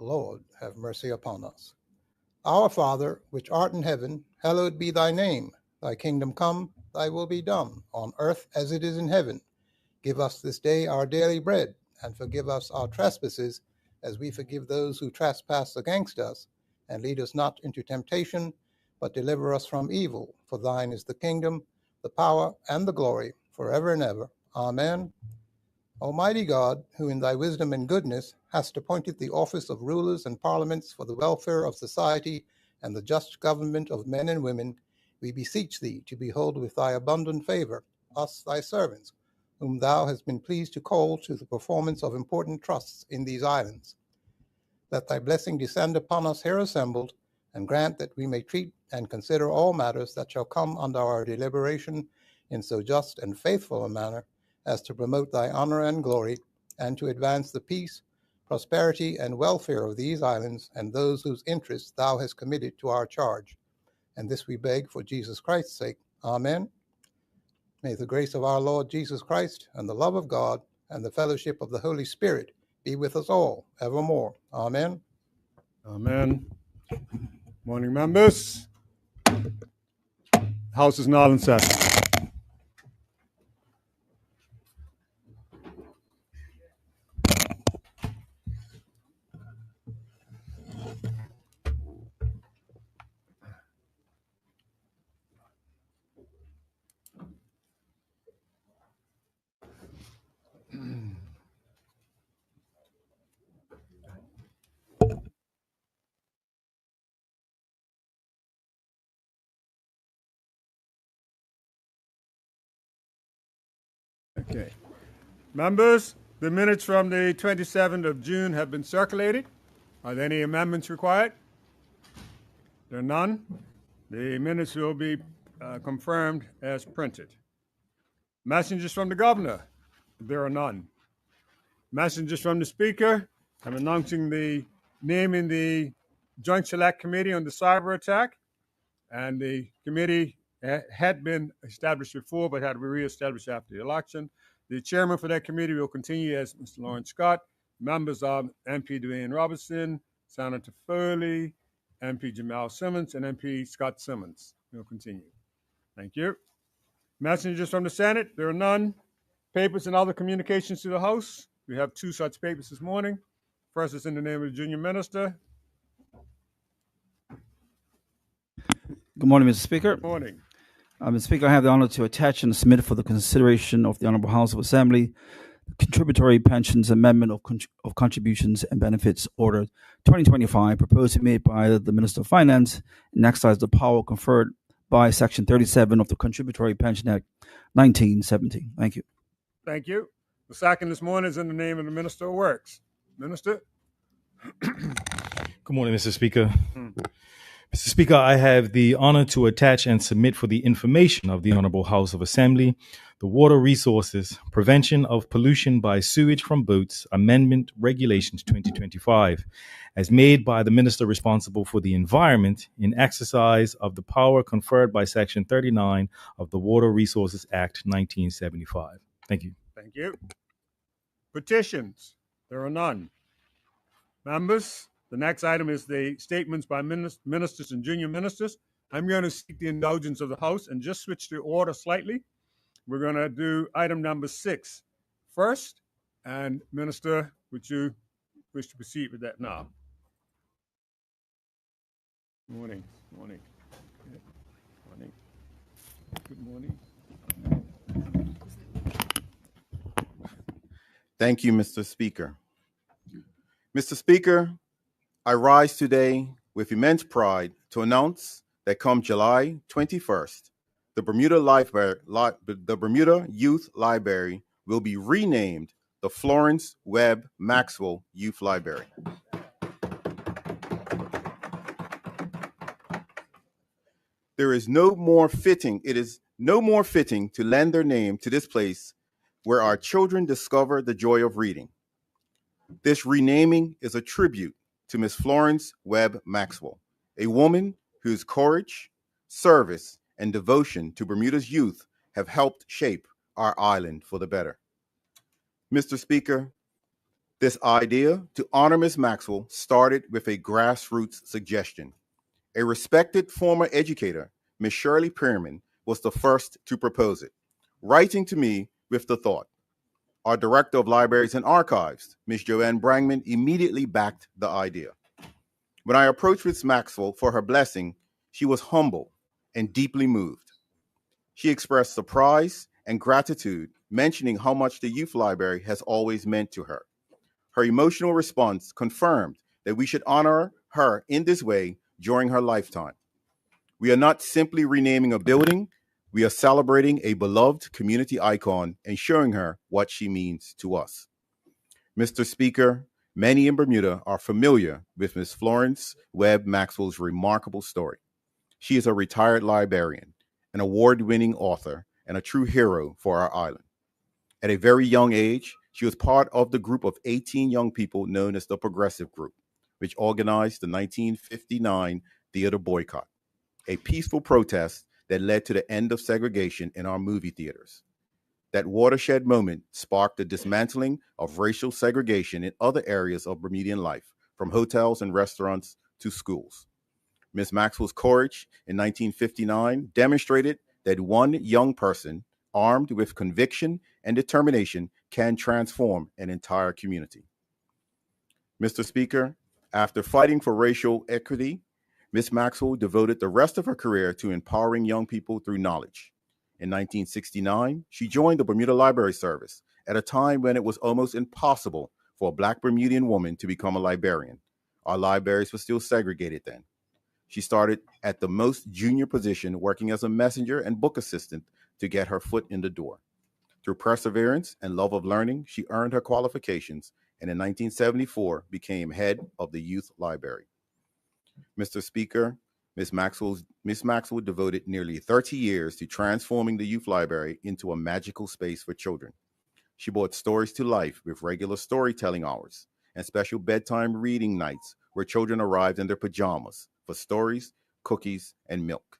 Lord, have mercy upon us. Our Father, which art in heaven, hallowed be thy name. Thy kingdom come, thy will be done, on earth as it is in heaven. Give us this day our daily bread, and forgive us our trespasses, as we forgive those who trespass against us. And lead us not into temptation, but deliver us from evil. For thine is the kingdom, the power, and the glory, forever and ever. Amen. Almighty God, who in thy wisdom and goodness hast appointed the office of rulers and parliaments for the welfare of society and the just government of men and women, we beseech thee to behold with thy abundant favor us, thy servants, whom thou hast been pleased to call to the performance of important trusts in these islands. Let thy blessing descend upon us here assembled, and grant that we may treat and consider all matters that shall come under our deliberation in so just and faithful a manner as to promote thy honor and glory, and to advance the peace, prosperity, and welfare of these islands and those whose interests thou hast committed to our charge. And this we beg for Jesus Christ's sake. Amen. May the grace of our Lord Jesus Christ and the love of God and the fellowship of the Holy Spirit be with us all evermore. Amen. Amen. Morning, members. House is now in session. Okay. Members, the minutes from the 27th of June have been circulated. Are there any amendments required? There are none. The minutes will be confirmed as printed. Messengers from the governor? There are none. Messengers from the speaker? I'm announcing the name in the Joint Select Committee on the cyber attack. And the committee had been established before, but had to be reestablished after the election. The chairman for that committee will continue as Mr. Lawrence Scott. Members are MP Dwayne Robertson, Senator Foley, MP Jamal Simmons, and MP Scott Simmons. We'll continue. Thank you. Messengers from the Senate, there are none. Papers and other communications to the House. We have two such papers this morning. First is in the name of the junior minister. Good morning, Mr. Speaker. Good morning. Mr. Speaker, I have the honor to attach and submit for the consideration of the Honorable House of Assembly the Contributory Pensions Amendment of Contributions and Benefits Order 2025, proposed to be made by the Minister of Finance and exercise the power conferred by Section 37 of the Contributory Pension Act 1970. Thank you. Thank you. The second this morning is in the name of the Minister of Works. Minister? Good morning, Mr. Speaker. Mr. Speaker, I have the honor to attach and submit for the information of the Honorable House of Assembly the Water Resources Prevention of Pollution by Sewage from Boats Amendment Regulations 2025, as made by the Minister responsible for the Environment in exercise of the power conferred by Section 39 of the Water Resources Act 1975. Thank you. Thank you. Petitions. There are none. Members, the next item is the statements by ministers and junior ministers. I'm going to seek the indulgence of the House and just switch the order slightly. We're going to do item number 6 first. And Minister, would you wish to proceed with that now? Morning. Morning. Morning. Good morning. Thank you, Mr. Speaker. Mr. Speaker, I rise today with immense pride to announce that come July 21st, the Bermuda Youth Library will be renamed the Florence Webb Maxwell Youth Library. It is no more fitting to lend their name to this place where our children discover the joy of reading. This renaming is a tribute to Miss Florence Webb Maxwell, a woman whose courage, service, and devotion to Bermuda's youth have helped shape our island for the better. Mr. Speaker, This idea to honor Miss Maxwell started with a grassroots suggestion. A respected former educator, Miss Shirley Pearman, was the first to propose it, writing to me with the thought. Our Director of Libraries and Archives, Ms. Joanne Brangman, immediately backed the idea. When I approached Ms. Maxwell for her blessing, she was humble and deeply moved. She expressed surprise and gratitude, mentioning how much the Youth Library has always meant to her. Her emotional response confirmed that we should honor her in this way during her lifetime. We are not simply renaming a building, we are celebrating a beloved community icon and showing her what she means to us. Mr. Speaker, many in Bermuda are familiar with Ms. Florence Webb Maxwell's remarkable story. She is a retired librarian, an award-winning author, and a true hero for our island. At a very young age, she was part of the group of 18 young people known as the Progressive Group, which organized the 1959 theater boycott, a peaceful protest that led to the end of segregation in our movie theaters. That watershed moment sparked the dismantling of racial segregation in other areas of Bermudian life, from hotels and restaurants to schools. Ms. Maxwell's courage in 1959 demonstrated that one young person, armed with conviction and determination, can transform an entire community. Mr. Speaker, after fighting for racial equity, Ms. Maxwell devoted the rest of her career to empowering young people through knowledge. In 1969, she joined the Bermuda Library Service at a time when it was almost impossible for a Black Bermudian woman to become a librarian. Our libraries were still segregated then. She started at the most junior position, working as a messenger and book assistant to get her foot in the door. Through perseverance and love of learning, she earned her qualifications and in 1974 became head of the Youth Library. Mr. Speaker, Ms. Maxwell devoted nearly 30 years to transforming the Youth Library into a magical space for children. She brought stories to life with regular storytelling hours and special bedtime reading nights where children arrived in their pajamas for stories, cookies, and milk.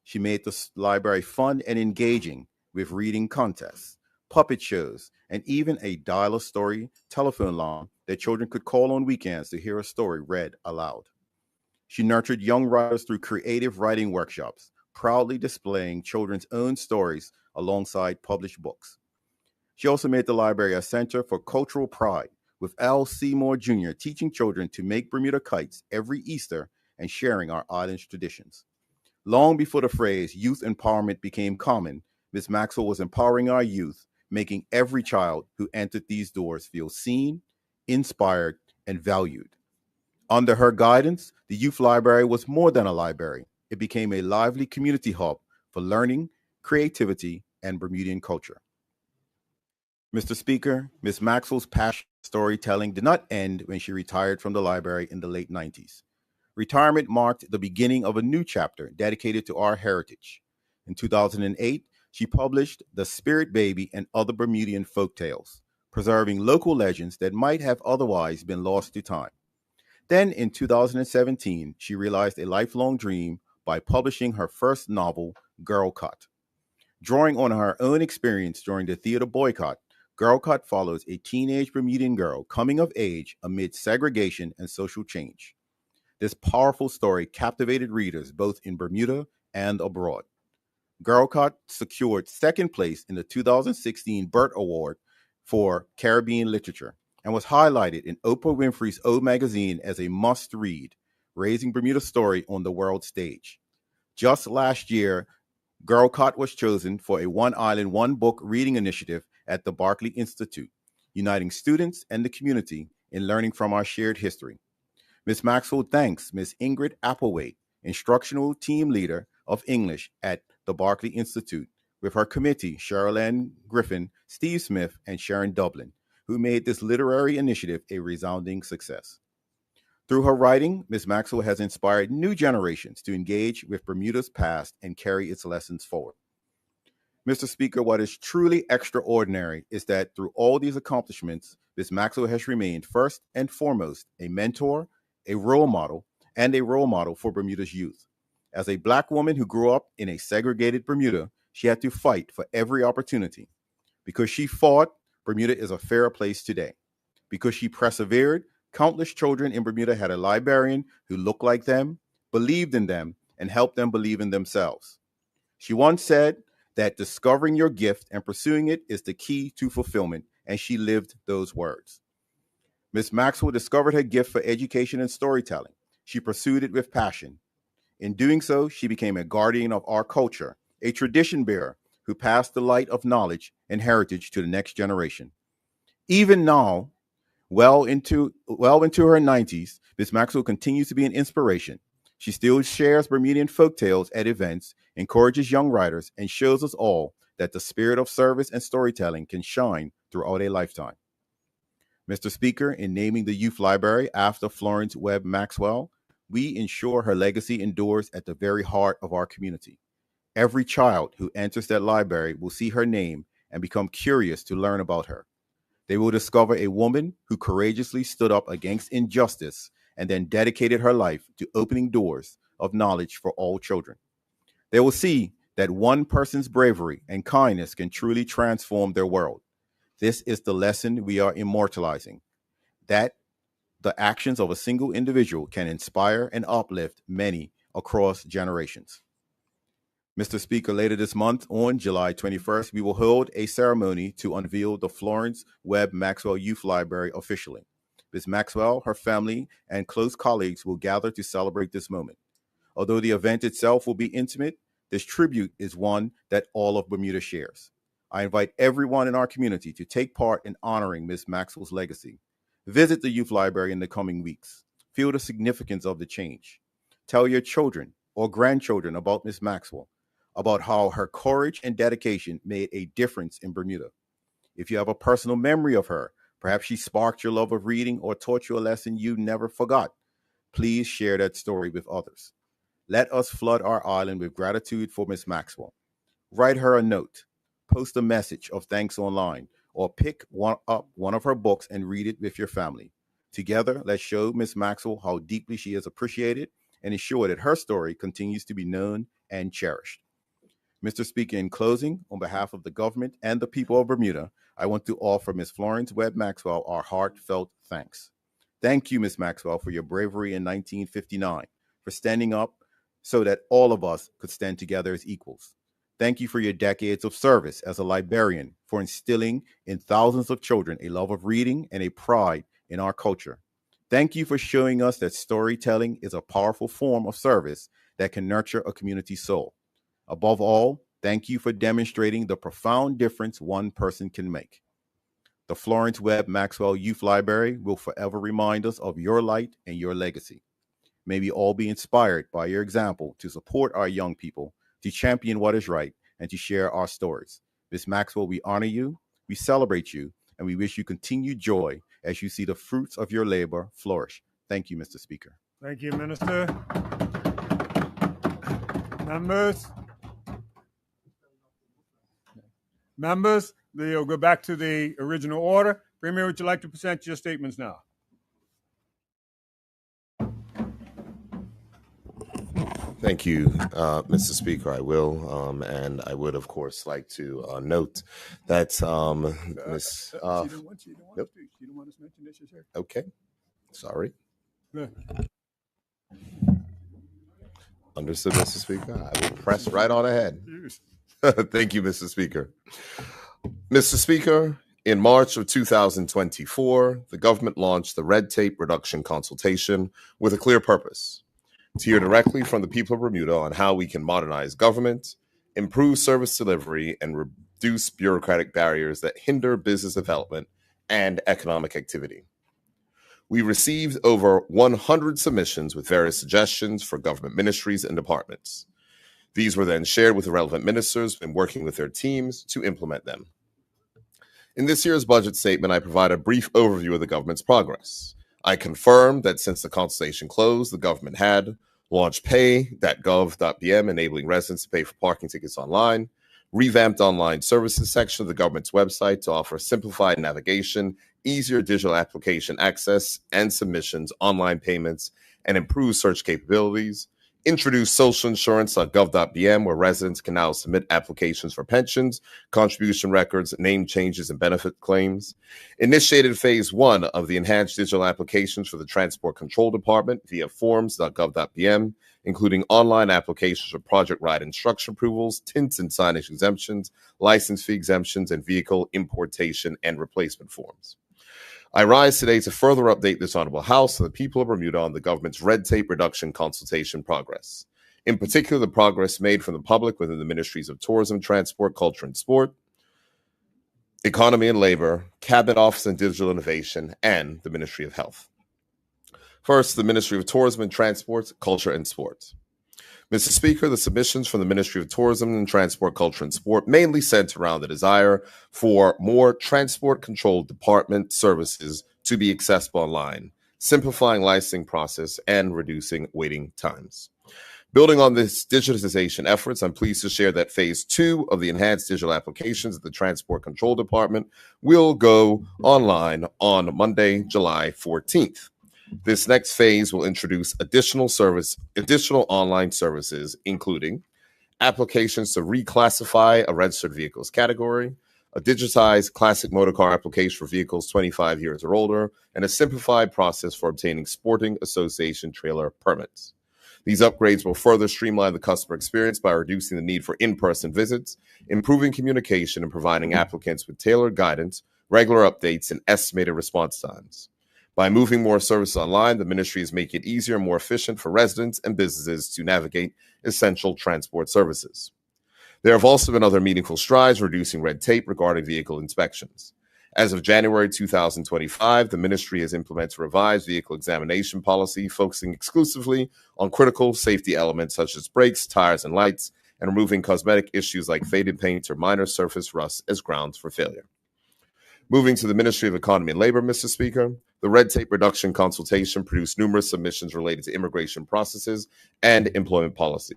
She made the library fun and engaging with reading contests, puppet shows, and even a dial-a-story telephone line that children could call on weekends to hear a story read aloud. She nurtured young writers through creative writing workshops, proudly displaying children's own stories alongside published books. She also made the library a center for cultural pride, with Al Seymour Jr. teaching children to make Bermuda kites every Easter and sharing our island's traditions. Long before the phrase youth empowerment became common, Ms. Maxwell was empowering our youth, making every child who entered these doors feel seen, inspired, and valued. Under her guidance, the Youth Library was more than a library. It became a lively community hub for learning, creativity, and Bermudian culture. Mr. Speaker, Ms. Maxwell's passion for storytelling did not end when she retired from the library in the late 90s. Retirement marked the beginning of a new chapter dedicated to our heritage. In 2008, she published The Spirit Baby and Other Bermudian Folktales, preserving local legends that might have otherwise been lost to time. Then in 2017, she realized a lifelong dream by publishing her first novel, Girl Cut. Drawing on her own experience during the theater boycott, Girl Cut follows a teenage Bermudian girl coming of age amid segregation and social change. This powerful story captivated readers both in Bermuda and abroad. Girl Cut secured second place in the 2016 Burt Award for Caribbean Literature and was highlighted in Oprah Winfrey's O magazine as a must-read, raising Bermuda's story on the world stage. Just last year, Girl Cut was chosen for a One Island, One Book reading initiative at the Barclay Institute, uniting students and the community in learning from our shared history. Ms. Maxwell thanks Ms. Ingrid Applewaite, instructional team leader of English at the Barclay Institute, with her committee, Cheryl Ann Griffin, Steve Smith, and Sharon Dublin, who made this literary initiative a resounding success. Through her writing, Ms. Maxwell has inspired new generations to engage with Bermuda's past and carry its lessons forward. Mr. Speaker, what is truly extraordinary is that through all these accomplishments, Ms. Maxwell has remained first and foremost a mentor, a role model, and a role model for Bermuda's youth. As a Black woman who grew up in a segregated Bermuda, she had to fight for every opportunity. Because she fought, Bermuda is a fairer place today. Because she persevered, countless children in Bermuda had a librarian who looked like them, believed in them, and helped them believe in themselves. She once said that discovering your gift and pursuing it is the key to fulfillment, and she lived those words. Miss Maxwell discovered her gift for education and storytelling. She pursued it with passion. In doing so, she became a guardian of our culture, a tradition bearer who passed the light of knowledge and heritage to the next generation. Even now, well into her 90s, Miss Maxwell continues to be an inspiration. She still shares Bermudian folktales at events, encourages young writers, and shows us all that the spirit of service and storytelling can shine throughout a lifetime. Mr. Speaker, in naming the Youth Library after Florence Webb Maxwell, we ensure her legacy endures at the very heart of our community. Every child who enters that library will see her name and become curious to learn about her. They will discover a woman who courageously stood up against injustice and then dedicated her life to opening doors of knowledge for all children. They will see that one person's bravery and kindness can truly transform their world. This is the lesson we are immortalizing, that the actions of a single individual can inspire and uplift many across generations. Mr. Speaker, later this month, on July 21st, we will hold a ceremony to unveil the Florence Webb Maxwell Youth Library officially. Ms. Maxwell, her family, and close colleagues will gather to celebrate this moment. Although the event itself will be intimate, this tribute is one that all of Bermuda shares. I invite everyone in our community to take part in honoring Ms. Maxwell's legacy. Visit the Youth Library in the coming weeks. Feel the significance of the change. Tell your children or grandchildren about Ms. Maxwell, about how her courage and dedication made a difference in Bermuda. If you have a personal memory of her, perhaps she sparked your love of reading or taught you a lesson you never forgot, please share that story with others. Let us flood our island with gratitude for Ms. Maxwell. Write her a note, post a message of thanks online, or pick up one of her books and read it with your family. Together, let's show Ms. Maxwell how deeply she is appreciated and ensure that her story continues to be known and cherished. Mr. Speaker, in closing, on behalf of the government and the people of Bermuda, I want to offer Ms. Florence Webb Maxwell our heartfelt thanks. Thank you, Ms. Maxwell, for your bravery in 1959, for standing up so that all of us could stand together as equals. Thank you for your decades of service as a librarian, for instilling in thousands of children a love of reading and a pride in our culture. Thank you for showing us that storytelling is a powerful form of service that can nurture a community's soul. Above all, thank you for demonstrating the profound difference one person can make. The Florence Webb Maxwell Youth Library will forever remind us of your light and your legacy. May we all be inspired by your example to support our young people, to champion what is right, and to share our stories. Ms. Maxwell, we honor you, we celebrate you, and we wish you continued joy as you see the fruits of your labor flourish. Thank you, Mr. Speaker. Thank you, Minister. Members, we'll go back to the original order. Premier, would you like to present your statements now? Thank you, Mr. Speaker. I will, and I would, of course, like to note that Ms. She don't want us to mention this, sir. Okay, sorry. Good. Understood, Mr. Speaker. I will press right on ahead. Thank you, Mr. Speaker. Mr. Speaker, in March of 2024, the government launched the Red Tape Reduction Consultation with a clear purpose: to hear directly from the people of Bermuda on how we can modernize government, improve service delivery, and reduce bureaucratic barriers that hinder business development and economic activity. We received over 100 submissions with various suggestions for government ministries and departments. These were then shared with the relevant ministers and working with their teams to implement them. In this year's budget statement, I provide a brief overview of the government's progress. I confirm that since the consultation closed, the government had launched pay.gov.bm, enabling residents to pay for parking tickets online, revamped online services section of the government's website to offer simplified navigation, easier digital application access and submissions, online payments, and improved search capabilities, introduced socialinsurance.gov.bm, where residents can now submit applications for pensions, contribution records, name changes, and benefit claims. Initiated phase 1 of the enhanced digital applications for the Transport Control Department via forms.gov.bm, including online applications for project ride instruction approvals, tints and signage exemptions, license fee exemptions, and vehicle importation and replacement forms. I rise today to further update this Honorable House and the people of Bermuda on the government's red tape reduction consultation progress. In particular, the progress made from the public within the Ministries of Tourism, Transport, Culture and Sport, Economy and Labor, Cabinet Office and Digital Innovation, and the Ministry of Health. First, the Ministry of Tourism and Transport, Culture and Sport. Mr. Speaker, the submissions from the Ministry of Tourism and Transport, Culture and Sport mainly center around the desire for more Transport Control Department services to be accessible online, simplifying licensing process and reducing waiting times. Building on this digitization efforts, I'm pleased to share that phase 2 of the enhanced digital applications at the Transport Control Department will go online on Monday, July 14th. This next phase will introduce additional online services, including applications to reclassify a registered vehicles category, a digitized classic motor car application for vehicles 25 years or older, and a simplified process for obtaining Sporting Association trailer permits. These upgrades will further streamline the customer experience by reducing the need for in-person visits, improving communication, and providing applicants with tailored guidance, regular updates, and estimated response times. By moving more services online, the ministry is making it easier and more efficient for residents and businesses to navigate essential transport services. There have also been other meaningful strides reducing red tape regarding vehicle inspections. As of January 2025, the ministry has implemented a revised vehicle examination policy focusing exclusively on critical safety elements such as brakes, tires, and lights, and removing cosmetic issues like faded paint or minor surface rust as grounds for failure. Moving to the Ministry of Economy and Labor, Mr. Speaker, the red tape reduction consultation produced numerous submissions related to immigration processes and employment policy.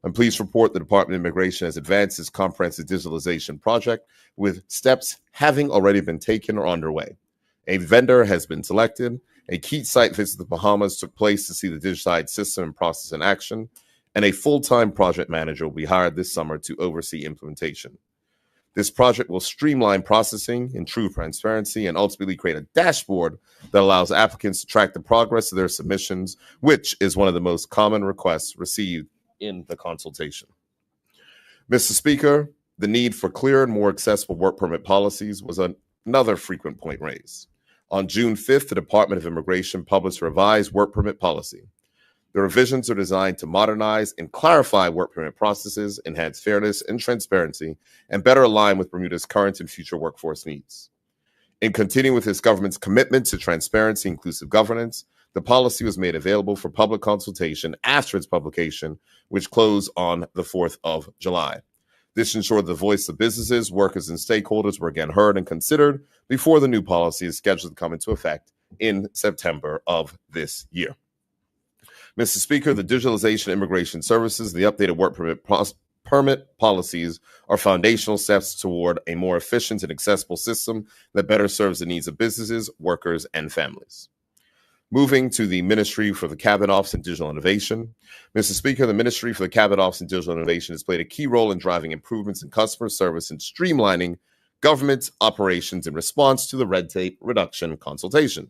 I'm pleased to report the Department of Immigration has advanced its comprehensive digitalization project with steps having already been taken or underway. A vendor has been selected, a key site visit to the Bahamas took place to see the digitized system and process in action, and a full-time project manager will be hired this summer to oversee implementation. This project will streamline processing, improve transparency, and ultimately create a dashboard that allows applicants to track the progress of their submissions, which is one of the most common requests received in the consultation. Mr. Speaker, the need for clearer and more accessible work permit policies was another frequent point raised. On June 5th, the Department of Immigration published a revised work permit policy. The revisions are designed to modernize and clarify work permit processes, enhance fairness and transparency, and better align with Bermuda's current and future workforce needs. In continuing with this government's commitment to transparency and inclusive governance, the policy was made available for public consultation after its publication, which closed on the 4th of July. This ensured the voice of businesses, workers, and stakeholders were again heard and considered before the new policy is scheduled to come into effect in September of this year. Mr. Speaker, the digitalization of immigration services, the updated work permit policies are foundational steps toward a more efficient and accessible system that better serves the needs of businesses, workers, and families. Moving to the Ministry for the Cabinet Office and Digital Innovation. Mr. Speaker, the Ministry for the Cabinet Office and Digital Innovation has played a key role in driving improvements in customer service and streamlining government operations in response to the red tape reduction consultation.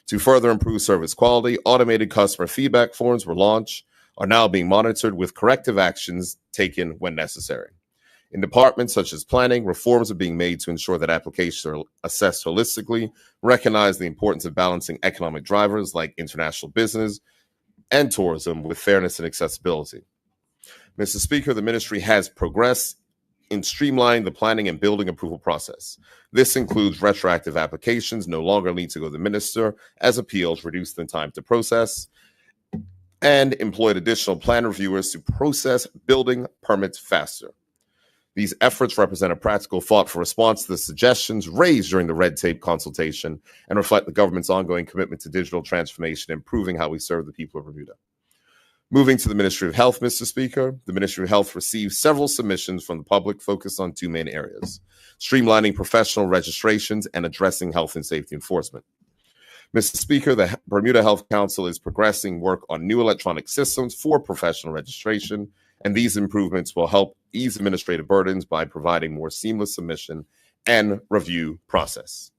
To further improve service quality, automated customer feedback forms were launched, are now being monitored with corrective actions taken when necessary. In departments such as planning, reforms are being made to ensure that applications are assessed holistically, recognize the importance of balancing economic drivers like international business and tourism with fairness and accessibility. Mr. Speaker, the ministry has progressed in streamlining the planning and building approval process. This includes retroactive applications no longer need to go to the minister as appeals reduce the time to process, and employed additional plan reviewers to process building permits faster. These efforts represent a practical, thoughtful response to the suggestions raised during the red tape consultation and reflect the government's ongoing commitment to digital transformation and improving how we serve the people of Bermuda. Moving to the Ministry of Health, Mr. Speaker, the Ministry of Health received several submissions from the public focused on two main areas: streamlining professional registrations and addressing health and safety enforcement. Mr. Speaker, the Bermuda Health Council is progressing work on new electronic systems for professional registration, and these improvements will help ease administrative burdens by providing more seamless submission and review process.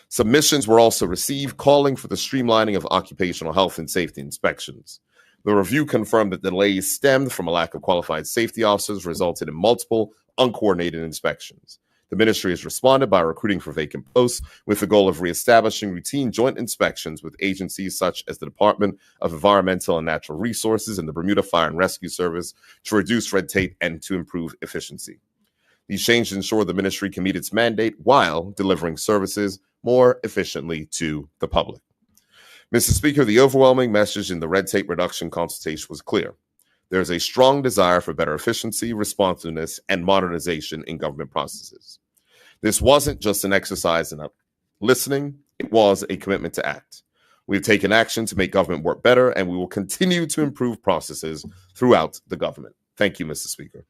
Submissions were also received calling for the streamlining of occupational health and safety inspections. The review confirmed that delays stemmed from a lack of qualified safety officers resulted in multiple uncoordinated inspections. The ministry has responded by recruiting for vacant posts with the goal of reestablishing routine joint inspections with agencies such as the Department of Environmental and Natural Resources and the Bermuda Fire and Rescue Service to reduce red tape and to improve efficiency. These changes ensure the ministry can meet its mandate while delivering services more efficiently to the public. Mr. Speaker, the overwhelming message in the red tape reduction consultation was clear. There is a strong desire for better efficiency, responsiveness, and modernization in government processes. This wasn't just an exercise in listening, it was a commitment to act. We have taken action to make government work better, and we will continue to improve processes throughout the government. Thank you, Mr. Speaker.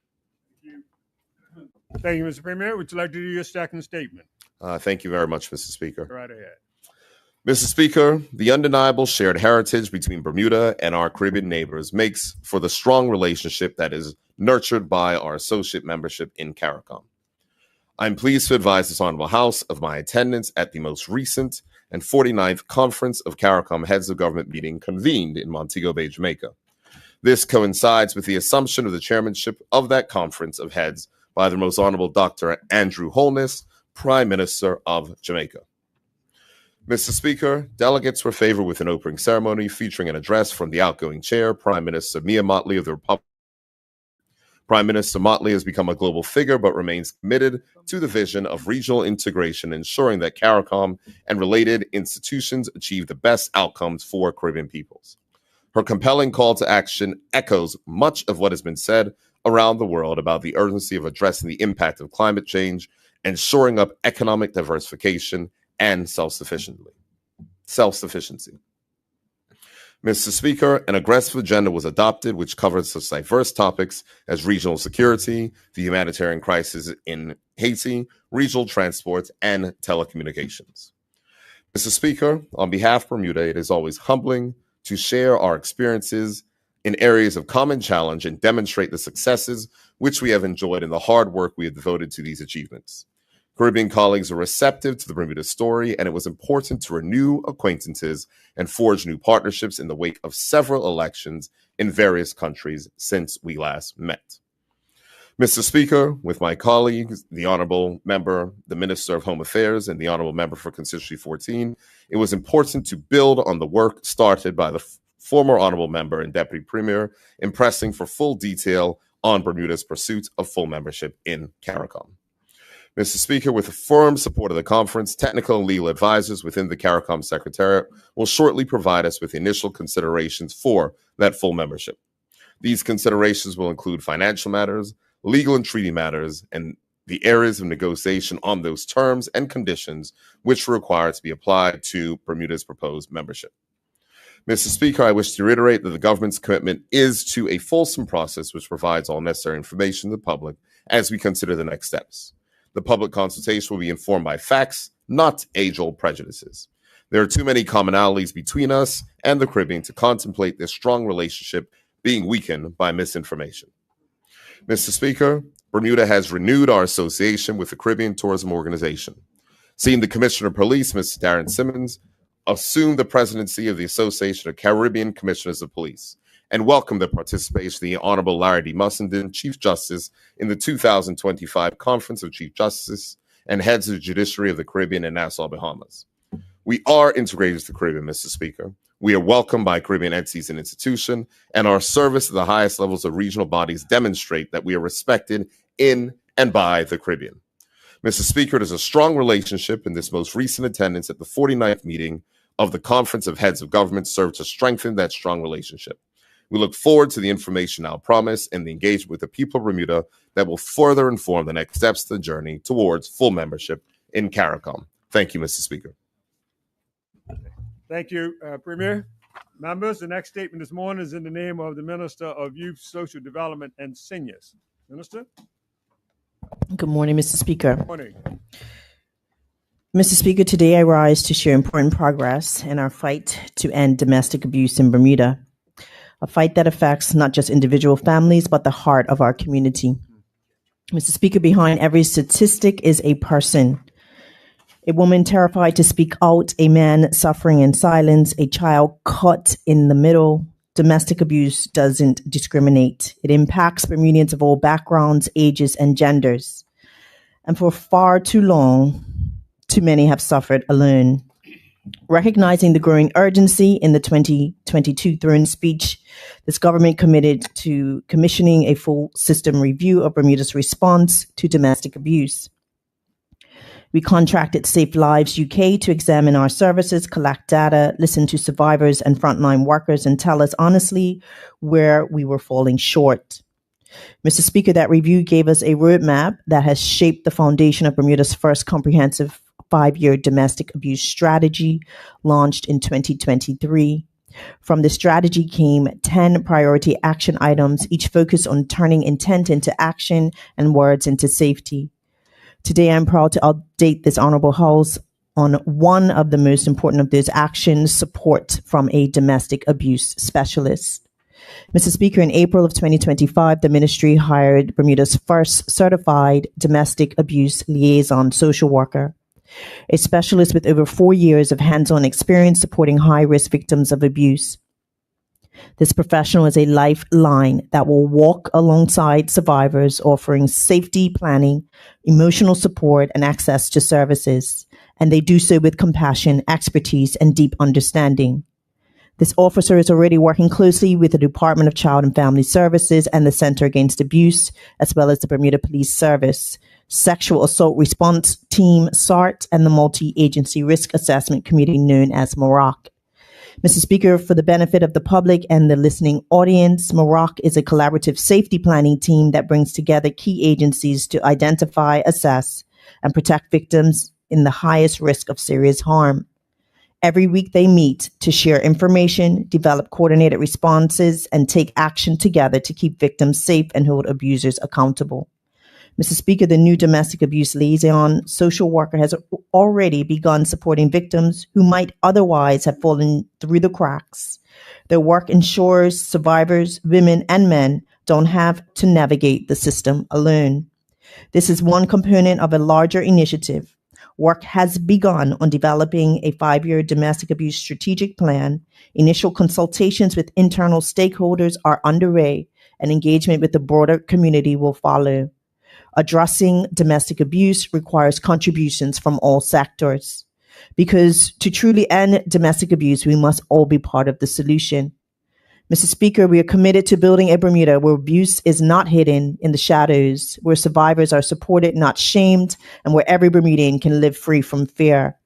Thank you, Mr. Premier. Would you like to do your second statement? Thank you very much, Mr. Speaker. Go right ahead. Mr. Speaker, the undeniable shared heritage between Bermuda and our Caribbean neighbors makes for the strong relationship that is nurtured by our associate membership in CARICOM. I'm pleased to advise this Honorable House of my attendance at the most recent and 49th Conference of CARICOM Heads of Government meeting convened in Montego Bay, Jamaica. This coincides with the assumption of the chairmanship of that Conference of Heads by the Most Honorable Dr. Andrew Holness, Prime Minister of Jamaica. Mr. Speaker, delegates were favored with an opening ceremony featuring an address from the outgoing chair, Prime Minister Mia Mottley of the Republic. Prime Minister Mottley has become a global figure but remains committed to the vision of regional integration, ensuring that CARICOM and related institutions achieve the best outcomes for Caribbean peoples. Her compelling call to action echoes much of what has been said around the world about the urgency of addressing the impact of climate change and shoring up economic diversification and self-sufficiency. Mr. Speaker, an aggressive agenda was adopted which covers such diverse topics as regional security, the humanitarian crisis in Haiti, regional transport, and telecommunications. Mr. Speaker, on behalf of Bermuda, it is always humbling to share our experiences in areas of common challenge and demonstrate the successes which we have enjoyed and the hard work we have devoted to these achievements. Caribbean colleagues are receptive to the Bermuda story, and it was important to renew acquaintances and forge new partnerships in the wake of several elections in various countries since we last met. Mr. Speaker, with my colleagues, the Honorable Member, the Minister of Home Affairs, and the Honorable Member for Constituency 14, it was important to build on the work started by the former Honorable Member and Deputy Premier in pressing for full detail on Bermuda's pursuit of full membership in CARICOM. Mr. Speaker, with the firm support of the conference, technical and legal advisors within the CARICOM Secretariat will shortly provide us with initial considerations for that full membership. These considerations will include financial matters, legal and treaty matters, and the areas of negotiation on those terms and conditions which are required to be applied to Bermuda's proposed membership. Mr. Speaker, I wish to reiterate that the government's commitment is to a fulsome process which provides all necessary information to the public as we consider the next steps. The public consultation will be informed by facts, not age-old prejudices. There are too many commonalities between us and the Caribbean to contemplate this strong relationship being weakened by misinformation. Mr. Speaker, Bermuda has renewed our association with the Caribbean Tourism Organization. Seeing the Commissioner of Police, Mr. Darren Simmons, assume the presidency of the Association of Caribbean Commissioners of Police, and welcome the participation of the Honorable Larry D. Mussenden, Chief Justice, in the 2025 Conference of Chief Justices and Heads of the Judiciary of the Caribbean and Nassau, Bahamas. We are integrated to the Caribbean, Mr. Speaker. We are welcomed by Caribbean entities and institutions, and our service to the highest levels of regional bodies demonstrate that we are respected in and by the Caribbean. Mr. Speaker, there's a strong relationship, in this most recent attendance at the 49th meeting of the Conference of Heads of Government served to strengthen that strong relationship. We look forward to the information now promised and the engagement with the people of Bermuda that will further inform the next steps of the journey towards full membership in CARICOM. Thank you, Mr. Speaker. Thank you, Premier. Members, the next statement this morning is in the name of the Minister of Youth, Social Development, and Seniors. Minister? Good morning, Mr. Speaker. Good morning. Mr. Speaker, today I rise to share important progress in our fight to end domestic abuse in Bermuda, a fight that affects not just individual families, but the heart of our community. Mr. Speaker, behind every statistic is a person, a woman terrified to speak out, a man suffering in silence, a child caught in the middle. Domestic abuse doesn't discriminate. It impacts Bermudians of all backgrounds, ages, and genders. And for far too long, too many have suffered alone. Recognizing the growing urgency in the 2022 throne speech, this government committed to commissioning a full system review of Bermuda's response to domestic abuse. We contracted Safe Lives UK to examine our services, collect data, listen to survivors and frontline workers, and tell us honestly where we were falling short. Mr. Speaker, that review gave us a roadmap that has shaped the foundation of Bermuda's first comprehensive 5-year domestic abuse strategy launched in 2023. From the strategy came 10 priority action items, each focused on turning intent into action and words into safety. Today, I'm proud to update this Honorable House on one of the most important of those actions, support from a domestic abuse specialist. Mr. Speaker, in April of 2025, the ministry hired Bermuda's first certified domestic abuse liaison social worker, a specialist with over 4 years of hands-on experience supporting high-risk victims of abuse. This professional is a lifeline that will walk alongside survivors, offering safety planning, emotional support, and access to services. And they do so with compassion, expertise, and deep understanding. This officer is already working closely with the Department of Child and Family Services and the Center Against Abuse, as well as the Bermuda Police Service, Sexual Assault Response Team, SART, and the Multi-Agency Risk Assessment Committee known as MAROC. Mr. Speaker, for the benefit of the public and the listening audience, MAROC is a collaborative safety planning team that brings together key agencies to identify, assess, and protect victims in the highest risk of serious harm. Every week they meet to share information, develop coordinated responses, and take action together to keep victims safe and hold abusers accountable. Mr. Speaker, the new domestic abuse liaison social worker has already begun supporting victims who might otherwise have fallen through the cracks. Their work ensures survivors, women, and men don't have to navigate the system alone. This is one component of a larger initiative. Work has begun on developing a 5-year domestic abuse strategic plan. Initial consultations with internal stakeholders are underway, and engagement with the broader community will follow. Addressing domestic abuse requires contributions from all sectors, because to truly end domestic abuse, we must all be part of the solution. Mr. Speaker, we are committed to building a Bermuda where abuse is not hidden in the shadows, where survivors are supported, not shamed, and where every Bermudian can live free from fear.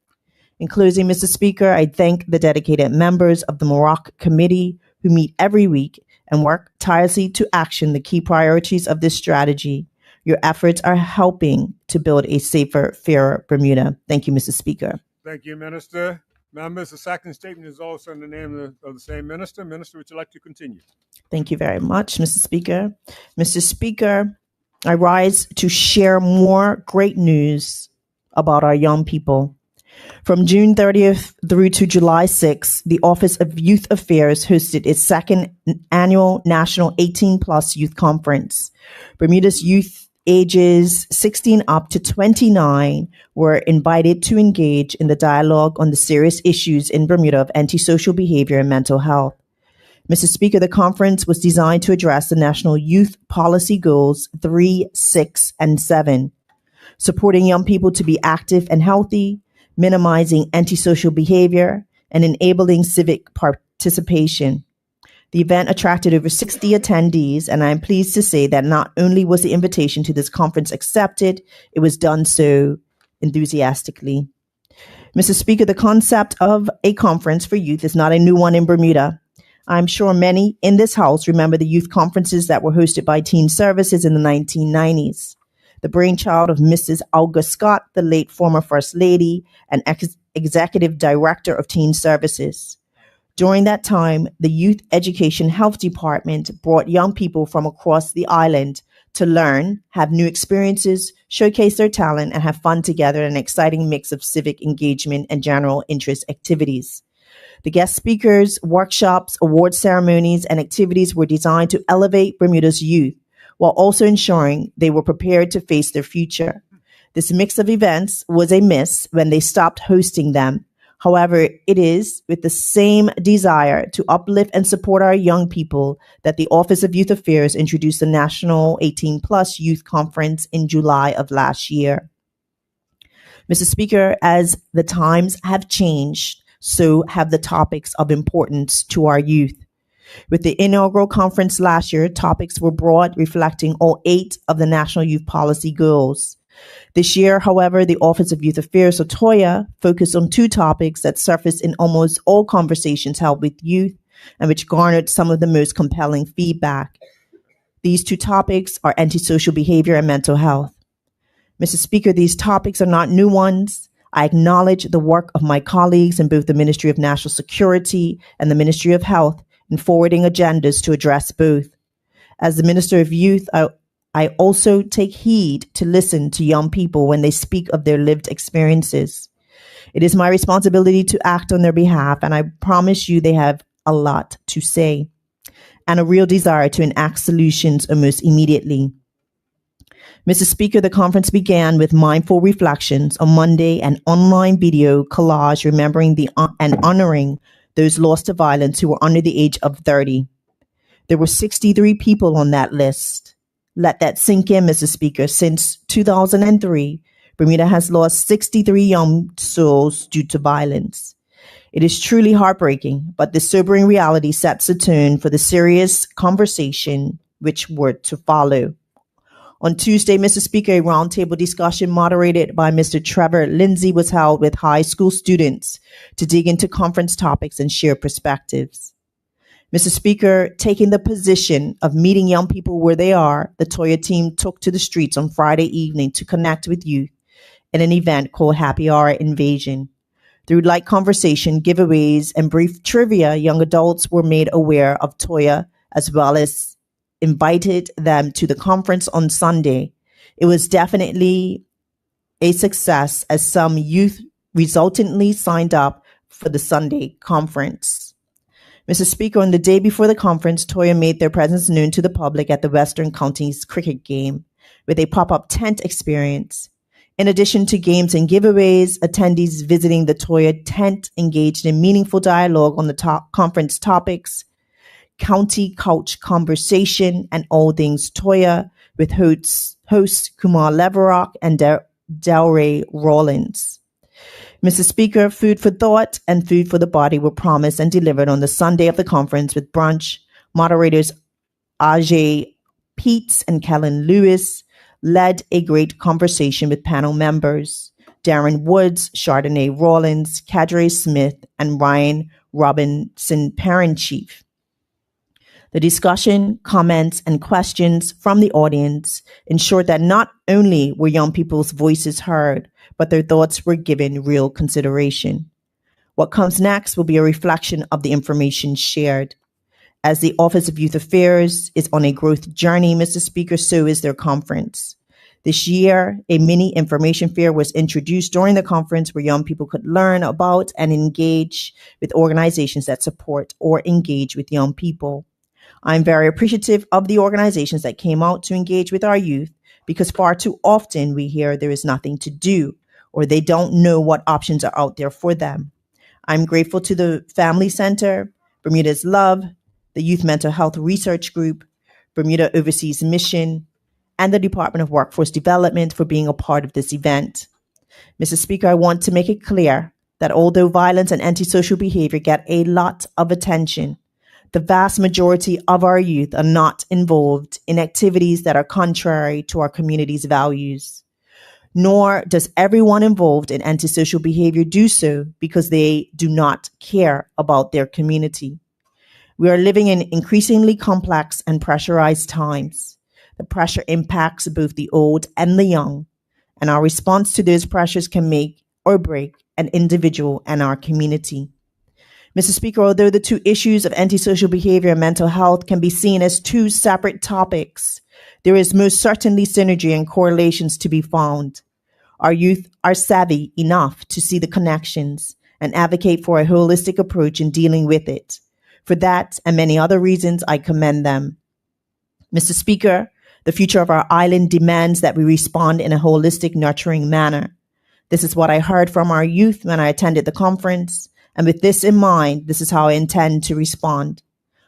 In closing, Mr. Speaker, I thank the dedicated members of the MAROC committee who meet every week and work tirelessly to action the key priorities of this strategy. Your efforts are helping to build a safer, fairer Bermuda. Thank you, Mr. Speaker. Thank you, Minister. Members, the second statement is also in the name of the same minister. Minister, would you like to continue? Thank you very much, Mr. Speaker. Mr. Speaker, I rise to share more great news about our young people. From June 30th through to July 6th, the Office of Youth Affairs hosted its second annual National 18+ Youth Conference. Bermuda's youth ages 16 up to 29 were invited to engage in the dialogue on the serious issues in Bermuda of antisocial behavior and mental health. Mr. Speaker, the conference was designed to address the National Youth Policy Goals 3, 6, and 7, supporting young people to be active and healthy, minimizing antisocial behavior, and enabling civic participation. The event attracted over 60 attendees, and I am pleased to say that not only was the invitation to this conference accepted, it was done so enthusiastically. Mr. Speaker, the concept of a conference for youth is not a new one in Bermuda. I'm sure many in this House remember the youth conferences that were hosted by Teen Services in the 1990s. The brainchild of Mrs. Olga Scott, the late former First Lady and Executive Director of Teen Services. During that time, the Youth Education Health Department brought young people from across the island to learn, have new experiences, showcase their talent, and have fun together in an exciting mix of civic engagement and general interest activities. The guest speakers, workshops, award ceremonies, and activities were designed to elevate Bermuda's youth while also ensuring they were prepared to face their future. This mix of events was a miss when they stopped hosting them. However, it is with the same desire to uplift and support our young people that the Office of Youth Affairs introduced the National 18 Plus Youth Conference in July of last year. Mr. Speaker, as the times have changed, so have the topics of importance to our youth. With the inaugural conference last year, topics were broad, reflecting all 8 of the National Youth Policy goals. This year, however, the Office of Youth Affairs, or TOYA, focused on 2 topics that surfaced in almost all conversations held with youth and which garnered some of the most compelling feedback. These 2 topics are antisocial behavior and mental health. Mr. Speaker, these topics are not new ones. I acknowledge the work of my colleagues in both the Ministry of National Security and the Ministry of Health in forwarding agendas to address both. As the Minister of Youth, I also take heed to listen to young people when they speak of their lived experiences. It is my responsibility to act on their behalf, and I promise you they have a lot to say and a real desire to enact solutions almost immediately. Mr. Speaker, the conference began with mindful reflections on Monday, an online video collage remembering and honoring those lost to violence who were under the age of 30. There were 63 people on that list. Let that sink in, Mr. Speaker. Since 2003, Bermuda has lost 63 young souls due to violence. It is truly heartbreaking, but this sobering reality sets the tone for the serious conversation which were to follow. On Tuesday, Mr. Speaker, a roundtable discussion moderated by Mr. Trevor Lindsay was held with high school students to dig into conference topics and share perspectives. Mr. Speaker, taking the position of meeting young people where they are, the TOYA team took to the streets on Friday evening to connect with youth in an event called Happy Hour Invasion. Through light conversation, giveaways, and brief trivia, young adults were made aware of TOYA as well as invited them to the conference on Sunday. It was definitely a success as some youth resultantly signed up for the Sunday conference. Mr. Speaker, on the day before the conference, TOYA made their presence known to the public at the Western Counties cricket game with a pop-up tent experience. In addition to games and giveaways, attendees visiting the TOYA tent engaged in meaningful dialogue on the conference topics, county couch conversation, and all things TOYA with hosts Kumar Leverock and Delray Rawlins. Mr. Speaker, food for thought and food for the body were promised and delivered on the Sunday of the conference with brunch. Moderators Ajay Peets and Kellen Lewis led a great conversation with panel members Darren Woods, Chardonnay Rawlins, Kadre Smith, and Ryan Robinson, parent chief. The discussion, comments, and questions from the audience ensured that not only were young people's voices heard, but their thoughts were given real consideration. What comes next will be a reflection of the information shared. As the Office of Youth Affairs is on a growth journey, Mr. Speaker, so is their conference. This year, a mini information fair was introduced during the conference where young people could learn about and engage with organizations that support or engage with young people. I'm very appreciative of the organizations that came out to engage with our youth because far too often we hear there is nothing to do or they don't know what options are out there for them. I'm grateful to the Family Center, Bermuda's Love, the Youth Mental Health Research Group, Bermuda Overseas Mission, and the Department of Workforce Development for being a part of this event. Mr. Speaker, I want to make it clear that although violence and antisocial behavior get a lot of attention, the vast majority of our youth are not involved in activities that are contrary to our community's values. Nor does everyone involved in antisocial behavior do so because they do not care about their community. We are living in increasingly complex and pressurized times. The pressure impacts both the old and the young, and our response to those pressures can make or break an individual and our community. Mr. Speaker, although the 2 issues of antisocial behavior and mental health can be seen as 2 separate topics, There is most certainly synergy and correlations to be found. Our youth are savvy enough to see the connections and advocate for a holistic approach in dealing with it. For that and many other reasons, I commend them. Mr. Speaker, the future of our island demands that we respond in a holistic, nurturing manner. This is what I heard from our youth when I attended the conference, and with this in mind, this is how I intend to respond.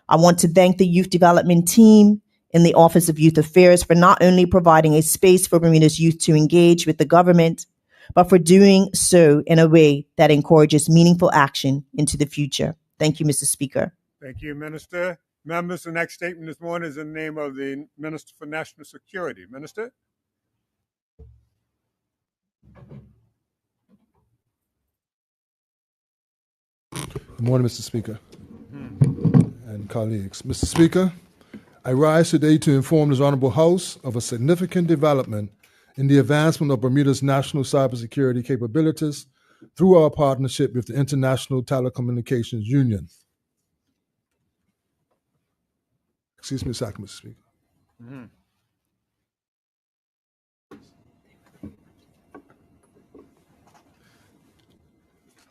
I want to thank the youth development team in the Office of Youth Affairs for not only providing a space for Bermuda's youth to engage with the government, but for doing so in a way that encourages meaningful action into the future. Thank you, Mr. Speaker. Thank you, Minister. Members, the next statement this morning is in the name of the Minister for National Security. Minister? Good morning, Mr. Speaker and colleagues. Mr. Speaker, I rise today to inform this Honorable House of a significant development in the advancement of Bermuda's national cybersecurity capabilities through our partnership with the International Telecommunications Union. Excuse me a second, Mr. Speaker.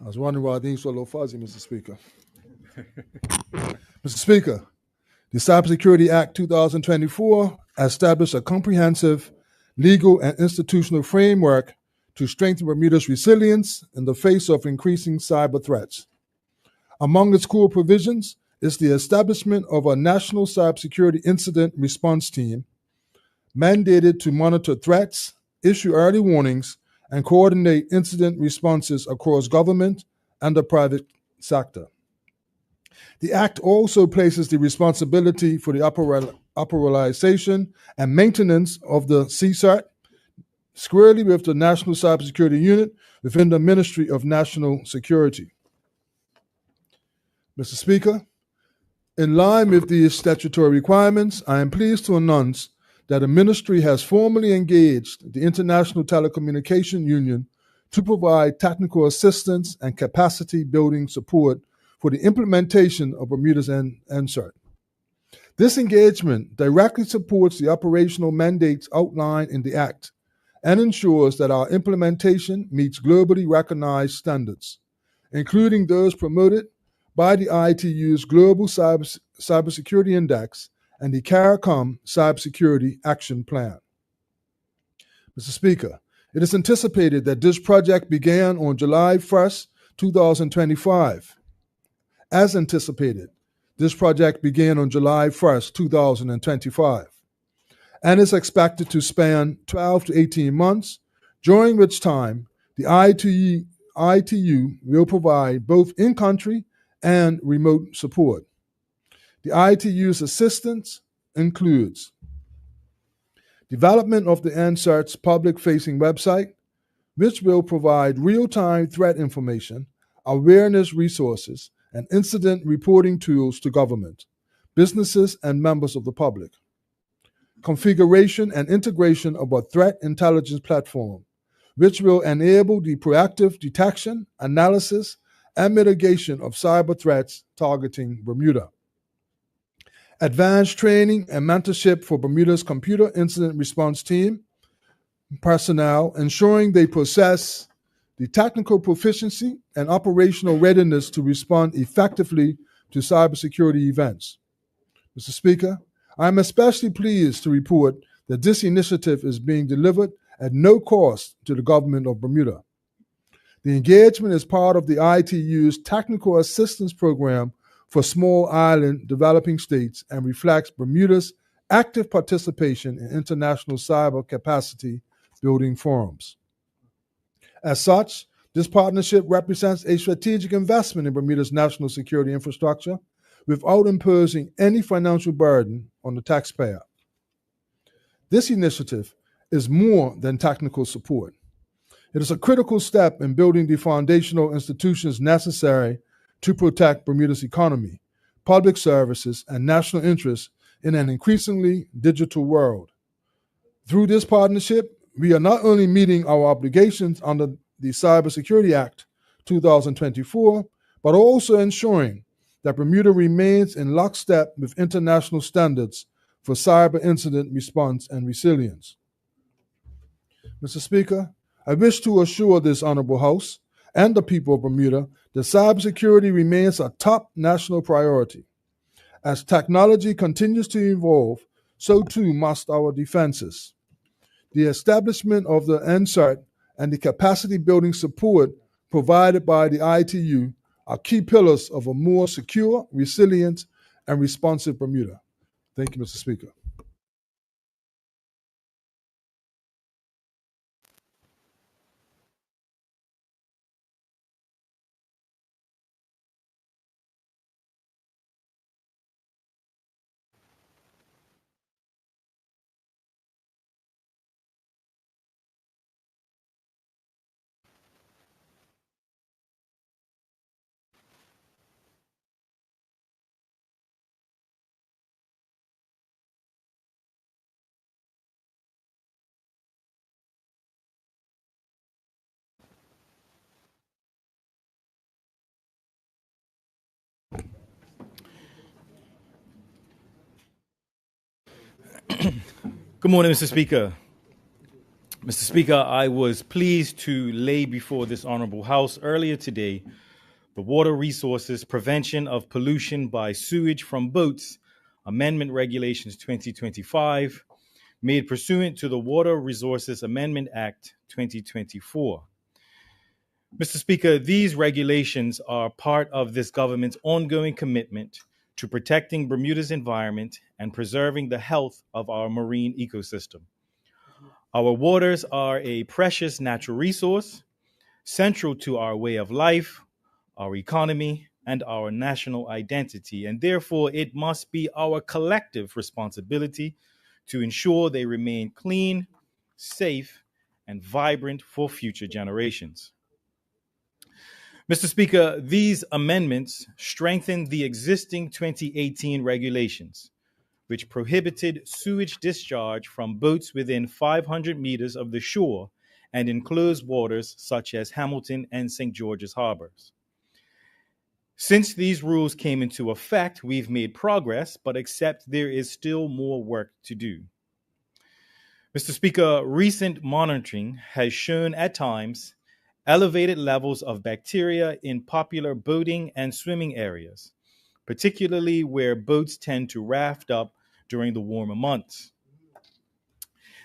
I was wondering why things were a little fuzzy, Mr. Speaker. Mr. Speaker, the Cybersecurity Act 2024 established a comprehensive legal and institutional framework to strengthen Bermuda's resilience in the face of increasing cyber threats. Among its core provisions is the establishment of a national cybersecurity incident response team mandated to monitor threats, issue early warnings, and coordinate incident responses across government and the private sector. The Act also places the responsibility for the operationalization and maintenance of the CSART squarely with the National Cybersecurity Unit within the Ministry of National Security. Mr. Speaker, in line with these statutory requirements, I am pleased to announce that the ministry has formally engaged the International Telecommunication Union to provide technical assistance and capacity building support for the implementation of Bermuda's NSERT. This engagement directly supports the operational mandates outlined in the Act and ensures that our implementation meets globally recognized standards, including those promoted by the ITU's Global Cybersecurity Index and the CARICOM Cybersecurity Action Plan. Mr. Speaker, it is anticipated that this project began on July 1st, 2025. As anticipated, this project began on July 1st, 2025, and is expected to span 12 to 18 months, during which time the ITU will provide both in-country and remote support. The ITU's assistance includes development of the NSERT's public-facing website, which will provide real-time threat information, awareness resources, and incident reporting tools to government, businesses, and members of the public. Configuration and integration of a threat intelligence platform, which will enable the proactive detection, analysis, and mitigation of cyber threats targeting Bermuda. Advanced training and mentorship for Bermuda's computer incident response team personnel, ensuring they possess the technical proficiency and operational readiness to respond effectively to cybersecurity events. Mr. Speaker, I am especially pleased to report that this initiative is being delivered at no cost to the government of Bermuda. The engagement is part of the ITU's Technical Assistance Program for Small Island Developing States and reflects Bermuda's active participation in international cyber capacity building forums. As such, this partnership represents a strategic investment in Bermuda's national security infrastructure without imposing any financial burden on the taxpayer. This initiative is more than technical support. It is a critical step in building the foundational institutions necessary to protect Bermuda's economy, public services, and national interests in an increasingly digital world. Through this partnership, we are not only meeting our obligations under the Cybersecurity Act 2024, but also ensuring that Bermuda remains in lockstep with international standards for cyber incident response and resilience. Mr. Speaker, I wish to assure this Honorable House and the people of Bermuda that cybersecurity remains a top national priority. As technology continues to evolve, so too must our defenses. The establishment of the NCERT and the capacity building support provided by the ITU are key pillars of a more secure, resilient, and responsive Bermuda. Thank you, Mr. Speaker. Good morning, Mr. Speaker. Mr. Speaker, I was pleased to lay before this Honorable House earlier today the Water Resources Prevention of Pollution by Sewage from Boats Amendment Regulations 2025, made pursuant to the Water Resources Amendment Act 2024. Mr. Speaker, these regulations are part of this government's ongoing commitment to protecting Bermuda's environment and preserving the health of our marine ecosystem. Our waters are a precious natural resource, central to our way of life, our economy, and our national identity, and therefore it must be our collective responsibility to ensure they remain clean, safe, and vibrant for future generations. Mr. Speaker, these amendments strengthen the existing 2018 regulations, which prohibited sewage discharge from boats within 500 meters of the shore and enclosed waters such as Hamilton and St. George's harbors. Since these rules came into effect, we've made progress, but accept there is still more work to do. Mr. Speaker, recent monitoring has shown at times elevated levels of bacteria in popular boating and swimming areas, particularly where boats tend to raft up during the warmer months.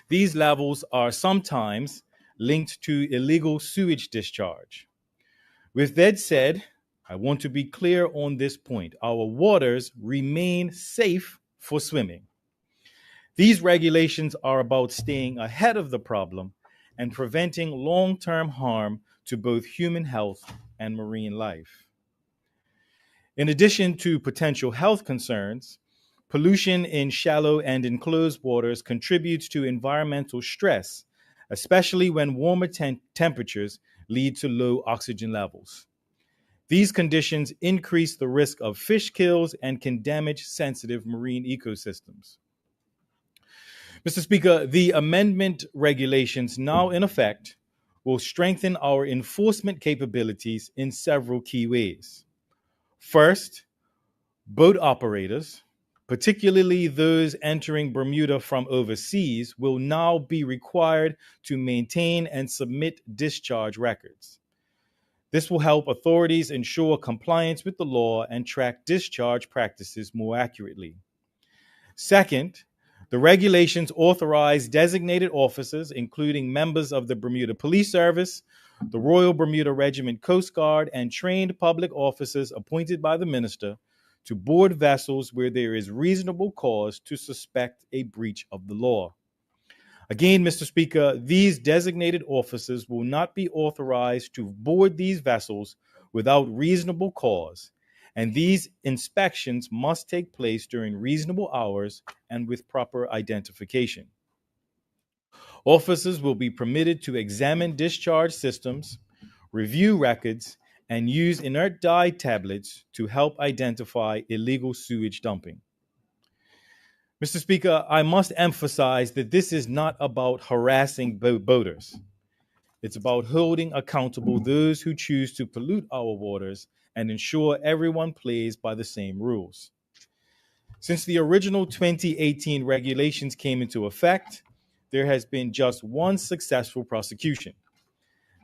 These levels are sometimes linked to illegal sewage discharge. With that said, I want to be clear on this point. Our waters remain safe for swimming. These regulations are about staying ahead of the problem and preventing long-term harm to both human health and marine life. In addition to potential health concerns, pollution in shallow and enclosed waters contributes to environmental stress, especially when warmer temperatures lead to low oxygen levels. These conditions increase the risk of fish kills and can damage sensitive marine ecosystems. Mr. Speaker, the amendment regulations now in effect will strengthen our enforcement capabilities in several key ways. First, boat operators, particularly those entering Bermuda from overseas, will now be required to maintain and submit discharge records. This will help authorities ensure compliance with the law and track discharge practices more accurately. Second, the regulations authorize designated officers, including members of the Bermuda Police Service, the Royal Bermuda Regiment Coast Guard, and trained public officers appointed by the minister, to board vessels where there is reasonable cause to suspect a breach of the law. Again, Mr. Speaker, these designated officers will not be authorized to board these vessels without reasonable cause, and these inspections must take place during reasonable hours and with proper identification. Officers will be permitted to examine discharge systems, review records, and use inert dye tablets to help identify illegal sewage dumping. Mr. Speaker, I must emphasize that this is not about harassing boaters. It's about holding accountable those who choose to pollute our waters and ensure everyone plays by the same rules. Since the original 2018 regulations came into effect, there has been just one successful prosecution.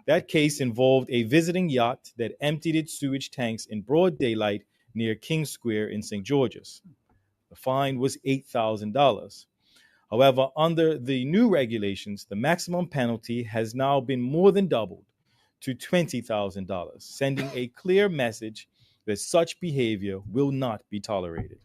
That case involved a visiting yacht that emptied its sewage tanks in broad daylight near King Square in St. George's. The fine was $8,000. However, under the new regulations, the maximum penalty has now been more than doubled to $20,000, sending a clear message that such behavior will not be tolerated.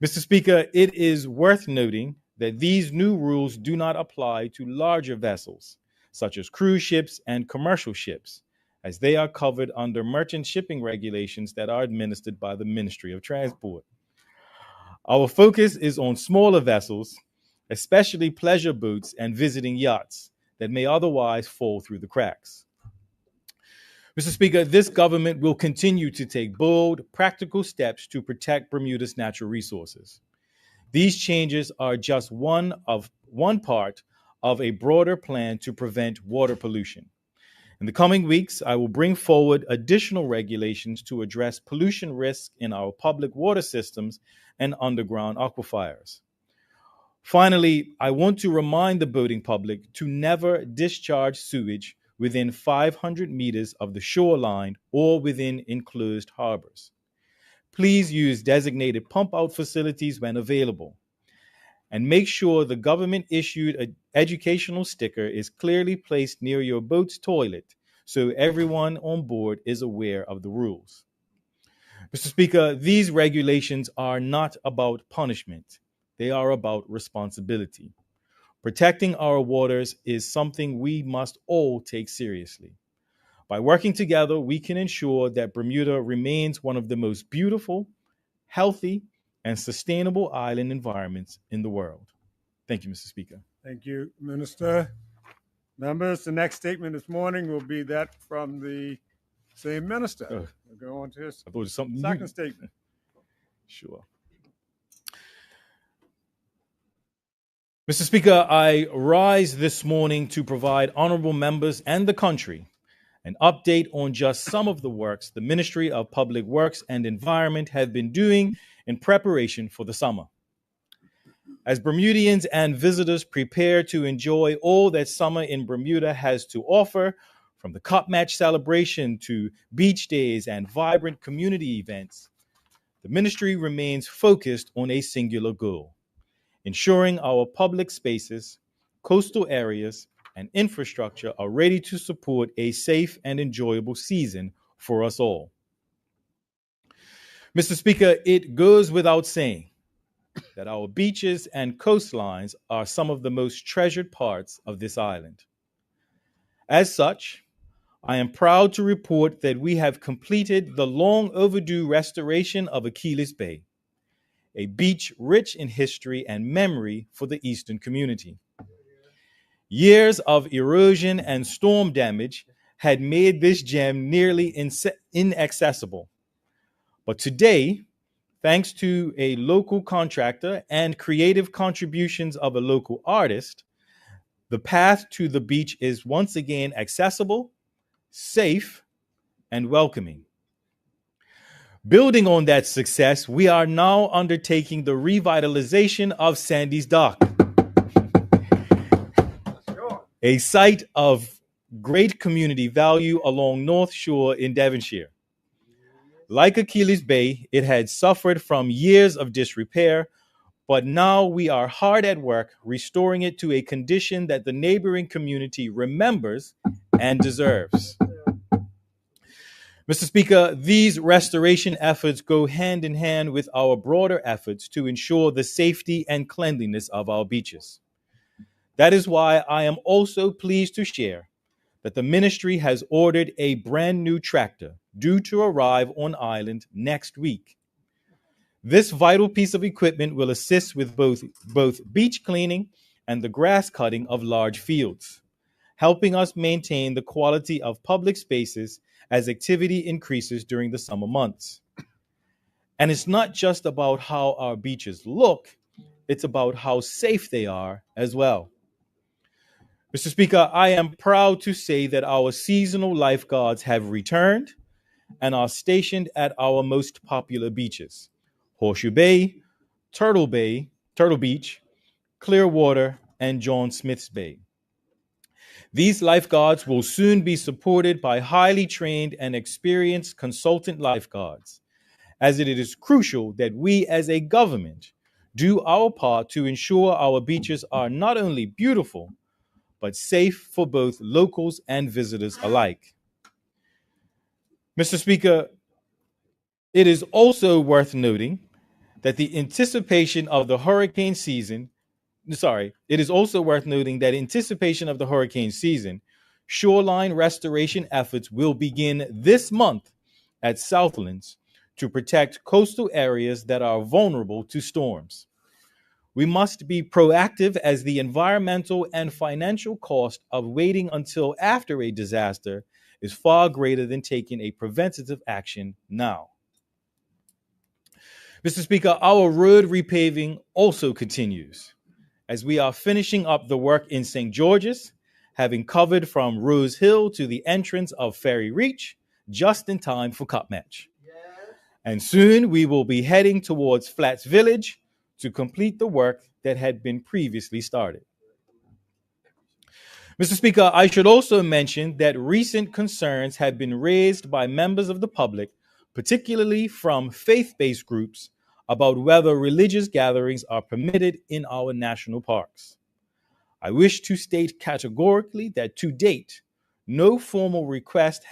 Mr. Speaker, it is worth noting that these new rules do not apply to larger vessels, such as cruise ships and commercial ships, as they are covered under merchant shipping regulations that are administered by the Ministry of Transport. Our focus is on smaller vessels, especially pleasure boats and visiting yachts that may otherwise fall through the cracks. Mr. Speaker, this government will continue to take bold, practical steps to protect Bermuda's natural resources. These changes are just one part of a broader plan to prevent water pollution. In the coming weeks, I will bring forward additional regulations to address pollution risks in our public water systems and underground aquifers. Finally, I want to remind the boating public to never discharge sewage within 500 meters of the shoreline or within enclosed harbors. Please use designated pump-out facilities when available, and make sure the government-issued educational sticker is clearly placed near your boat's toilet so everyone on board is aware of the rules. Mr. Speaker, these regulations are not about punishment. They are about responsibility. Protecting our waters is something we must all take seriously. By working together, we can ensure that Bermuda remains one of the most beautiful, healthy, and sustainable island environments in the world. Thank you, Mr. Speaker. Thank you, Minister. Members, the next statement this morning will be that from the same minister. We'll go on to his I thought it was something second new. statement. Sure. Mr. Speaker, I rise this morning to provide honorable members and the country an update on just some of the works the Ministry of Public Works and Environment have been doing in preparation for the summer. As Bermudians and visitors prepare to enjoy all that summer in Bermuda has to offer, from the Cup Match celebration to beach days and vibrant community events, the ministry remains focused on a singular goal: ensuring our public spaces, coastal areas, and infrastructure are ready to support a safe and enjoyable season for us all. Mr. Speaker, it goes without saying that our beaches and coastlines are some of the most treasured parts of this island. As such, I am proud to report that we have completed the long overdue restoration of Achilles Bay, a beach rich in history and memory for the Eastern community. Years of erosion and storm damage had made this gem nearly inaccessible. But today, thanks to a local contractor and creative contributions of a local artist, the path to the beach is once again accessible, safe, and welcoming. Building on that success, we are now undertaking the revitalization of Sandy's Dock, a site of great community value along North Shore in Devonshire. Like Achilles Bay, it had suffered from years of disrepair, but now we are hard at work restoring it to a condition that the neighboring community remembers and deserves. Mr. Speaker, these restoration efforts go hand in hand with our broader efforts to ensure the safety and cleanliness of our beaches. That is why I am also pleased to share that the ministry has ordered a brand new tractor due to arrive on island next week. This vital piece of equipment will assist with both beach cleaning and the grass cutting of large fields, helping us maintain the quality of public spaces as activity increases during the summer months. And it's not just about how our beaches look, it's about how safe they are as well. Mr. Speaker, I am proud to say that our seasonal lifeguards have returned and are stationed at our most popular beaches, Horseshoe Bay, Turtle Beach, Clearwater, and John Smith's Bay. These lifeguards will soon be supported by highly trained and experienced consultant lifeguards, as it is crucial that we as a government do our part to ensure our beaches are not only beautiful, but safe for both locals and visitors alike. Mr. Speaker, it is also worth noting that the anticipation of the hurricane season, shoreline restoration efforts will begin this month at Southlands to protect coastal areas that are vulnerable to storms. We must be proactive, as the environmental and financial cost of waiting until after a disaster is far greater than taking a preventative action now. Mr. Speaker, our road repaving also continues, as we are finishing up the work in St. George's, having covered from Rose Hill to the entrance of Ferry Reach just in time for Cup Match. And soon we will be heading towards Flats Village to complete the work that had been previously started. Mr. Speaker, I should also mention that recent concerns have been raised by members of the public, particularly from faith-based groups, about whether religious gatherings are permitted in our national parks. I wish to state categorically that to date, no formal request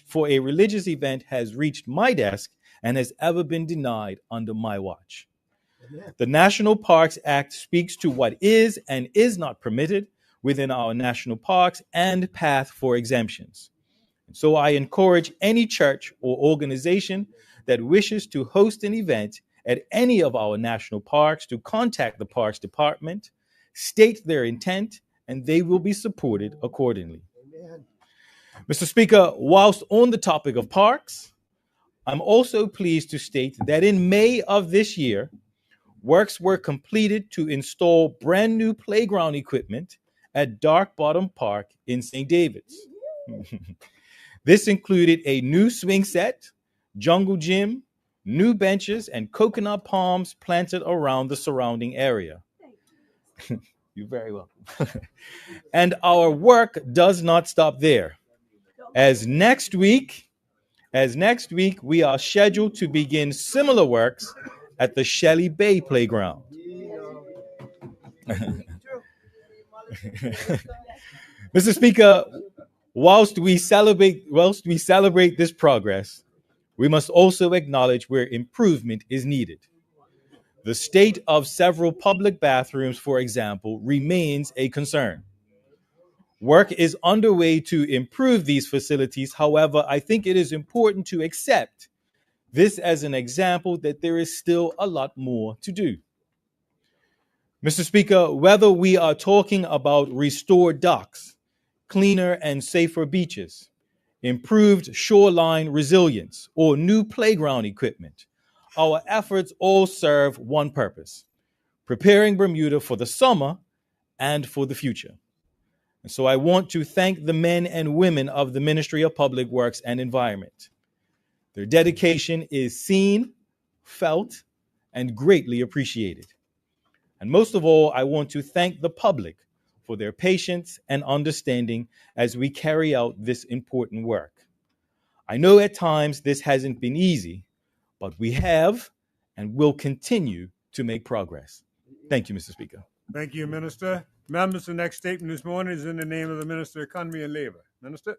for a religious event has reached my desk and has ever been denied under my watch. The National Parks Act speaks to what is and is not permitted within our national parks and path for exemptions. So I encourage any church or organization that wishes to host an event at any of our national parks to contact the Parks Department, state their intent, and they will be supported accordingly. Amen. Mr. Speaker, whilst on the topic of parks, I'm also pleased to state that in May of this year, works were completed to install brand new playground equipment at Dark Bottom Park in St. David's. This included a new swing set, jungle gym, new benches, and coconut palms planted around the surrounding area. You're very welcome. And our work does not stop there. As next week, we are scheduled to begin similar works at the Shelley Bay Playground. Mr. Speaker, whilst we celebrate this progress, we must also acknowledge where improvement is needed. The state of several public bathrooms, for example, remains a concern. Work is underway to improve these facilities. However, I think it is important to accept this as an example that there is still a lot more to do. Mr. Speaker, whether we are talking about restored docks, cleaner and safer beaches, improved shoreline resilience, or new playground equipment, our efforts all serve one purpose: preparing Bermuda for the summer and for the future. And so I want to thank the men and women of the Ministry of Public Works and Environment. Their dedication is seen, felt, and greatly appreciated. And most of all, I want to thank the public for their patience and understanding as we carry out this important work. I know at times this hasn't been easy, but we have and will continue to make progress. Thank you, Mr. Speaker. Thank you, Minister. Members, the next statement this morning is in the name of the Minister of Economy and Labor. Minister?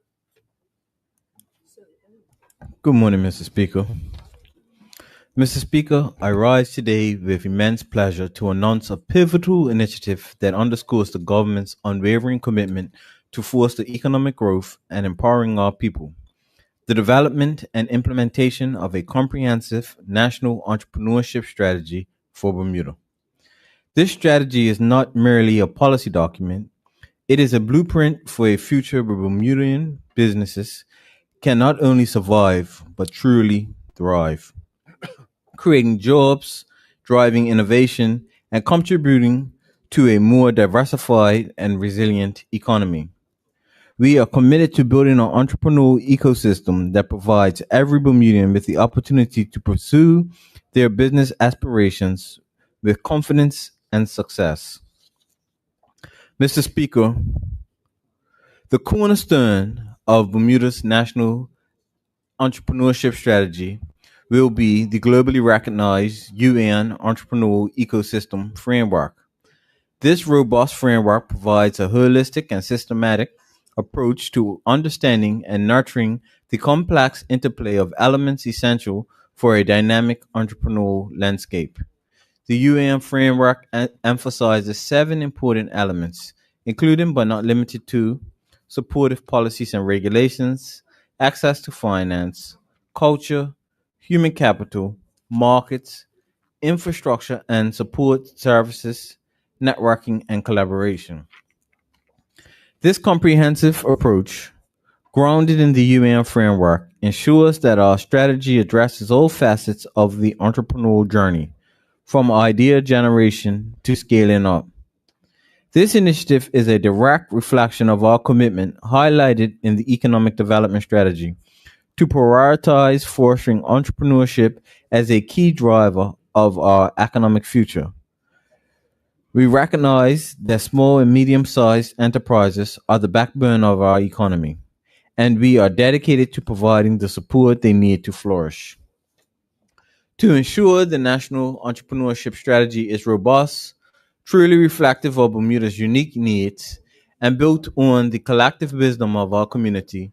Good morning, Mr. Speaker. Mr. Speaker, I rise today with immense pleasure to announce a pivotal initiative that underscores the government's unwavering commitment to foster economic growth and empowering our people: the development and implementation of a comprehensive national entrepreneurship strategy for Bermuda. This strategy is not merely a policy document, it is a blueprint for a future where Bermudian businesses can not only survive, but truly thrive, creating jobs, driving innovation, and contributing to a more diversified and resilient economy. We are committed to building an entrepreneurial ecosystem that provides every Bermudian with the opportunity to pursue their business aspirations with confidence and success. Mr. Speaker, the cornerstone of Bermuda's national entrepreneurship strategy will be the globally recognized UN Entrepreneurial Ecosystem Framework. This robust framework provides a holistic and systematic approach to understanding and nurturing the complex interplay of elements essential for a dynamic entrepreneurial landscape. The UN framework emphasizes 7 important elements, including but not limited to supportive policies and regulations, access to finance, culture, human capital, markets, infrastructure and support services, networking, and collaboration. This comprehensive approach, grounded in the UN framework, ensures that our strategy addresses all facets of the entrepreneurial journey, from idea generation to scaling up. This initiative is a direct reflection of our commitment highlighted in the Economic Development Strategy to prioritize fostering entrepreneurship as a key driver of our economic future. We recognize that small and medium-sized enterprises are the backbone of our economy, and we are dedicated to providing the support they need to flourish. To ensure the national entrepreneurship strategy is robust, truly reflective of Bermuda's unique needs, and built on the collective wisdom of our community,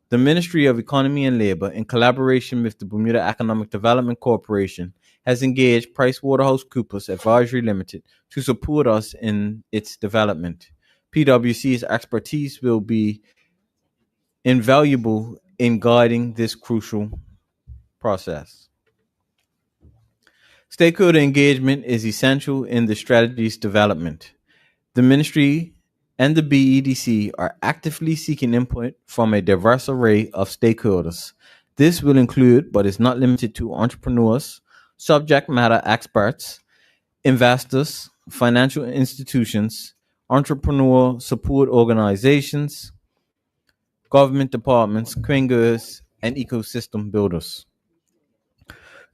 the Ministry of Economy and Labor, in collaboration with the Bermuda Economic Development Corporation, has engaged PricewaterhouseCoopers Advisory Limited to support us in its development. PwC's expertise will be invaluable in guiding this crucial process. Stakeholder engagement is essential in the strategy's development. The Ministry and the BEDC are actively seeking input from a diverse array of stakeholders. This will include, but is not limited to, entrepreneurs, subject matter experts, investors, financial institutions, entrepreneur support organizations, government departments, cringers, and ecosystem builders.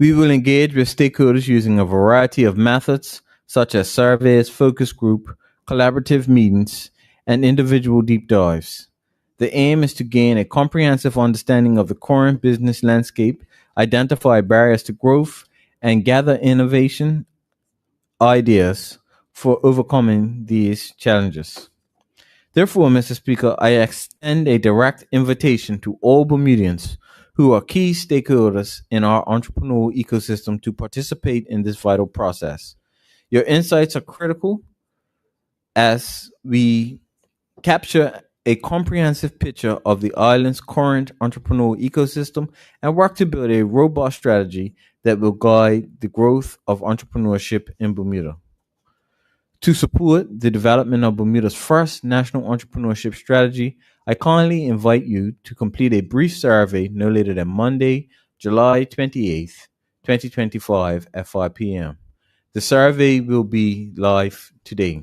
We will engage with stakeholders using a variety of methods, such as surveys, focus group, collaborative meetings, and individual deep dives. The aim is to gain a comprehensive understanding of the current business landscape, identify barriers to growth, and gather innovation ideas for overcoming these challenges. Therefore, Mr. Speaker, I extend a direct invitation to all Bermudians who are key stakeholders in our entrepreneurial ecosystem to participate in this vital process. Your insights are critical as we capture a comprehensive picture of the island's current entrepreneurial ecosystem and work to build a robust strategy that will guide the growth of entrepreneurship in Bermuda. To support the development of Bermuda's first national entrepreneurship strategy, I kindly invite you to complete a brief survey no later than Monday, July 28th, 2025 at 5 p.m. The survey will be live today.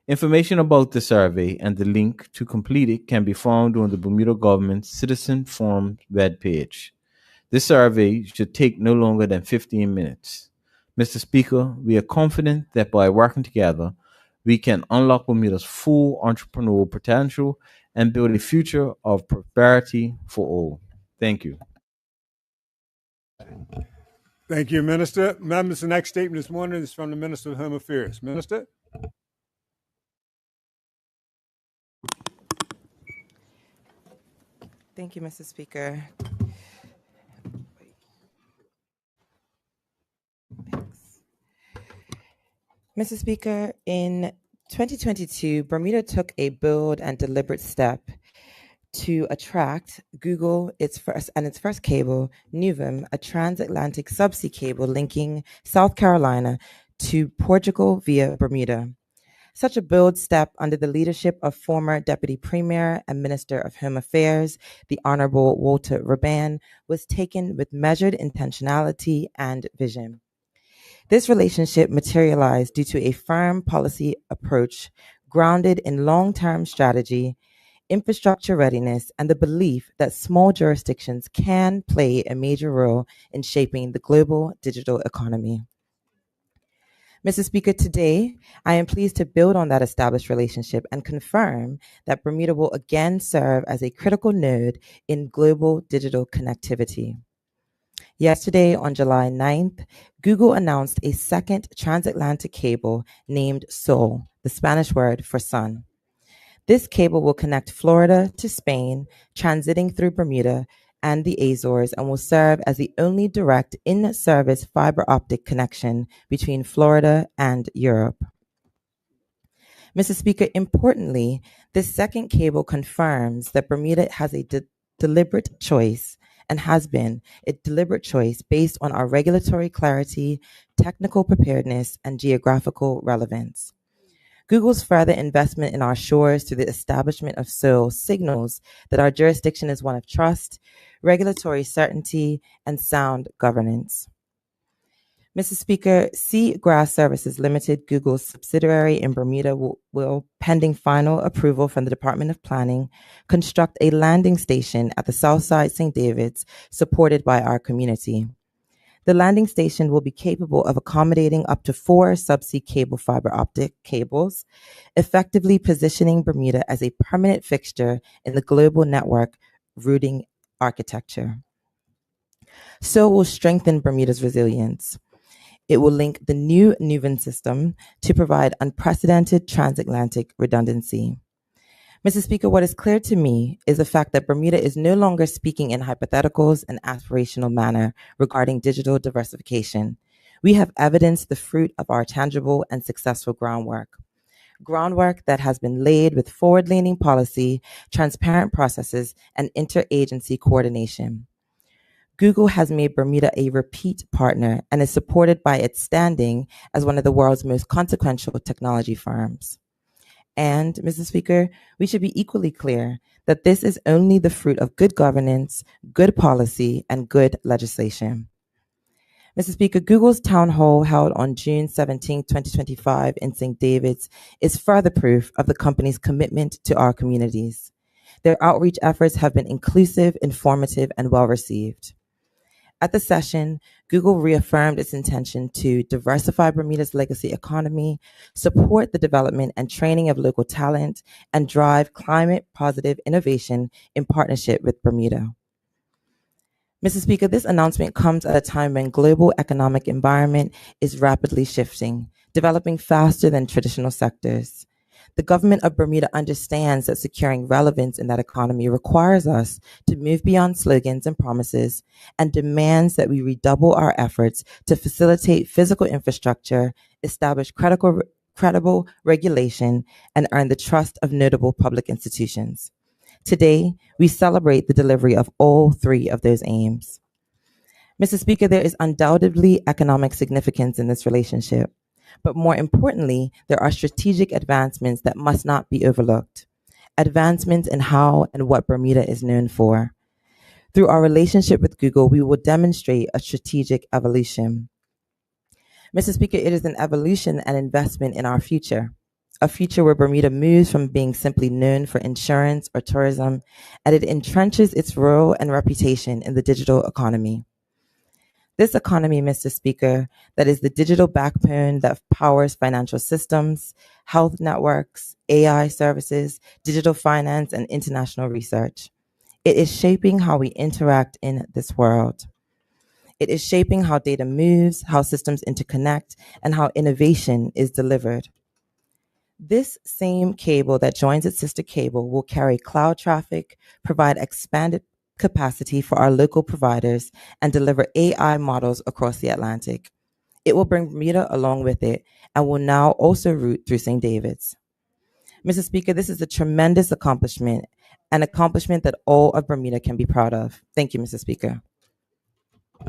Information about the survey and the link to complete it can be found on the Bermuda Government Citizen Forum webpage. This survey should take no longer than 15 minutes. Mr. Speaker, we are confident that by working together, we can unlock Bermuda's full entrepreneurial potential and build a future of prosperity for all. Thank you. Thank you, Minister. Members, the next statement this morning is from the Minister of Home Affairs. Minister? Thank you, Mr. Speaker. Thanks. Mr. Speaker, in 2022, Bermuda took a bold and deliberate step to attract Google, its first cable, Nuvum, a transatlantic subsea cable linking South Carolina to Portugal via Bermuda. Such a bold step under the leadership of former Deputy Premier and Minister of Home Affairs, the Honorable Walter Rabban, was taken with measured intentionality and vision. This relationship materialized due to a firm policy approach grounded in long-term strategy, infrastructure readiness, and the belief that small jurisdictions can play a major role in shaping the global digital economy. Mr. Speaker, today I am pleased to build on that established relationship and confirm that Bermuda will again serve as a critical node in global digital connectivity. Yesterday, on July 9th, Google announced a second transatlantic cable named SOL, the Spanish word for sun. This cable will connect Florida to Spain, transiting through Bermuda and the Azores, and will serve as the only direct in-service fiber optic connection between Florida and Europe. Mr. Speaker, importantly, this second cable confirms that Bermuda has a deliberate choice and has been a deliberate choice based on our regulatory clarity, technical preparedness, and geographical relevance. Google's further investment in our shores through the establishment of SOL signals that our jurisdiction is one of trust, regulatory certainty, and sound governance. Mr. Speaker, Seagrass Services Limited, Google's subsidiary in Bermuda, will, pending final approval from the Department of Planning, construct a landing station at the Southside St. David's, supported by our community. The landing station will be capable of accommodating up to 4 subsea cable fiber optic cables, effectively positioning Bermuda as a permanent fixture in the global network routing architecture. So will strengthen Bermuda's resilience. It will link the new Nuven system to provide unprecedented transatlantic redundancy. Mr. Speaker, what is clear to me is the fact that Bermuda is no longer speaking in hypotheticals and aspirational manner regarding digital diversification. We have evidenced the fruit of our tangible and successful groundwork that has been laid with forward-leaning policy, transparent processes, and interagency coordination. Google has made Bermuda a repeat partner and is supported by its standing as one of the world's most consequential technology firms. And, Mr. Speaker, we should be equally clear that this is only the fruit of good governance, good policy, and good legislation. Mr. Speaker, Google's town hall held on June 17, 2025 in St. David's is further proof of the company's commitment to our communities. Their outreach efforts have been inclusive, informative, and well-received. At the session, Google reaffirmed its intention to diversify Bermuda's legacy economy, support the development and training of local talent, and drive climate-positive innovation in partnership with Bermuda. Mr. Speaker, this announcement comes at a time when global economic environment is rapidly shifting, developing faster than traditional sectors. The government of Bermuda understands that securing relevance in that economy requires us to move beyond slogans and promises and demands that we redouble our efforts to facilitate physical infrastructure, establish credible regulation, and earn the trust of notable public institutions. Today, we celebrate the delivery of all 3 of those aims. Mr. Speaker, there is undoubtedly economic significance in this relationship. But more importantly, there are strategic advancements that must not be overlooked. Advancements in how and what Bermuda is known for. Through our relationship with Google, we will demonstrate a strategic evolution. Mr. Speaker, it is an evolution and investment in our future. A future where Bermuda moves from being simply known for insurance or tourism, and it entrenches its role and reputation in the digital economy. This economy, Mr. Speaker, that is the digital backbone that powers financial systems, health networks, AI services, digital finance, and international research. It is shaping how we interact in this world. It is shaping how data moves, how systems interconnect, and how innovation is delivered. This same cable that joins its sister cable will carry cloud traffic, provide expanded capacity for our local providers, and deliver AI models across the Atlantic. It will bring Bermuda along with it and will now also route through St. David's. Mr. Speaker, this is a tremendous accomplishment, an accomplishment that all of Bermuda can be proud of. Thank you, Mr. Speaker.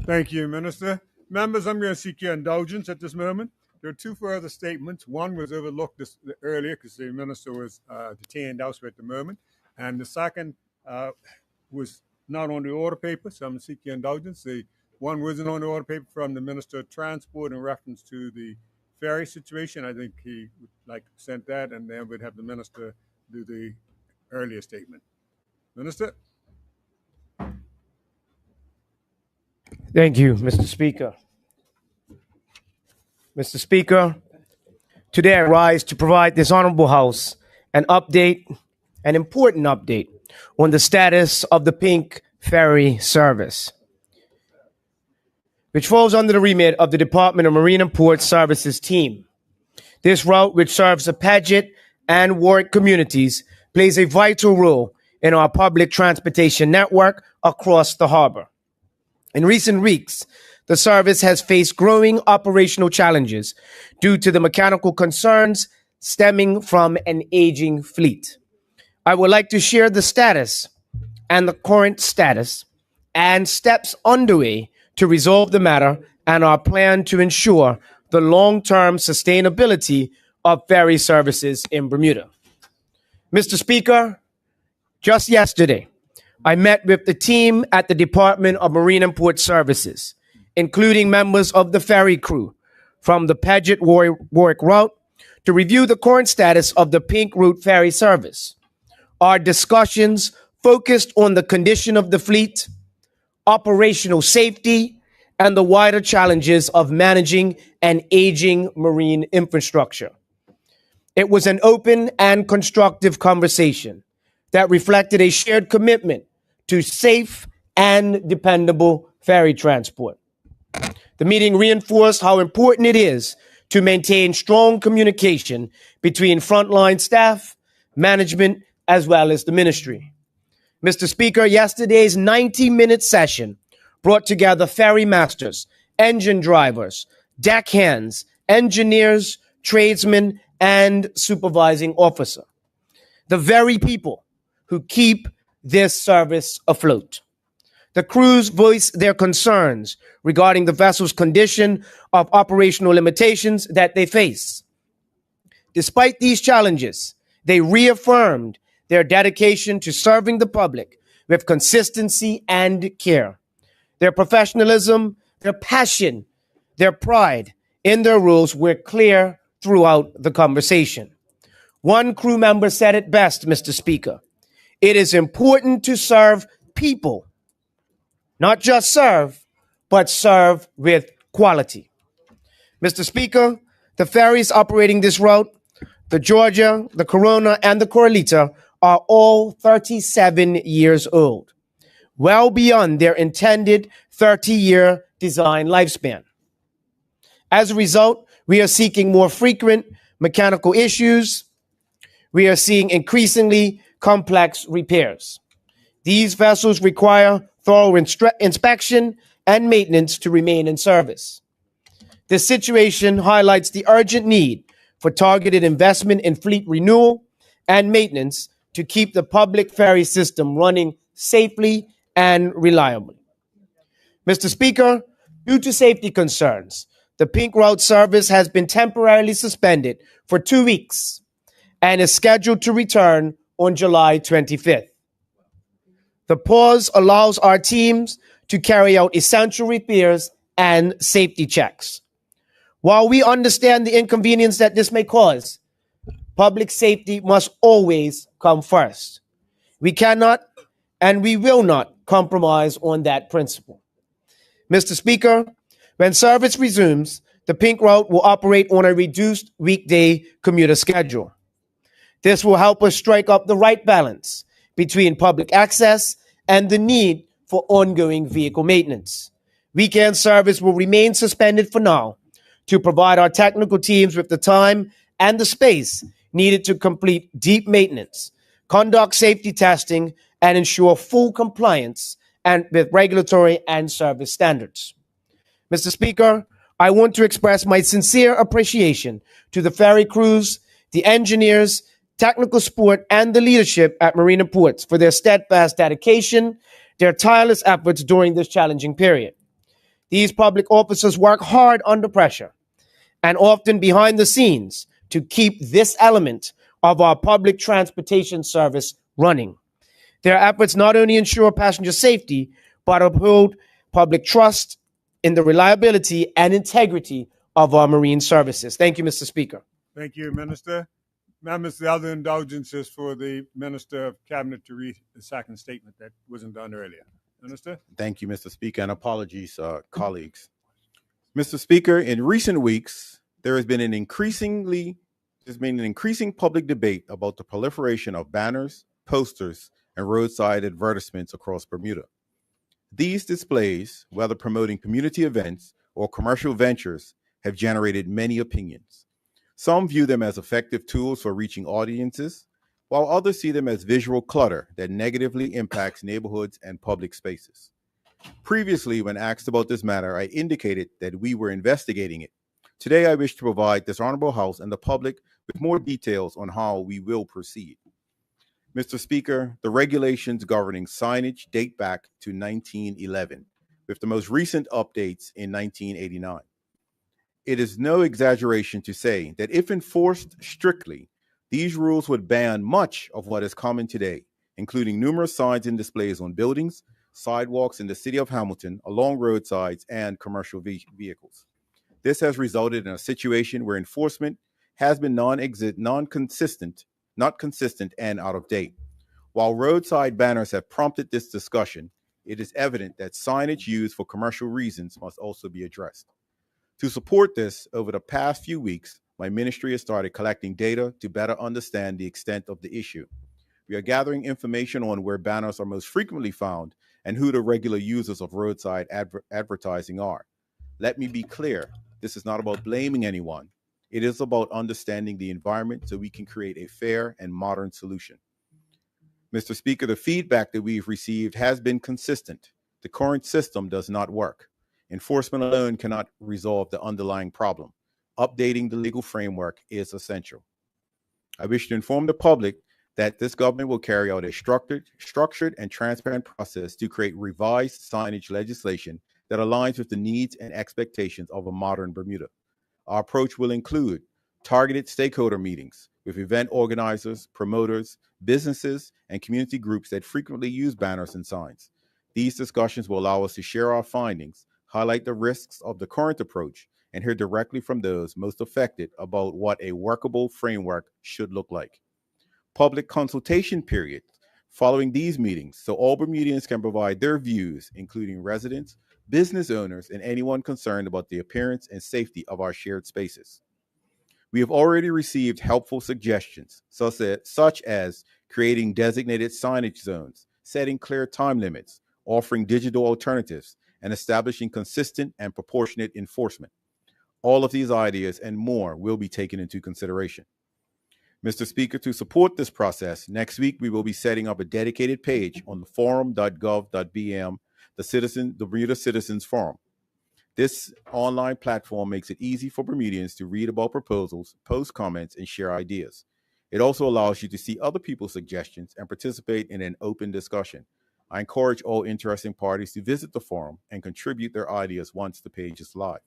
Thank you, Minister. Members, I'm going to seek your indulgence at this moment. There are 2 further statements. One was overlooked earlier because the minister was detained elsewhere at the moment. And the second was not on the order paper, so I'm seeking your indulgence. The one wasn't on the order paper from the Minister of Transport in reference to the ferry situation. I think he would like to present that, and then we'd have the minister do the earlier statement. Minister? Thank you, Mr. Speaker. Mr. Speaker, today I rise to provide this honorable House an important update on the status of the Pink Ferry service, which falls under the remit of the Department of Marine and Port Services team. This route, which serves the Paget and Warwick communities, plays a vital role in our public transportation network across the harbor. In recent weeks, the service has faced growing operational challenges due to the mechanical concerns stemming from an aging fleet. I would like to share the status and the current status and steps underway to resolve the matter and our plan to ensure the long-term sustainability of ferry services in Bermuda. Mr. Speaker, just yesterday, I met with the team at the Department of Marine and Port Services, including members of the ferry crew from the Paget Warwick route, to review the current status of the Pink Route ferry service. Our discussions focused on the condition of the fleet, operational safety, and the wider challenges of managing an aging marine infrastructure. It was an open and constructive conversation that reflected a shared commitment to safe and dependable ferry transport. The meeting reinforced how important it is to maintain strong communication between frontline staff, management, as well as the ministry. Mr. Speaker, yesterday's 90-minute session brought together ferry masters, engine drivers, deckhands, engineers, tradesmen, and supervising officer, the very people who keep this service afloat. The crews voiced their concerns regarding the vessel's condition of operational limitations that they face. Despite these challenges, they reaffirmed their dedication to serving the public with consistency and care. Their professionalism, their passion, their pride in their roles were clear throughout the conversation. One crew member said it best, Mr. Speaker. It is important to serve people, not just serve, but serve with quality. Mr. Speaker, the ferries operating this route, the Georgia, the Corona, and the Coralita, are all 37 years old, well beyond their intended 30-year design lifespan. As a result, we are seeking more frequent mechanical issues. We are seeing increasingly complex repairs. These vessels require thorough inspection and maintenance to remain in service. This situation highlights the urgent need for targeted investment in fleet renewal and maintenance to keep the public ferry system running safely and reliably. Mr. Speaker, due to safety concerns, the Pink Route service has been temporarily suspended for 2 weeks and is scheduled to return on July 25th. The pause allows our teams to carry out essential repairs and safety checks. While we understand the inconvenience that this may cause, public safety must always come first. We cannot and we will not compromise on that principle. Mr. Speaker, when service resumes, the Pink Route will operate on a reduced weekday commuter schedule. This will help us strike up the right balance between public access and the need for ongoing vehicle maintenance. Weekend service will remain suspended for now to provide our technical teams with the time and the space needed to complete deep maintenance, conduct safety testing, and ensure full compliance with regulatory and service standards. Mr. Speaker, I want to express my sincere appreciation to the ferry crews, the engineers, technical support, and the leadership at Marine and Ports for their steadfast dedication, their tireless efforts during this challenging period. These public officers work hard under pressure and often behind the scenes to keep this element of our public transportation service running. Their efforts not only ensure passenger safety, but uphold public trust in the reliability and integrity of our marine services. Thank you, Mr. Speaker. Thank you, Minister. Members, the other indulgence is for the Minister of Cabinet to read the second statement that wasn't done earlier. Minister? Thank you, Mr. Speaker, and apologies, colleagues. Mr. Speaker, in recent weeks, there's been an increasing public debate about the proliferation of banners, posters, and roadside advertisements across Bermuda. These displays, whether promoting community events or commercial ventures, have generated many opinions. Some view them as effective tools for reaching audiences, while others see them as visual clutter that negatively impacts neighborhoods and public spaces. Previously, when asked about this matter, I indicated that we were investigating it. Today, I wish to provide this Honorable House and the public with more details on how we will proceed. Mr. Speaker, the regulations governing signage date back to 1911, with the most recent updates in 1989. It is no exaggeration to say that if enforced strictly, these rules would ban much of what is common today, including numerous signs and displays on buildings, sidewalks in the city of Hamilton, along roadsides, and commercial vehicles. This has resulted in a situation where enforcement has been not consistent, and out of date. While roadside banners have prompted this discussion, it is evident that signage used for commercial reasons must also be addressed. To support this, over the past few weeks, my ministry has started collecting data to better understand the extent of the issue. We are gathering information on where banners are most frequently found and who the regular users of roadside advertising are. Let me be clear, this is not about blaming anyone. It is about understanding the environment so we can create a fair and modern solution. Mr. Speaker, the feedback that we've received has been consistent. The current system does not work. Enforcement alone cannot resolve the underlying problem. Updating the legal framework is essential. I wish to inform the public that this government will carry out a structured and transparent process to create revised signage legislation that aligns with the needs and expectations of a modern Bermuda. Our approach will include targeted stakeholder meetings with event organizers, promoters, businesses, and community groups that frequently use banners and signs. These discussions will allow us to share our findings, highlight the risks of the current approach, and hear directly from those most affected about what a workable framework should look like. Public consultation period following these meetings so all Bermudians can provide their views, including residents, business owners, and anyone concerned about the appearance and safety of our shared spaces. We have already received helpful suggestions, such as creating designated signage zones, setting clear time limits, offering digital alternatives, and establishing consistent and proportionate enforcement. All of these ideas and more will be taken into consideration. Mr. Speaker, to support this process, next week we will be setting up a dedicated page on the forum.gov.bm, the Bermuda Citizens Forum. This online platform makes it easy for Bermudians to read about proposals, post comments, and share ideas. It also allows you to see other people's suggestions and participate in an open discussion. I encourage all interested parties to visit the forum and contribute their ideas once the page is live.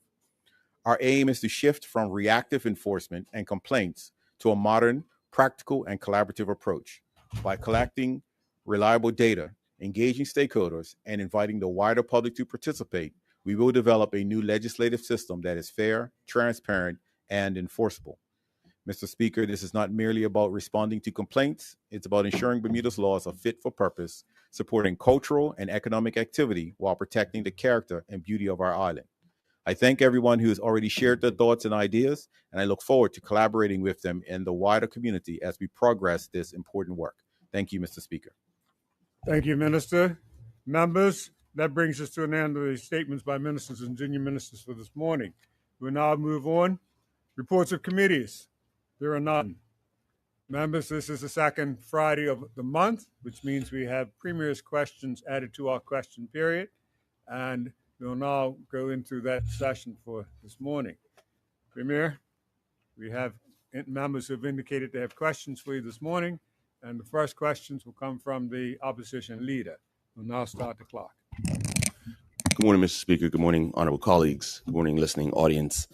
Our aim is to shift from reactive enforcement and complaints to a modern, practical, and collaborative approach. By collecting reliable data, engaging stakeholders, and inviting the wider public to participate, we will develop a new legislative system that is fair, transparent, and enforceable. Mr. Speaker, this is not merely about responding to complaints. It's about ensuring Bermuda's laws are fit for purpose, supporting cultural and economic activity while protecting the character and beauty of our island. I thank everyone who has already shared their thoughts and ideas, and I look forward to collaborating with them in the wider community as we progress this important work. Thank you, Mr. Speaker. Thank you, Minister. Members, that brings us to an end of the statements by ministers and junior ministers for this morning. We'll now move on. Reports of committees. There are none. Members, this is the second Friday of the month, which means we have Premier's questions added to our question period, and we'll now go into that session for this morning. Premier, we have members who have indicated they have questions for you this morning, and the first questions will come from the opposition leader. We'll now start the clock. Good morning, Mr. Speaker. Good morning, honorable colleagues. Good morning, listening audience.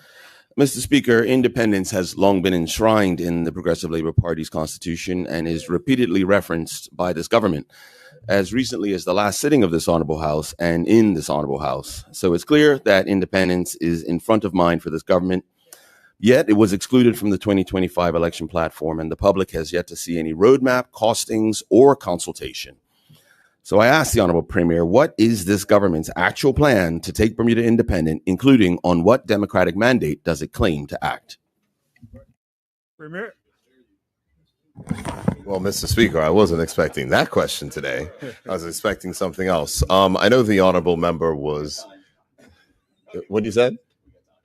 Mr. Speaker, independence has long been enshrined in the Progressive Labor Party's constitution and is repeatedly referenced by this government, as recently as the last sitting of this honorable house and in this honorable house. So it's clear that independence is in front of mind for this government. Yet it was excluded from the 2025 election platform, and the public has yet to see any roadmap, costings, or consultation. So I asked the Honorable Premier, what is this government's actual plan to take Bermuda independent, including on what democratic mandate does it claim to act? Premier. Well, Mr. Speaker, I wasn't expecting that question today. I was expecting something else. I know the honorable member was. What you said?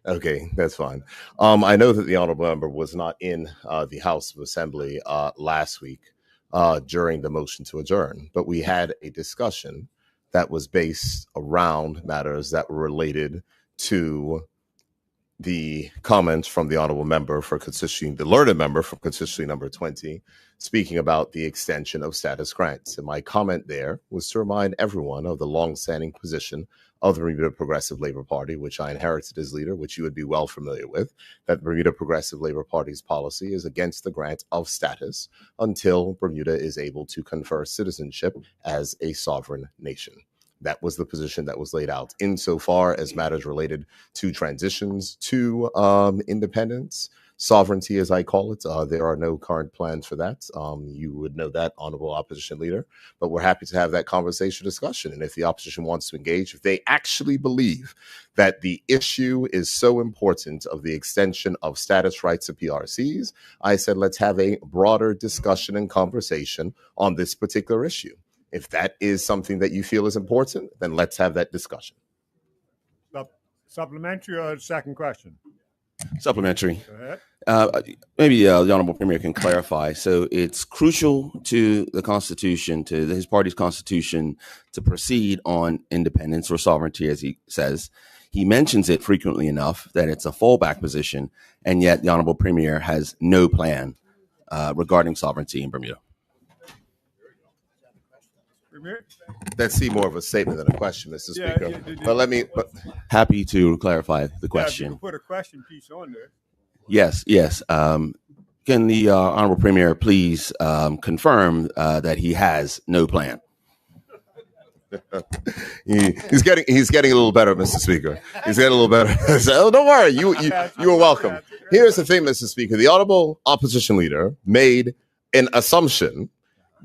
Okay, that's fine. I know that the honorable member was not in the House of Assembly last week during the motion to adjourn, but we had a discussion that was based around matters that were related to the comments from the honorable member for constituency, the learned member from constituency number 20, speaking about the extension of status grants. And my comment there was to remind everyone of the longstanding position of the Bermuda Progressive Labor Party, which I inherited as leader, which you would be well familiar with, that the Bermuda Progressive Labor Party's policy is against the grant of status until Bermuda is able to confer citizenship as a sovereign nation. That was the position that was laid out. Insofar as matters related to transitions to independence, sovereignty, as I call it, there are no current plans for that. You would know that, Honorable Opposition Leader. But we're happy to have that conversation discussion. And if the opposition wants to engage, if they actually believe that the issue is so important of the extension of status rights of PRCs, I said, let's have a broader discussion and conversation on this particular issue. If that is something that you feel is important, then let's have that discussion. Supplementary or second question? Supplementary. Go ahead. Maybe the Honorable Premier can clarify. So it's crucial to the Constitution, to his party's Constitution, to proceed on independence or sovereignty, as he says. He mentions it frequently enough that it's a fallback position, and yet the Honorable Premier has no plan regarding sovereignty in Bermuda. That seemed more of a statement than a question, Mr. Speaker. But let me. Happy to clarify the question. Yeah, you can put a question piece on there. Yes. Can the Honorable Premier please confirm that he has no plan? He's getting a little better, Mr. Speaker. He's getting a little better. So, don't worry, you are welcome. Here's the thing, Mr. Speaker. The Honorable Opposition Leader made an assumption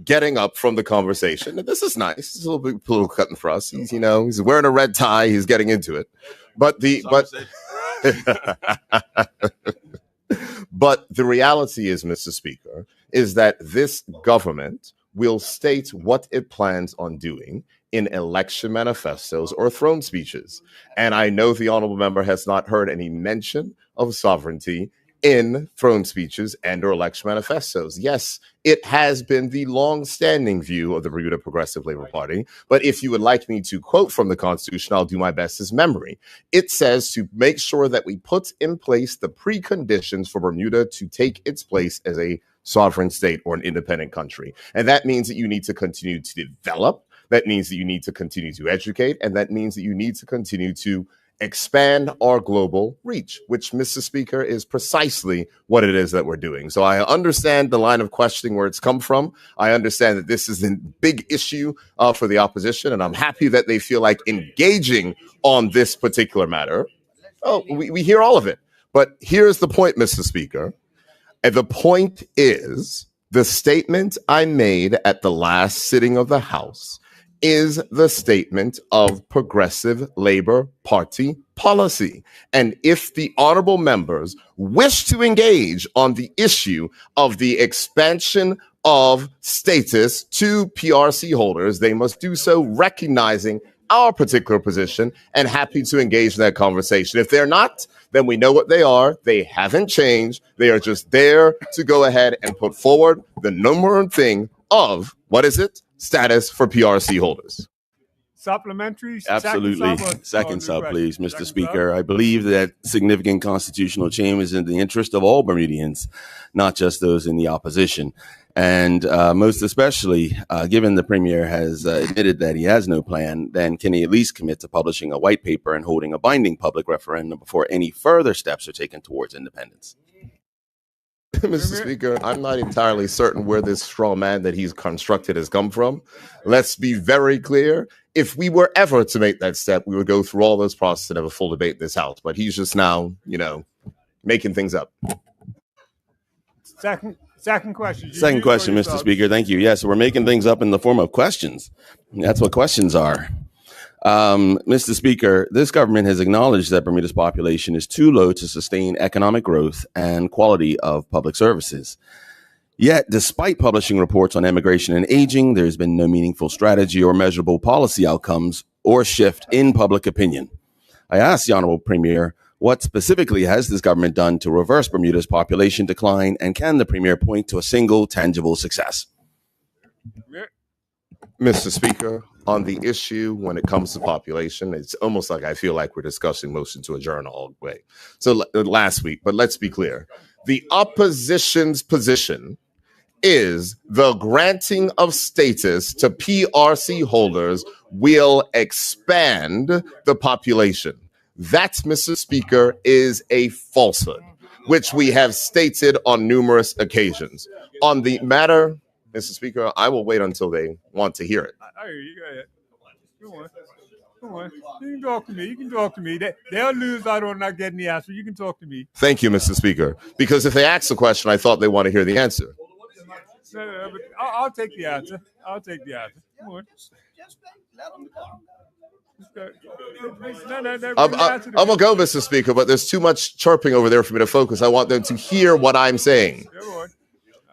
getting up from the conversation. And this is nice. It's a little bit political cutting for us. He's wearing a red tie. He's getting into it. But the reality is, Mr. Speaker, is that this government will state what it plans on doing in election manifestos or throne speeches. And I know the honorable member has not heard any mention of sovereignty in throne speeches and or election manifestos. Yes, it has been the long-standing view of the Bermuda Progressive Labor Party, but if you would like me to quote from the Constitution, I'll do my best as memory. It says to make sure that we put in place the preconditions for Bermuda to take its place as a sovereign state or an independent country. And that means that you need to continue to develop, that means that you need to continue to educate, and that means that you need to continue to expand our global reach, which, Mr. Speaker, is precisely what it is that we're doing. So I understand the line of questioning where it's come from. I understand that this is a big issue for the opposition, and I'm happy that they feel like engaging on this particular matter. Oh, we hear all of it. But here's the point, Mr. Speaker. And the point is the statement I made at the last sitting of the House is the statement of Progressive Labor Party policy. And if the honorable members wish to engage on the issue of the expansion of status to PRC holders, they must do so recognizing our particular position and happy to engage in that conversation. If they're not, then we know what they are. They haven't changed. They are just there to go ahead and put forward the number one thing of, what is it? Status for PRC holders. Supplementary? Absolutely. Second sub, please, Mr. Speaker. I believe that significant constitutional change is in the interest of all Bermudians, not just those in the opposition. And most especially, given the Premier has admitted that he has no plan, then can he at least commit to publishing a white paper and holding a binding public referendum before any further steps are taken towards independence? Mr. Speaker, I'm not entirely certain where this straw man that he's constructed has come from. Let's be very clear. If we were ever to make that step, we would go through all those processes and have a full debate in this House. But he's just now, making things up. Second question. Second question, Mr. Speaker. Thank you. Yes, we're making things up in the form of questions. That's what questions are. Mr. Speaker, this government has acknowledged that Bermuda's population is too low to sustain economic growth and quality of public services. Yet, despite publishing reports on immigration and aging, there's been no meaningful strategy or measurable policy outcomes or shift in public opinion. I asked the Honorable Premier, what specifically has this government done to reverse Bermuda's population decline, and can the Premier point to a single tangible success? Mr. Speaker, on the issue when it comes to population, it's almost like I feel like we're discussing motion to adjourn all the way. So last week, but let's be clear. The opposition's position is the granting of status to PRC holders will expand the population. That, Mr. Speaker, is a falsehood, which we have stated on numerous occasions. On the matter, Mr. Speaker, I will wait until they want to hear it. I hear you. Go ahead. Come on. You can talk to me. They'll lose out on not getting the answer. You can talk to me. Thank you, Mr. Speaker. Because if they ask the question, I thought they want to hear the answer. No, but I'll take the answer. Come on. Just let them go. I'm gonna go, Mr. Speaker, but there's too much chirping over there for me to focus. I want them to hear what I'm saying,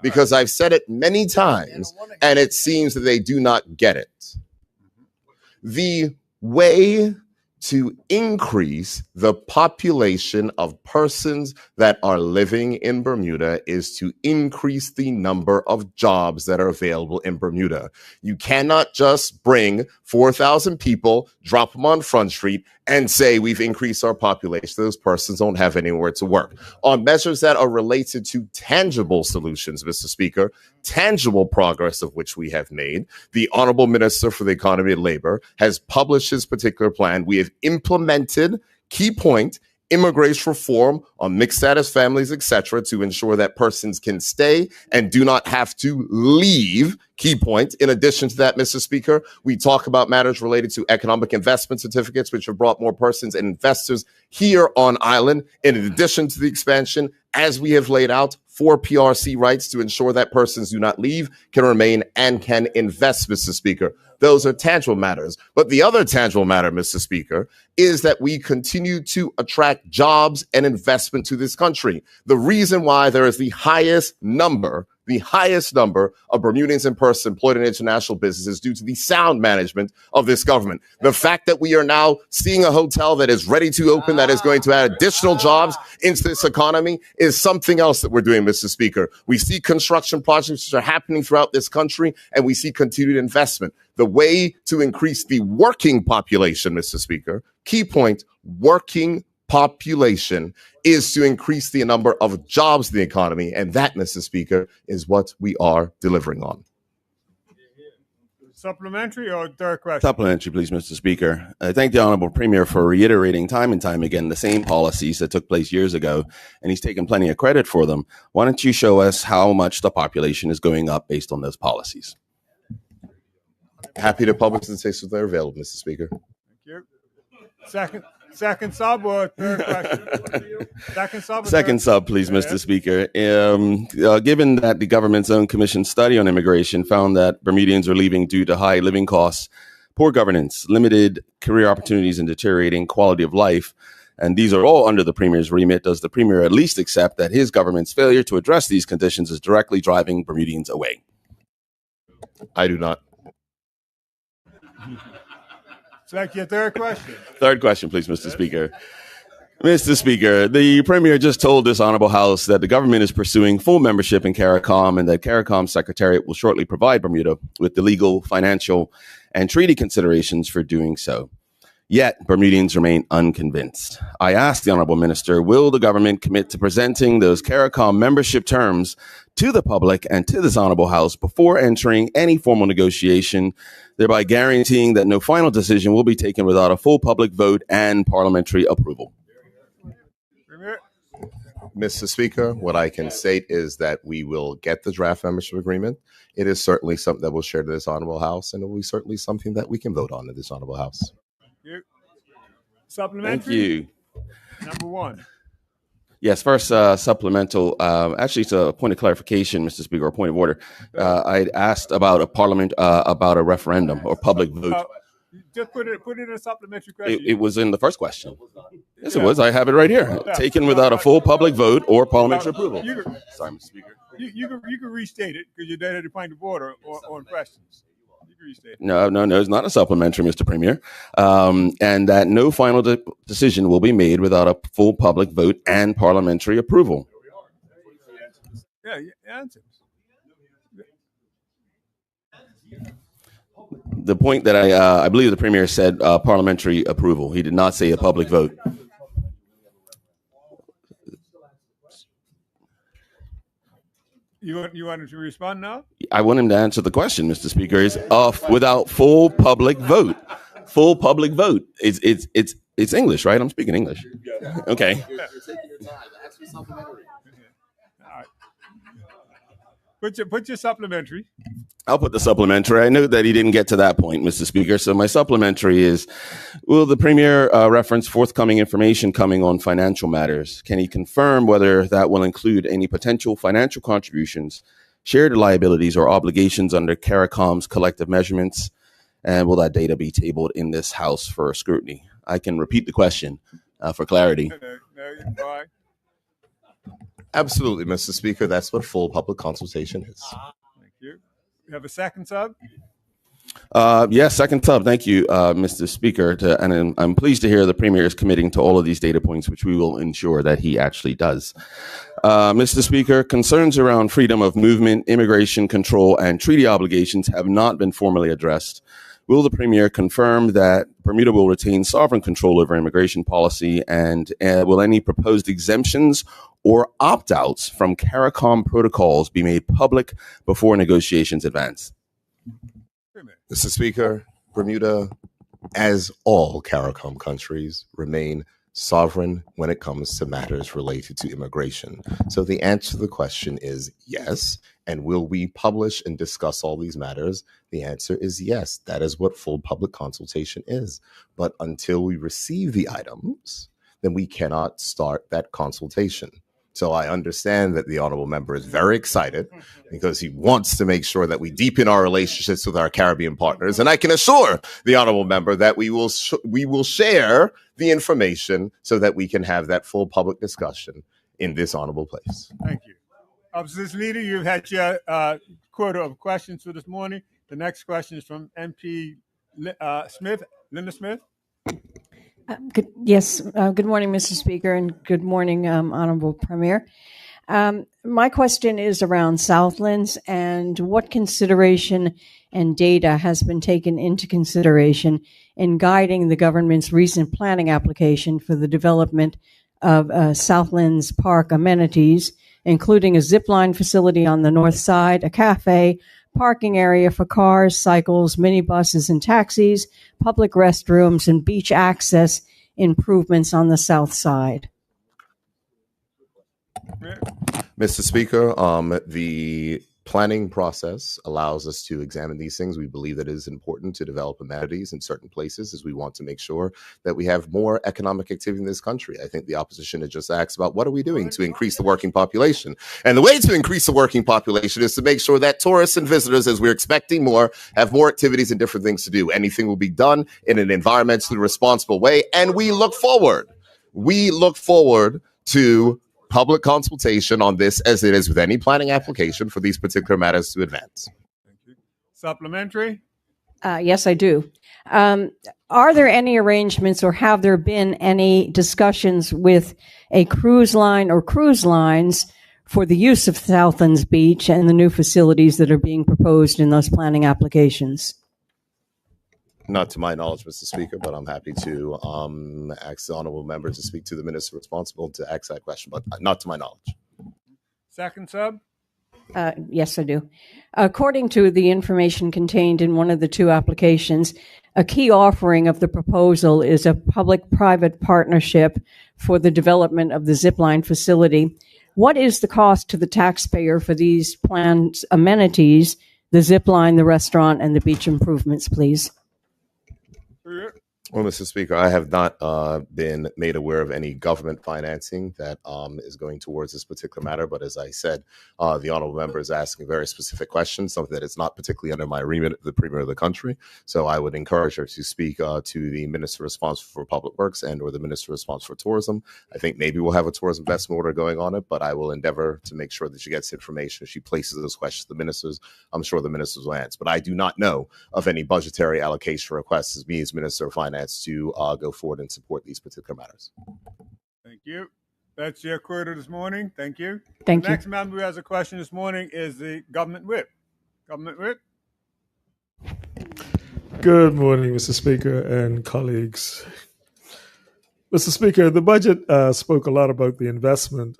because I've said it many times, and it seems that they do not get it. The way to increase the population of persons that are living in Bermuda is to increase the number of jobs that are available in Bermuda. You cannot just bring 4,000 people, drop them on Front Street, and say we've increased our population. Those persons don't have anywhere to work. On measures that are related to tangible solutions, Mr. Speaker, tangible progress of which we have made, the Honorable Minister for the Economy and Labor has published his particular plan. We have implemented, key point, immigration reform on mixed status families, etc., to ensure that persons can stay and do not have to leave. Key point. In addition to that, Mr. Speaker, we talk about matters related to economic investment certificates, which have brought more persons and investors here on island. In addition to the expansion, as we have laid out, for PRC rights to ensure that persons do not leave, can remain, and can invest, Mr. Speaker. Those are tangible matters. But the other tangible matter, Mr. Speaker, is that we continue to attract jobs and investment to this country. The reason why there is the highest number of Bermudians in person employed in international businesses due to the sound management of this government. The fact that we are now seeing a hotel that is ready to open, that is going to add additional jobs into this economy, is something else that we're doing, Mr. Speaker. We see construction projects which are happening throughout this country, and we see continued investment. The way to increase the working population, Mr. Speaker, key point, working population, is to increase the number of jobs in the economy. And that, Mr. Speaker, is what we are delivering on. Supplementary or third question? Supplementary, please, Mr. Speaker. I thank the Honorable Premier for reiterating time and time again the same policies that took place years ago, and he's taken plenty of credit for them. Why don't you show us how much the population is going up based on those policies? Happy to publish the statistics if they're available, Mr. Speaker. Thank you. Second sub or third question? Second sub, please, Mr. Speaker. Given that the government's own commission study on immigration found that Bermudians are leaving due to high living costs, poor governance, limited career opportunities, and deteriorating quality of life, and these are all under the Premier's remit, does the Premier at least accept that his government's failure to address these conditions is directly driving Bermudians away? I do not. Second, your third question. Third question, please, Mr. Speaker. Mr. Speaker, the Premier just told this Honorable House that the government is pursuing full membership in CARICOM and that CARICOM Secretariat will shortly provide Bermuda with the legal, financial, and treaty considerations for doing so. Yet, Bermudians remain unconvinced. I asked the Honorable Minister, will the government commit to presenting those CARICOM membership terms to the public and to this Honorable House before entering any formal negotiation, thereby guaranteeing that no final decision will be taken without a full public vote and parliamentary approval? Mr. Speaker, what I can state is that we will get the draft membership agreement. It is certainly something that we'll share to this Honorable House, and it will be certainly something that we can vote on in this Honorable House. Supplementary. Thank you. Number one. Yes, first supplemental. Actually, it's a point of clarification, Mr. Speaker, or point of order. I asked about about a referendum or public vote. Just put it in a supplementary question. It was in the first question. Yes, it was. I have it right here. Taken without a full public vote or parliamentary approval. Sorry, Mr. Speaker. You can restate it because you're there at the point of order on questions. You can restate it. No, it's not a supplementary, Mr. Premier. And that no final decision will be made without a full public vote and parliamentary approval. Yeah, answer. The point that I believe the Premier said parliamentary approval. He did not say a public vote. You wanted to respond now? I want him to answer the question, Mr. Speaker. Is without full public vote. Full public vote. It's English, right? I'm speaking English. Okay. Put your supplementary. I'll put the supplementary. I know that he didn't get to that point, Mr. Speaker. So my supplementary is, will the Premier reference forthcoming information coming on financial matters? Can he confirm whether that will include any potential financial contributions, shared liabilities, or obligations under CARICOM's collective measurements? And will that data be tabled in this House for scrutiny? I can repeat the question for clarity. Absolutely, Mr. Speaker. That's what full public consultation is. Thank you. You have a second sub? Yes, second sub. Thank you, Mr. Speaker. And I'm pleased to hear the Premier is committing to all of these data points, which we will ensure that he actually does. Mr. Speaker, concerns around freedom of movement, immigration control, and treaty obligations have not been formally addressed. Will the Premier confirm that Bermuda will retain sovereign control over immigration policy, and will any proposed exemptions or opt-outs from CARICOM protocols be made public before negotiations advance? Mr. Speaker, Bermuda, as all CARICOM countries, remain sovereign when it comes to matters related to immigration. So the answer to the question is yes. And will we publish and discuss all these matters? The answer is yes. That is what full public consultation is. But until we receive the items, then we cannot start that consultation. So I understand that the honorable member is very excited because he wants to make sure that we deepen our relationships with our Caribbean partners. And I can assure the honorable member that we will share the information so that we can have that full public discussion in this honorable place. Thank you. Opposition Leader, you've had your quota of questions for this morning. The next question is from MP Smith, Linda Smith. Good morning, Mr. Speaker, and good morning, Honorable Premier. My question is around Southlands and what consideration and data has been taken into consideration in guiding the government's recent planning application for the development of Southlands Park amenities, including a zipline facility on the north side, a cafe, parking area for cars, cycles, minibuses, and taxis, public restrooms, and beach access improvements on the south side. Mr. Speaker, the planning process allows us to examine these things. We believe that it is important to develop amenities in certain places as we want to make sure that we have more economic activity in this country. I think the opposition had just asked about what are we doing to increase the working population? And the way to increase the working population is to make sure that tourists and visitors, as we're expecting more, have more activities and different things to do. Anything will be done in an environmentally responsible way. And we look forward to public consultation on this, as it is with any planning application for these particular matters to advance. Thank you. Supplementary? Yes, I do. Are there any arrangements or have there been any discussions with a cruise line or cruise lines for the use of Southlands Beach and the new facilities that are being proposed in those planning applications? Not to my knowledge, Mr. Speaker, but I'm happy to ask the honorable member to speak to the minister responsible to ask that question, but not to my knowledge. Second sub? Yes, I do. According to the information contained in one of the two applications, a key offering of the proposal is a public-private partnership for the development of the zipline facility. What is the cost to the taxpayer for these planned amenities, the zipline, the restaurant, and the beach improvements, please? Well, Mr. Speaker, I have not been made aware of any government financing that is going towards this particular matter. But as I said, the honorable member is asking very specific questions, something that is not particularly under my remit, the premier of the country. So I would encourage her to speak to the Minister responsible for Public Works and or the Minister responsible for Tourism. I think maybe we'll have a tourism investment order going on it, but I will endeavor to make sure that she gets information. She places those questions to the ministers. I'm sure the ministers will answer. But I do not know of any budgetary allocation requests as me as Minister of Finance to go forward and support these particular matters. Thank you. That's your quota this morning. Thank you. Thank The you. next member who has a question this morning is the government whip. Government whip. Good morning, Mr. Speaker and colleagues. Mr. Speaker, the budget spoke a lot about the investment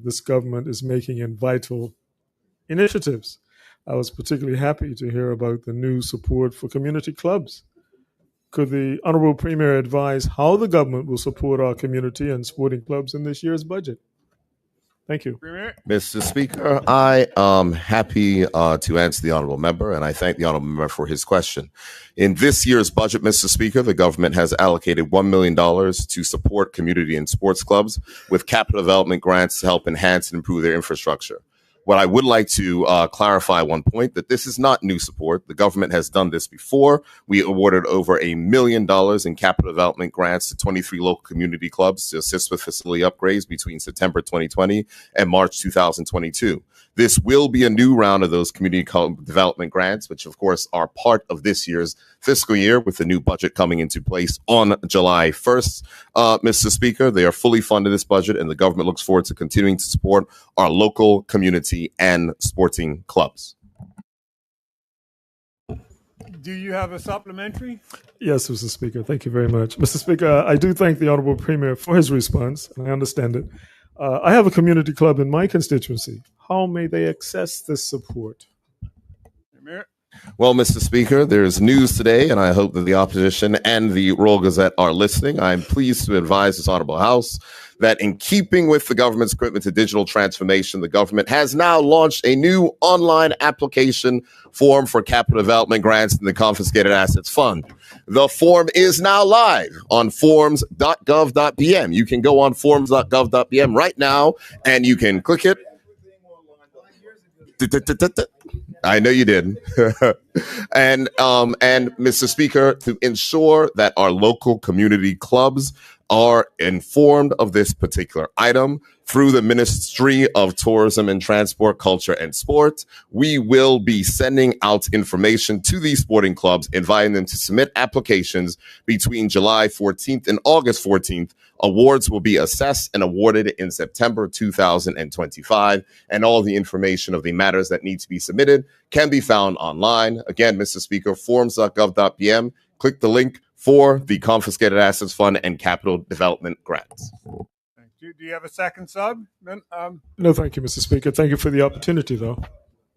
this government is making in vital initiatives. I was particularly happy to hear about the new support for community clubs. Could the Honorable Premier advise how the government will support our community and sporting clubs in this year's budget? Thank you. Premier. Mr. Speaker, I am happy to answer the honorable member, and I thank the honorable member for his question. In this year's budget, Mr. Speaker, the government has allocated $1 million to support community and sports clubs with capital development grants to help enhance and improve their infrastructure. What I would like to clarify one point, that this is not new support. The government has done this before. We awarded over $1 million in capital development grants to 23 local community clubs to assist with facility upgrades between September 2020 and March 2022. This will be a new round of those community development grants, which of course are part of this year's fiscal year with the new budget coming into place on July 1st. Mr. Speaker, they are fully funded this budget, and the government looks forward to continuing to support our local community and sporting clubs. Do you have a supplementary? Yes, Mr. Speaker. Thank you very much. Mr. Speaker, I do thank the Honorable Premier for his response, and I understand it. I have a community club in my constituency. How may they access this support? Premier. Well, Mr. Speaker, there's news today, and I hope that the opposition and the Royal Gazette are listening. I'm pleased to advise this honorable House that in keeping with the government's commitment to digital transformation, the government has now launched a new online application form for capital development grants in the Confiscated Assets Fund. The form is now live on forms.gov.bm. You can go on forms.gov.bm right now, and you can click it. I know you did. And Mr. Speaker, to ensure that our local community clubs are informed of this particular item through the Ministry of Tourism and Transport, Culture and Sport, we will be sending out information to these sporting clubs, inviting them to submit applications between July 14th and August 14th. Awards will be assessed and awarded in September 2025, and all the information of the matters that need to be submitted can be found online. Again, Mr. Speaker, forms.gov.bm. Click the link for the Confiscated Assets Fund and Capital Development Grants. Thank you. Do you have a second sub? Then, No, thank you, Mr. Speaker. Thank you for the opportunity, though.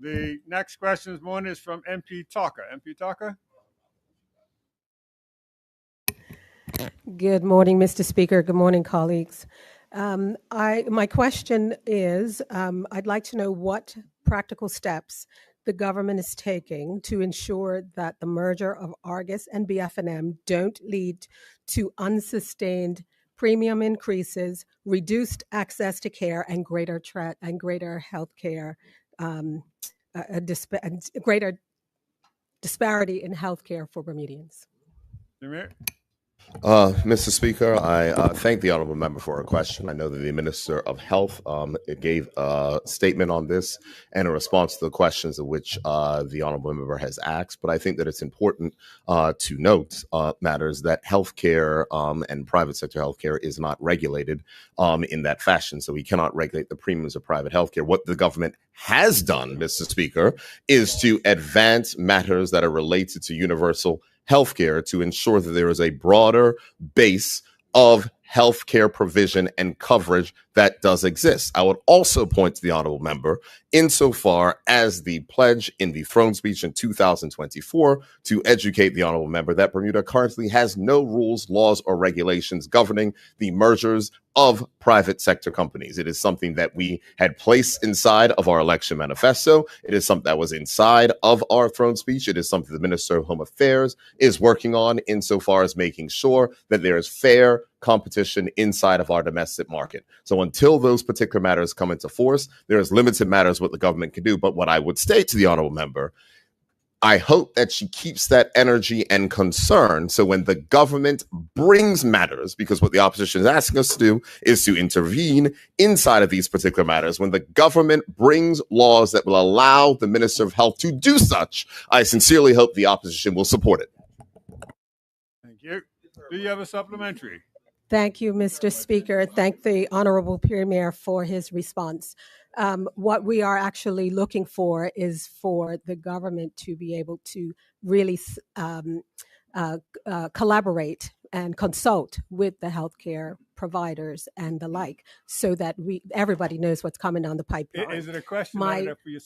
the next question this morning is from MP Talker. MP Talker. Good morning, Mr. Speaker. Good morning, colleagues. My question is, I'd like to know what practical steps the government is taking to ensure that the merger of Argus and BF&M don't lead to unsustained premium increases, reduced access to care, and greater health care, greater disparity in health care for Bermudians. Mr. Speaker, I thank the honorable member for her question. I know that the Minister of Health gave a statement on this and a response to the questions of which the honorable member has asked. But I think that it's important to note matters that healthcare and private sector healthcare is not regulated in that fashion. So we cannot regulate the premiums of private healthcare. What the government has done, Mr. Speaker, is to advance matters that are related to universal healthcare to ensure that there is a broader base of health care provision and coverage that does exist. I would also point to the honorable member insofar as the pledge in the throne speech in 2024 to educate the honorable member that Bermuda currently has no rules, laws, or regulations governing the mergers of private sector companies. It is something that we had placed inside of our election manifesto. It is something that was inside of our throne speech. It is something the Minister of Home Affairs is working on insofar as making sure that there is fair competition inside of our domestic market. So until those particular matters come into force, there is limited matters what the government can do. But what I would state to the honorable member, I hope that she keeps that energy and concern. So when the government brings matters, because what the opposition is asking us to do is to intervene inside of these particular matters, when the government brings laws that will allow the Minister of Health to do such, I sincerely hope the opposition will support it. Thank you. Do you have a supplementary? Thank you, Mr. Speaker. Thank the Honorable Premier for his response. What we are actually looking for is for the government to be able to really collaborate and consult with the healthcare providers and the like, so that everybody knows what's coming down the pipeline. Is it a question? For your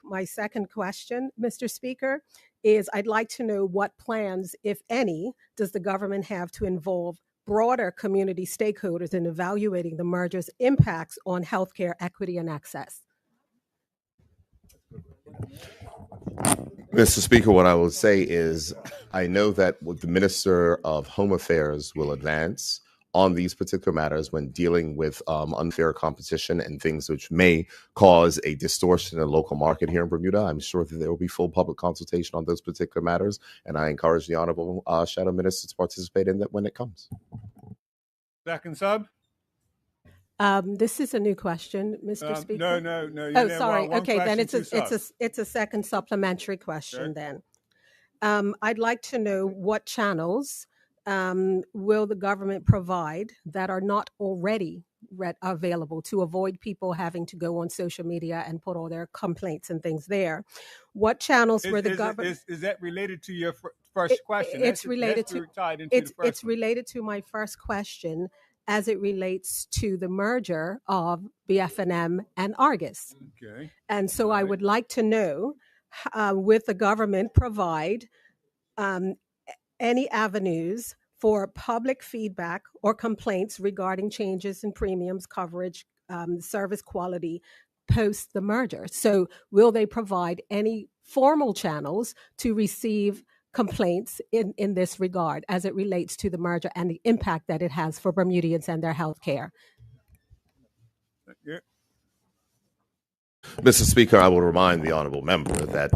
my second question, Mr. Speaker, is I'd like to know what plans, if any, does the government have to involve broader community stakeholders in evaluating the merger's impacts on healthcare equity and access? Mr. Speaker, what I will say is I know that what the Minister of Home Affairs will advance on these particular matters when dealing with unfair competition and things which may cause a distortion in the local market here in Bermuda. I'm sure that there will be full public consultation on those particular matters, and I encourage the Honorable Shadow Minister to participate in that when it comes. Second sub? This is a new question, Mr. Speaker. No. Oh, sorry. Okay, then it's a second supplementary question. Then I'd like to know what channels will the government provide that are not already available to avoid people having to go on social media and put all their complaints and things there? What channels were the government? Is that related to your first question? It's related to my first question, as it relates to the merger of BF&M and Argus. Okay. And so I would like to know, will the government provide any avenues for public feedback or complaints regarding changes in premiums, coverage, service quality post the merger? So will they provide any formal channels to receive complaints in this regard as it relates to the merger and the impact that it has for Bermudians and their health care? Mr. Speaker, I will remind the honorable member that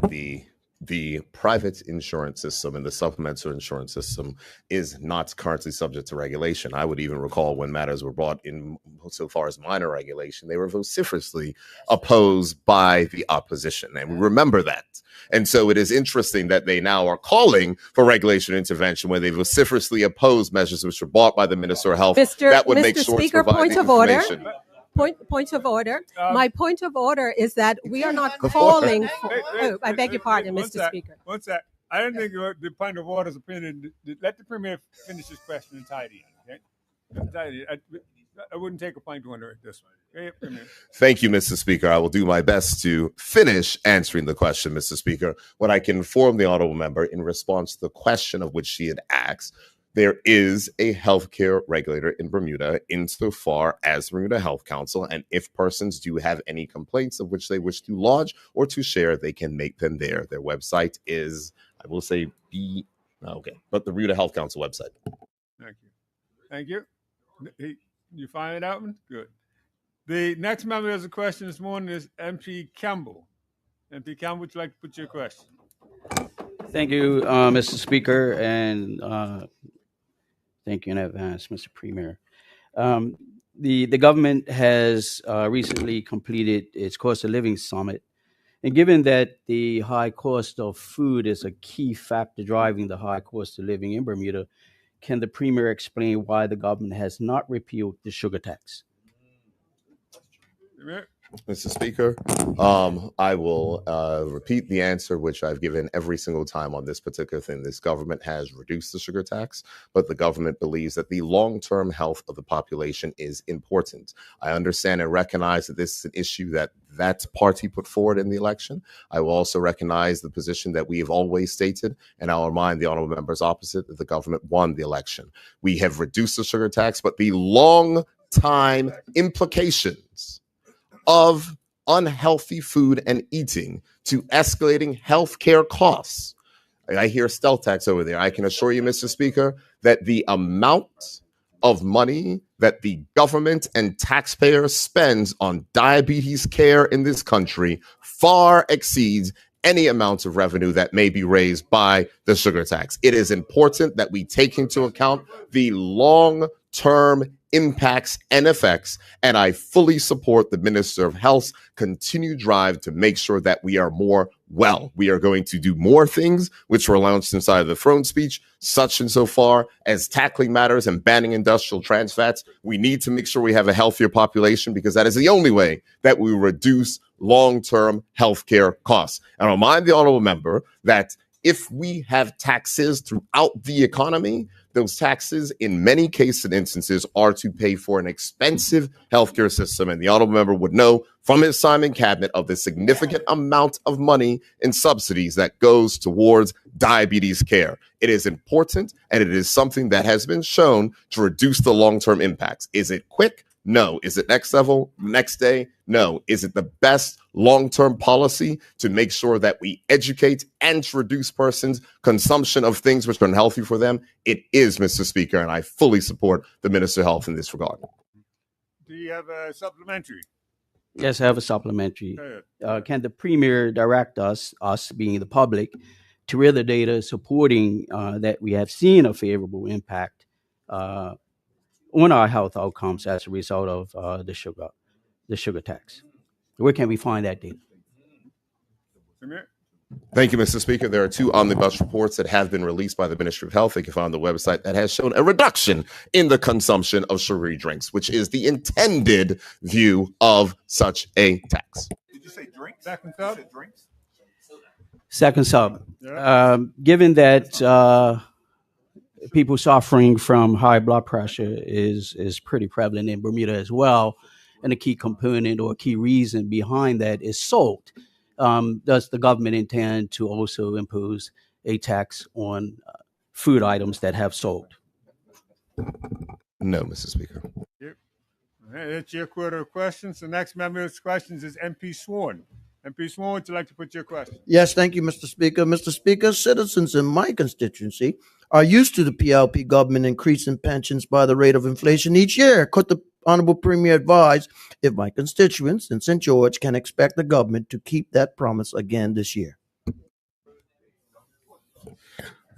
the private insurance system and the supplemental insurance system is not currently subject to regulation. I would even recall when matters were brought in so far as minor regulation, they were vociferously opposed by the opposition. And we remember that. And so it is interesting that they now are calling for regulation intervention when they vociferously oppose measures which were brought by the Minister of Health that would make sure Speaker, to provide point of order. information. Point of order. My point of order is that we are not calling for. Oh, I beg your pardon, Mr. Speaker. One sec. I don't think the point of order's opinion. Let the Premier finish his question entirely. Okay? I wouldn't take a point of order this way. Thank you, Mr. Speaker. I will do my best to finish answering the question, Mr. Speaker. What I can inform the honorable member in response to the question of which she had asked, there is a healthcare regulator in Bermuda insofar as Bermuda Health Council, and if persons do have any complaints of which they wish to lodge or to share, they can make them there. Their website is, I will say, the Bermuda Health Council website. Thank you. You find it out? Good. The next member who has a question this morning is MP Campbell. MP Campbell, would you like to put your question? Thank you, Mr. Speaker, and thank you in advance, Mr. Premier. The government has recently completed its cost of living summit, and given that the high cost of food is a key factor driving the high cost of living in Bermuda, can the Premier explain why the government has not repealed the sugar tax? Mr. Speaker, I will repeat the answer which I've given every single time on this particular thing. This government has reduced the sugar tax, but the government believes that the long-term health of the population is important. I understand and recognize that this is an issue that party put forward in the election. I will also recognize the position that we have always stated, and I'll remind the honorable members opposite that the government won the election. We have reduced the sugar tax, but the long-time implications of unhealthy food and eating to escalating healthcare costs. I hear stealth tax over there. I can assure you, Mr. Speaker, that the amount of money that the government and taxpayers spends on diabetes care in this country far exceeds any amount of revenue that may be raised by the sugar tax. It is important that we take into account the long-term impacts and effects, and I fully support the Minister of Health's continued drive to make sure that we are more well. We are going to do more things which were announced inside of the throne speech, such and so far as tackling matters and banning industrial trans fats. We need to make sure we have a healthier population because that is the only way that we reduce long-term healthcare costs. And I'll remind the honorable member that if we have taxes throughout the economy, those taxes in many cases and instances are to pay for an expensive healthcare system. And the honorable member would know from his time in cabinet of the significant amount of money in subsidies that goes towards diabetes care. It is important, and it is something that has been shown to reduce the long-term impacts. Is it quick? No. Is it next level, next day? No. Is it the best long-term policy to make sure that we educate and to reduce persons' consumption of things which are unhealthy for them? It is, Mr. Speaker, and I fully support the Minister of Health in this regard. Do you have a supplementary? Yes, I have a supplementary. Can the Premier direct us being the public, to read the data supporting that we have seen a favorable impact on our health outcomes as a result of the sugar tax? Where can we find that data? Thank you, Mr. Speaker. There are two omnibus reports that have been released by the Ministry of Health. They can find on the website that has shown a reduction in the consumption of sugary drinks, which is the intended view of such a tax. Did you say drinks? Second sub? Drinks? Second sub. Given that people suffering from high blood pressure is pretty prevalent in Bermuda as well, and a key component or a key reason behind that is salt. Does the government intend to also impose a tax on food items that have salt? No, Mr. Speaker. Yep. That's your quarter of questions. The next member of questions is MP Swan. MP Swan, would you like to put your question? Yes, thank you, Mr. Speaker. Mr. Speaker, citizens in my constituency are used to the PLP government increasing pensions by the rate of inflation each year. Could the Honorable Premier advise if my constituents in St. George can expect the government to keep that promise again this year?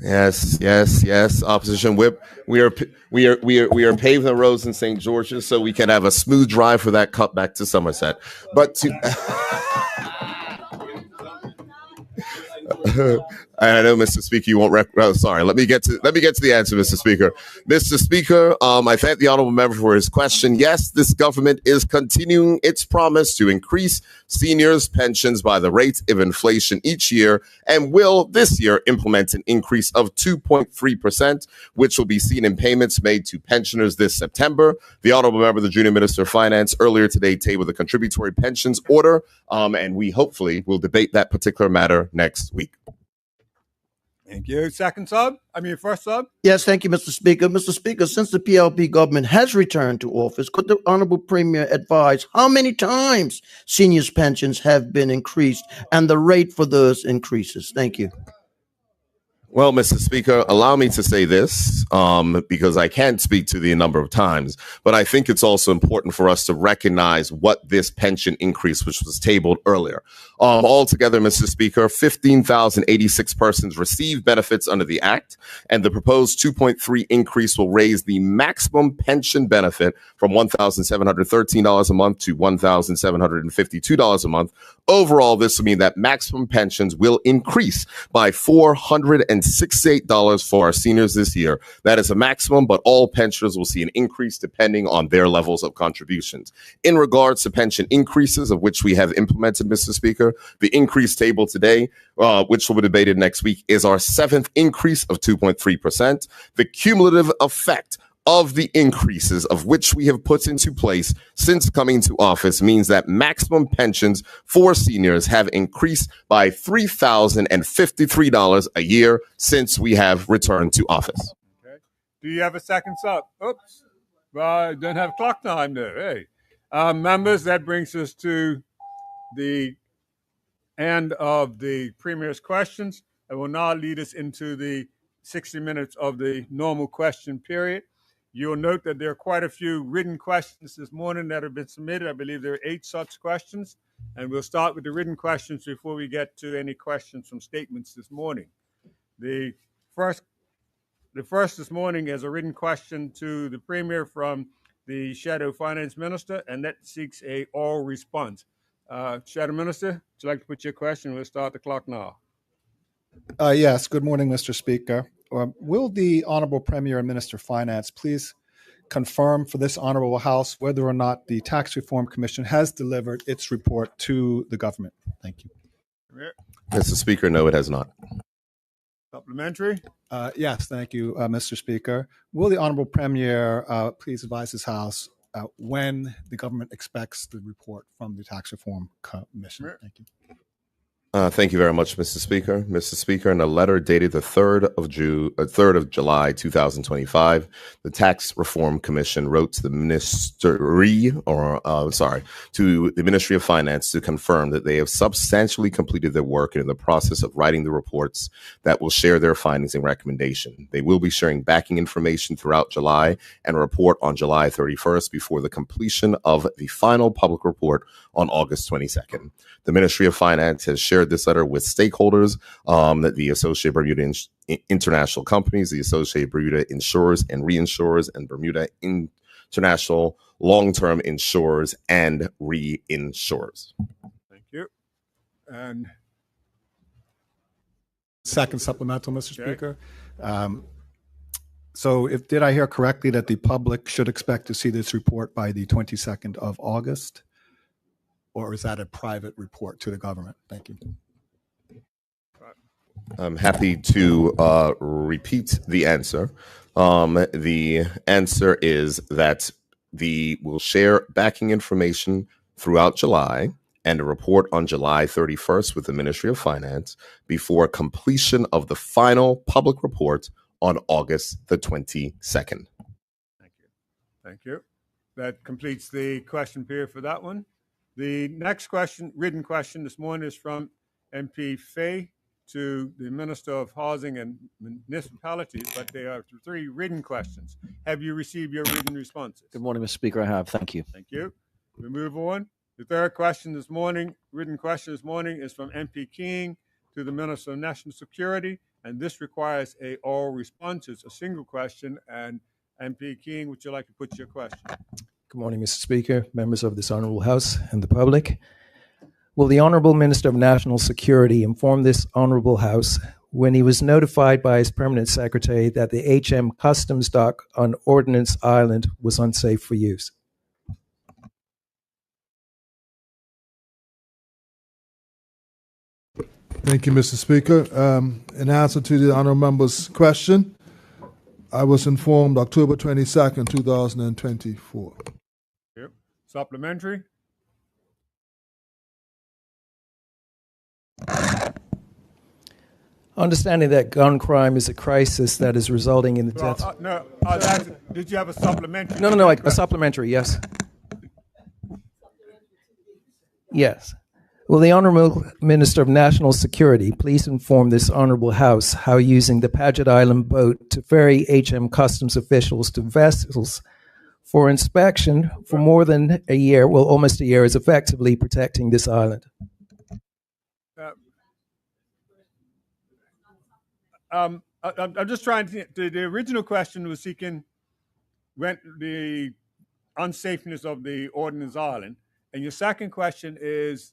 Yes. Opposition whip. We are paving the roads in St. George's so we can have a smooth drive for that cut back to Somerset. But to I know, Mr. Speaker, you won't. Sorry. Let me get to the answer, Mr. Speaker. Mr. Speaker, I thank the honorable member for his question. Yes, this government is continuing its promise to increase seniors' pensions by the rate of inflation each year, and will this year implement an increase of 2.3%, which will be seen in payments made to pensioners this September. The honorable member, the Junior Minister of Finance, earlier today tabled the contributory pensions order, and we hopefully will debate that particular matter next week. Thank you. Second sub? First sub? Yes, thank you, Mr. Speaker. Mr. Speaker, since the PLP government has returned to office, could the Honorable Premier advise how many times seniors' pensions have been increased and the rate for those increases? Thank you. Well, Mr. Speaker, allow me to say this, because I can't speak to the number of times, but I think it's also important for us to recognize what this pension increase, which was tabled earlier. Altogether, Mr. Speaker, 15,086 persons received benefits under the Act, and the proposed 2.3 increase will raise the maximum pension benefit from $1,713 a month to $1,752 a month. Overall, this will mean that maximum pensions will increase by $460 $68 for our seniors this year. That is a maximum, but all pensioners will see an increase depending on their levels of contributions. In regards to pension increases, of which we have implemented, Mr. Speaker, the increase table today, which will be debated next week, is our 7th increase of 2.3%. The cumulative effect of the increases of which we have put into place since coming to office means that maximum pensions for seniors have increased by $3,053 a year since we have returned to office. Okay. Do you have a second up? Oops. Well, I don't have clock time there. Hey. Members, that brings us to the end of the Premier's questions. It will now lead us into the 60 minutes of the normal question period. You'll note that there are quite a few written questions this morning that have been submitted. I believe there are 8 such questions, and we'll start with the written questions before we get to any questions from statements this morning. The first this morning is a written question to the Premier from the Shadow Finance Minister, and that seeks a oral response. Shadow Minister, would you like to put your question? We'll start the clock now. Yes, good morning, Mr. Speaker. Will the Honorable Premier and Minister of Finance please confirm for this Honorable House whether or not the Tax Reform Commission has delivered its report to the government? Thank you. Mr. Speaker, no, it has not. Supplementary? Yes, thank you, Mr. Speaker. Will the Honorable Premier please advise his House when the government expects the report from the Tax Reform Commission? Thank you. Thank you very much, Mr. Speaker. Mr. Speaker, in a letter dated the 3rd of July, 2025, the Tax Reform Commission wrote to the Ministry of Finance to confirm that they have substantially completed their work and in the process of writing the reports that will share their findings and recommendation. They will be sharing backing information throughout July and a report on July 31st before the completion of the final public report on August 22nd. The Ministry of Finance has shared this letter with stakeholders, the Associated Bermuda International Companies, the Associated Bermuda Insurers and Reinsurers, and Bermuda International Long-Term Insurers and Reinsurers. Thank you. And second supplemental, Mr. Speaker. So did I hear correctly that the public should expect to see this report by the 22nd of August? Or is that a private report to the government? Thank you. I'm happy to repeat the answer. The answer is that we'll share backing information throughout July and a report on July 31st with the Ministry of Finance before completion of the final public report on August the 22nd. Thank you. Thank you. That completes the question period for that one. The next question, written question this morning, is from MP Fay to the Minister of Housing and Municipalities, but they are 3 written questions. Have you received your written responses? Good morning, Mr. Speaker. I have. Thank you. Thank you. We move on. The third question this morning, written question this morning, is from MP King to the Minister of National Security, and this requires a oral response. It's a single question, and MP King, would you like to put your question? Good morning, Mr. Speaker, members of this Honorable House and the public. Will the Honorable Minister of National Security inform this Honorable House when he was notified by his Permanent Secretary that the HM Customs Dock on Ordnance Island was unsafe for use? Thank you, Mr. Speaker. In answer to the honourable member's question, I was informed October 22nd, 2024. Yep. Supplementary. Understanding that gun crime is a crisis that is resulting in the deaths. Did you have a supplementary? No, a supplementary, yes. Yes. Will the Honourable Minister of National Security please inform this Honourable House how using the Paget Island boat to ferry HM Customs officials to vessels for inspection for more than a year, well, almost a year, is effectively protecting this island? I'm just trying to. The original question was seeking the unsafeness of the Ordnance Island, and your second question is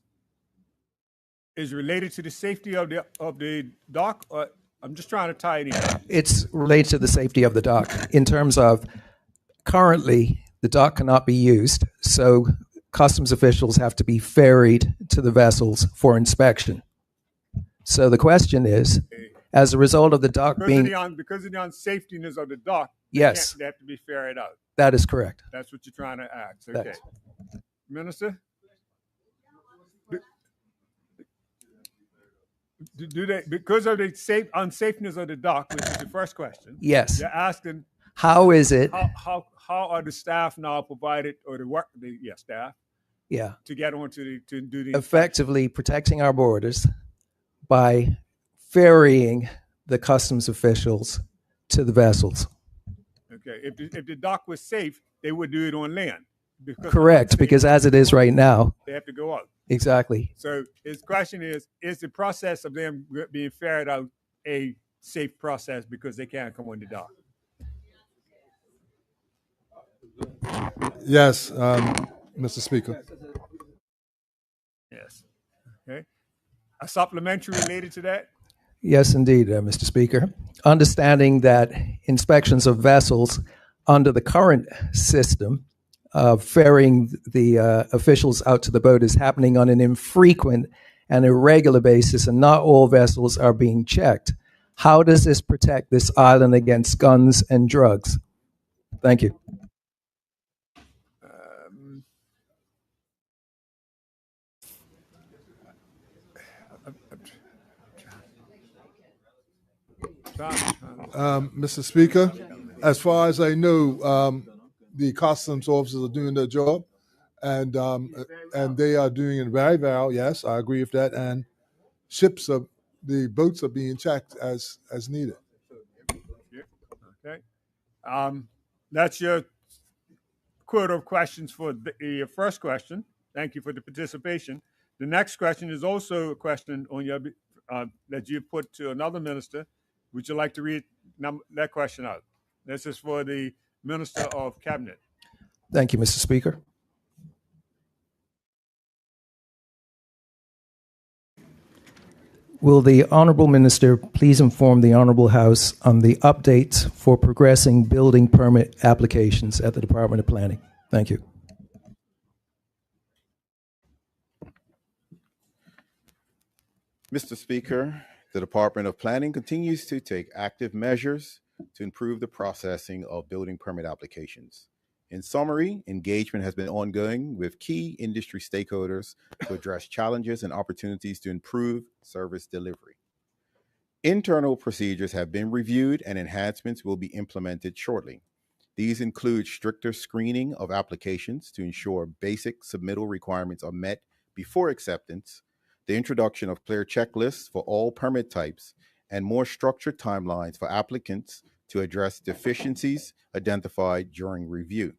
related to the safety of the dock. I'm just trying to tie it in. It's related to the safety of the dock in terms of currently the dock cannot be used, so customs officials have to be ferried to the vessels for inspection. So the question is, as a result of the dock Because being, of the unsafetiness of the dock, yes, they have to be ferried out. that is correct. That's what you're trying to ask. That Okay. is. Minister? Do they, because of the unsafeness of the dock, which is the first question? Yes. You're asking How is it? how are the staff now provided, or the staff Yeah. to get onto to do the Effectively protecting our borders by ferrying the customs officials to the vessels. Okay, if the dock was safe, they would do it on land. Correct, because as it is right now, They have to go out. exactly. So his question is the process of them being ferried out a safe process because they can't come on the dock? Yes, Mr. Speaker. Yes. Okay. A supplementary related to that? Yes, indeed, Mr. Speaker. Understanding that inspections of vessels under the current system of ferrying the officials out to the boat is happening on an infrequent and irregular basis, and not all vessels are being checked. How does this protect this island against guns and drugs? Thank you. Mr. Speaker, as far as I know, the customs officers are doing their job, and they are doing it very well. Yes, I agree with that. And the boats are being checked as needed. Okay. That's your quota of questions for the first question. Thank you for the participation. The next question is also a question on your that you put to another minister. Would you like to read that question out? This is for the Minister of Cabinet. Thank you, Mr. Speaker. Will the Honorable Minister please inform the Honorable House on the updates for progressing building permit applications at the Department of Planning? Thank you. Mr. Speaker, the Department of Planning continues to take active measures to improve the processing of building permit applications. In summary, engagement has been ongoing with key industry stakeholders to address challenges and opportunities to improve service delivery. Internal procedures have been reviewed and enhancements will be implemented shortly. These include stricter screening of applications to ensure basic submittal requirements are met before acceptance, the introduction of clear checklists for all permit types, and more structured timelines for applicants to address deficiencies identified during review.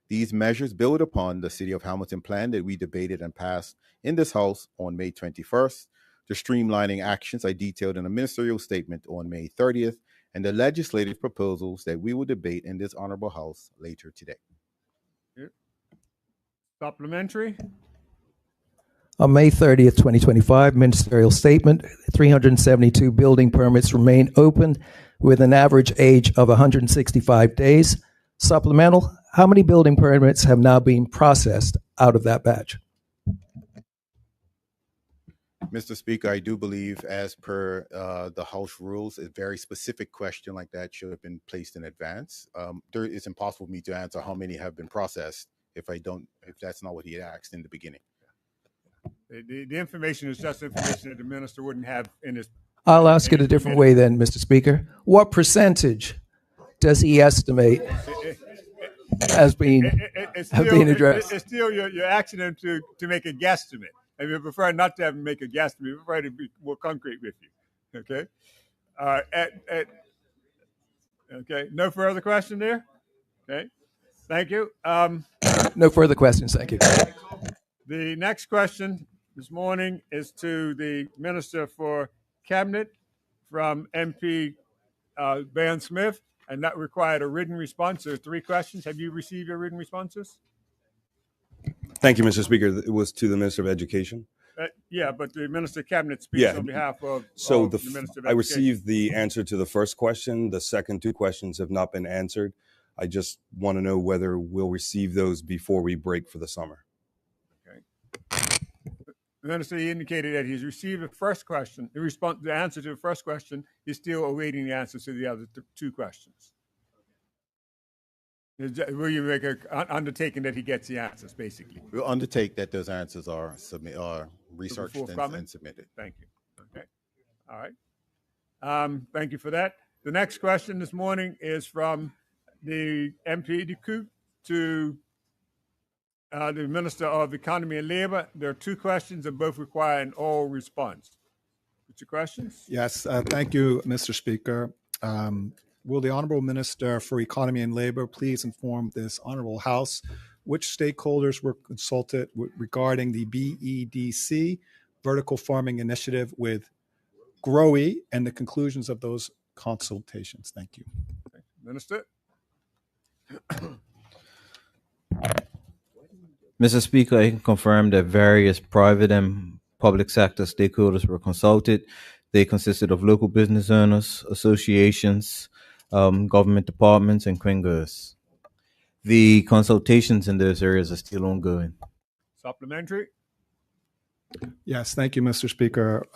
These measures build upon the City of Hamilton plan that we debated and passed in this House on May 21st, the streamlining actions I detailed in a ministerial statement on May 30th, and the legislative proposals that we will debate in this Honorable House later today. Supplementary? On May 30th, 2025, ministerial statement, 372 building permits remain open with an average age of 165 days. Supplemental, how many building permits have now been processed out of that batch? Mr. Speaker, I do believe as per the House rules, a very specific question like that should have been placed in advance. It's impossible for me to answer how many have been processed if that's not what he asked in the beginning. The information is just information that the minister wouldn't have in his. I'll ask it a different way then, Mr. Speaker. What percentage does he estimate has been addressed? It's still you're asking him to make a guesstimate. And we prefer not to have him make a guesstimate. We prefer to be more concrete with you. Okay. Okay. No further question there. Okay. Thank you. No further questions. Thank you. The next question this morning is to the Minister for Cabinet from MP Van Smith, and that required a written response. There are 3 questions. Have you received your written responses? Thank you, Mr. Speaker. It was to the Minister of Education. Yeah, but the Minister of Cabinet speaks on behalf of, so of the Minister of I Education. received the answer to the first question. The second two questions have not been answered. I just want to know whether we'll receive those before we break for the summer. The Minister indicated that he's received the first question. The answer to the first question. He's still awaiting the answers to the other two questions. Will you make an undertaking that he gets the answers, basically? We'll undertake that those answers are researched and submitted. Thank you. Okay. All right. Thank you for that. The next question this morning is from the MP de Koop to the Minister of Economy and Labor. There are two questions and both require an oral response. What's your questions? Yes, thank you, Mr. Speaker. Will the Honorable Minister for Economy and Labor please inform this Honorable House which stakeholders were consulted regarding the BEDC Vertical Farming Initiative with GROE and the conclusions of those consultations? Thank you. Minister. Mr. Speaker, I can confirm that various private and public sector stakeholders were consulted. They consisted of local business owners, associations, government departments, and Quingers. The consultations in those areas are still ongoing. Supplementary. Yes, thank you, Mr. Speaker.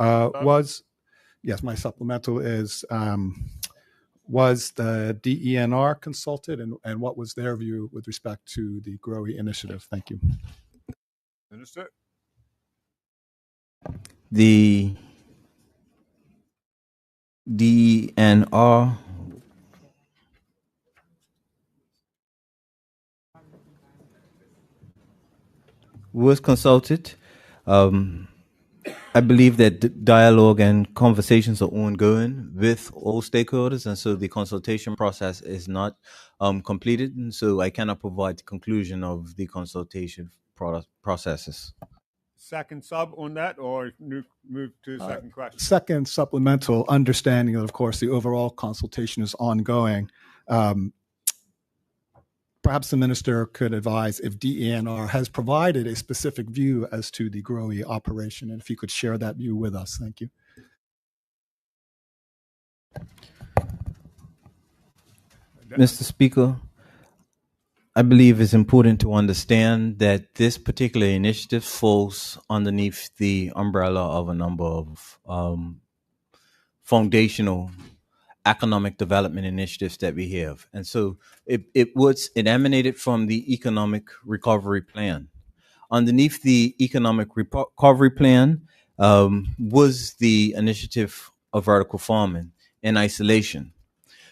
Yes, my supplemental is, was the DENR consulted and what was their view with respect to the GROE initiative? Thank you. Minister. The DENR was consulted. I believe that dialogue and conversations are ongoing with all stakeholders, and so the consultation process is not completed, and so I cannot provide the conclusion of the consultation processes. Second sub on that, or move to the second question? Second supplemental, understanding that, of course, the overall consultation is ongoing. Perhaps the minister could advise if DENR has provided a specific view as to the GROE operation, and if he could share that view with us. Thank you. Mr. Speaker, I believe it's important to understand that this particular initiative falls underneath the umbrella of a number of foundational economic development initiatives that we have. And so it emanated from the Economic Recovery Plan. Underneath the Economic Recovery Plan was the initiative of vertical farming in isolation.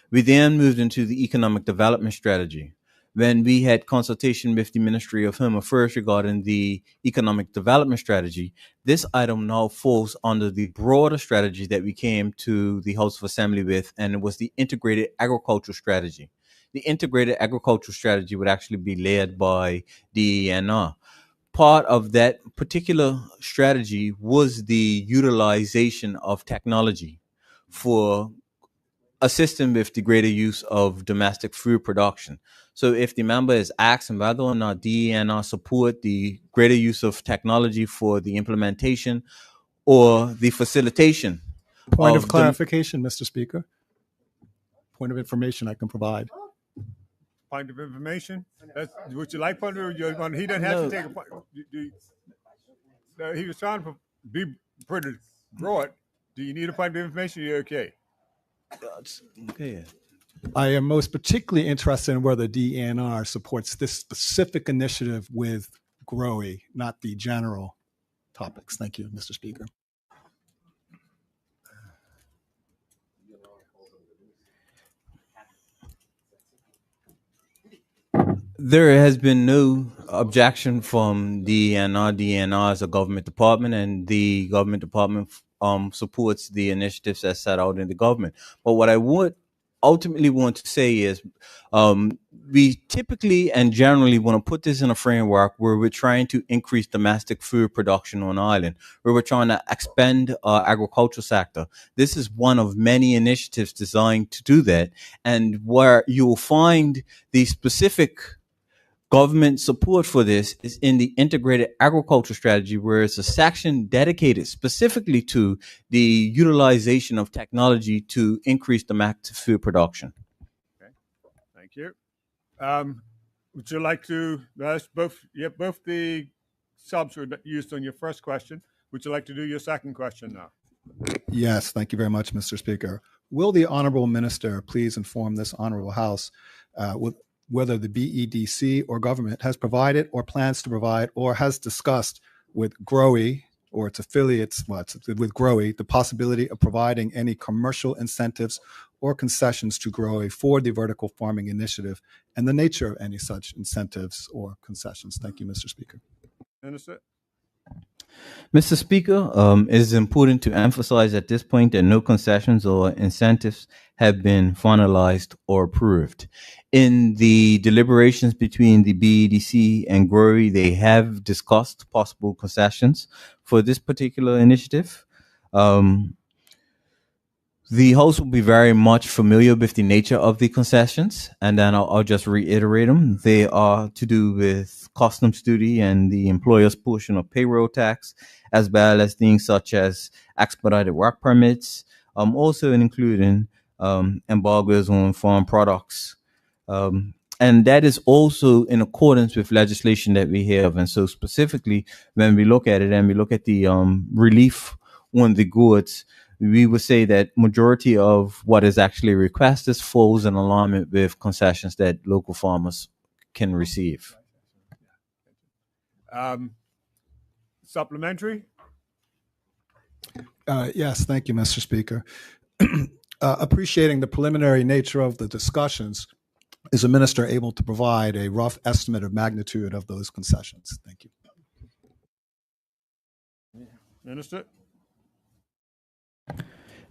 We then moved into the Economic Development Strategy. When we had consultation with the Ministry of Home Affairs regarding the Economic Development Strategy, this item now falls under the broader strategy that we came to the House of Assembly with, and it was the Integrated Agricultural Strategy. The Integrated Agricultural Strategy would actually be led by DENR. Part of that particular strategy was the utilization of technology for assisting with the greater use of domestic food production. So if the member is asking whether or not DENR support the greater use of technology for the implementation or the facilitation. Point of clarification, Mr. Speaker. Point of information I can provide. Point of information? Would you like point of? He doesn't have to take a point. He was trying to be pretty broad. Do you need a point of information? You're okay. Okay. I am most particularly interested in whether DENR supports this specific initiative with GROE, not the general topics. Thank you, Mr. Speaker. There has been no objection from DENR. DENR is a government department, and the government department supports the initiatives as set out in the government. But what I would ultimately want to say is we typically and generally want to put this in a framework where we're trying to increase domestic food production on the island, where we're trying to expand our agricultural sector. This is one of many initiatives designed to do that, and where you'll find the specific government support for this is in the integrated agriculture strategy, where it's a section dedicated specifically to the utilization of technology to increase domestic food production. Thank you. Would you like to, that's both the subs were used on your first question. Would you like to do your second question now? Yes, thank you very much, Mr. Speaker. Will the Honorable Minister please inform this Honorable House whether the BEDC or government has provided or plans to provide or has discussed with GROWE or its affiliates, with GROWE, the possibility of providing any commercial incentives or concessions to GROWE for the vertical farming initiative and the nature of any such incentives or concessions? Thank you, Mr. Speaker. Minister? Mr. Speaker, it is important to emphasize at this point that no concessions or incentives have been finalized or approved. In the deliberations between the BEDC and GROWE, they have discussed possible concessions for this particular initiative. The House will be very much familiar with the nature of the concessions, and then I'll just reiterate them. They are to do with customs duty and the employer's portion of payroll tax, as well as things such as expedited work permits, also including embargoes on farm products. And that is also in accordance with legislation that we have. And so specifically, when we look at it and we look at the relief on the goods, we would say that majority of what is actually requested falls in alignment with concessions that local farmers can receive. Supplementary? Yes, thank you, Mr. Speaker. Appreciating the preliminary nature of the discussions, is the minister able to provide a rough estimate of magnitude of those concessions? Thank you. Minister?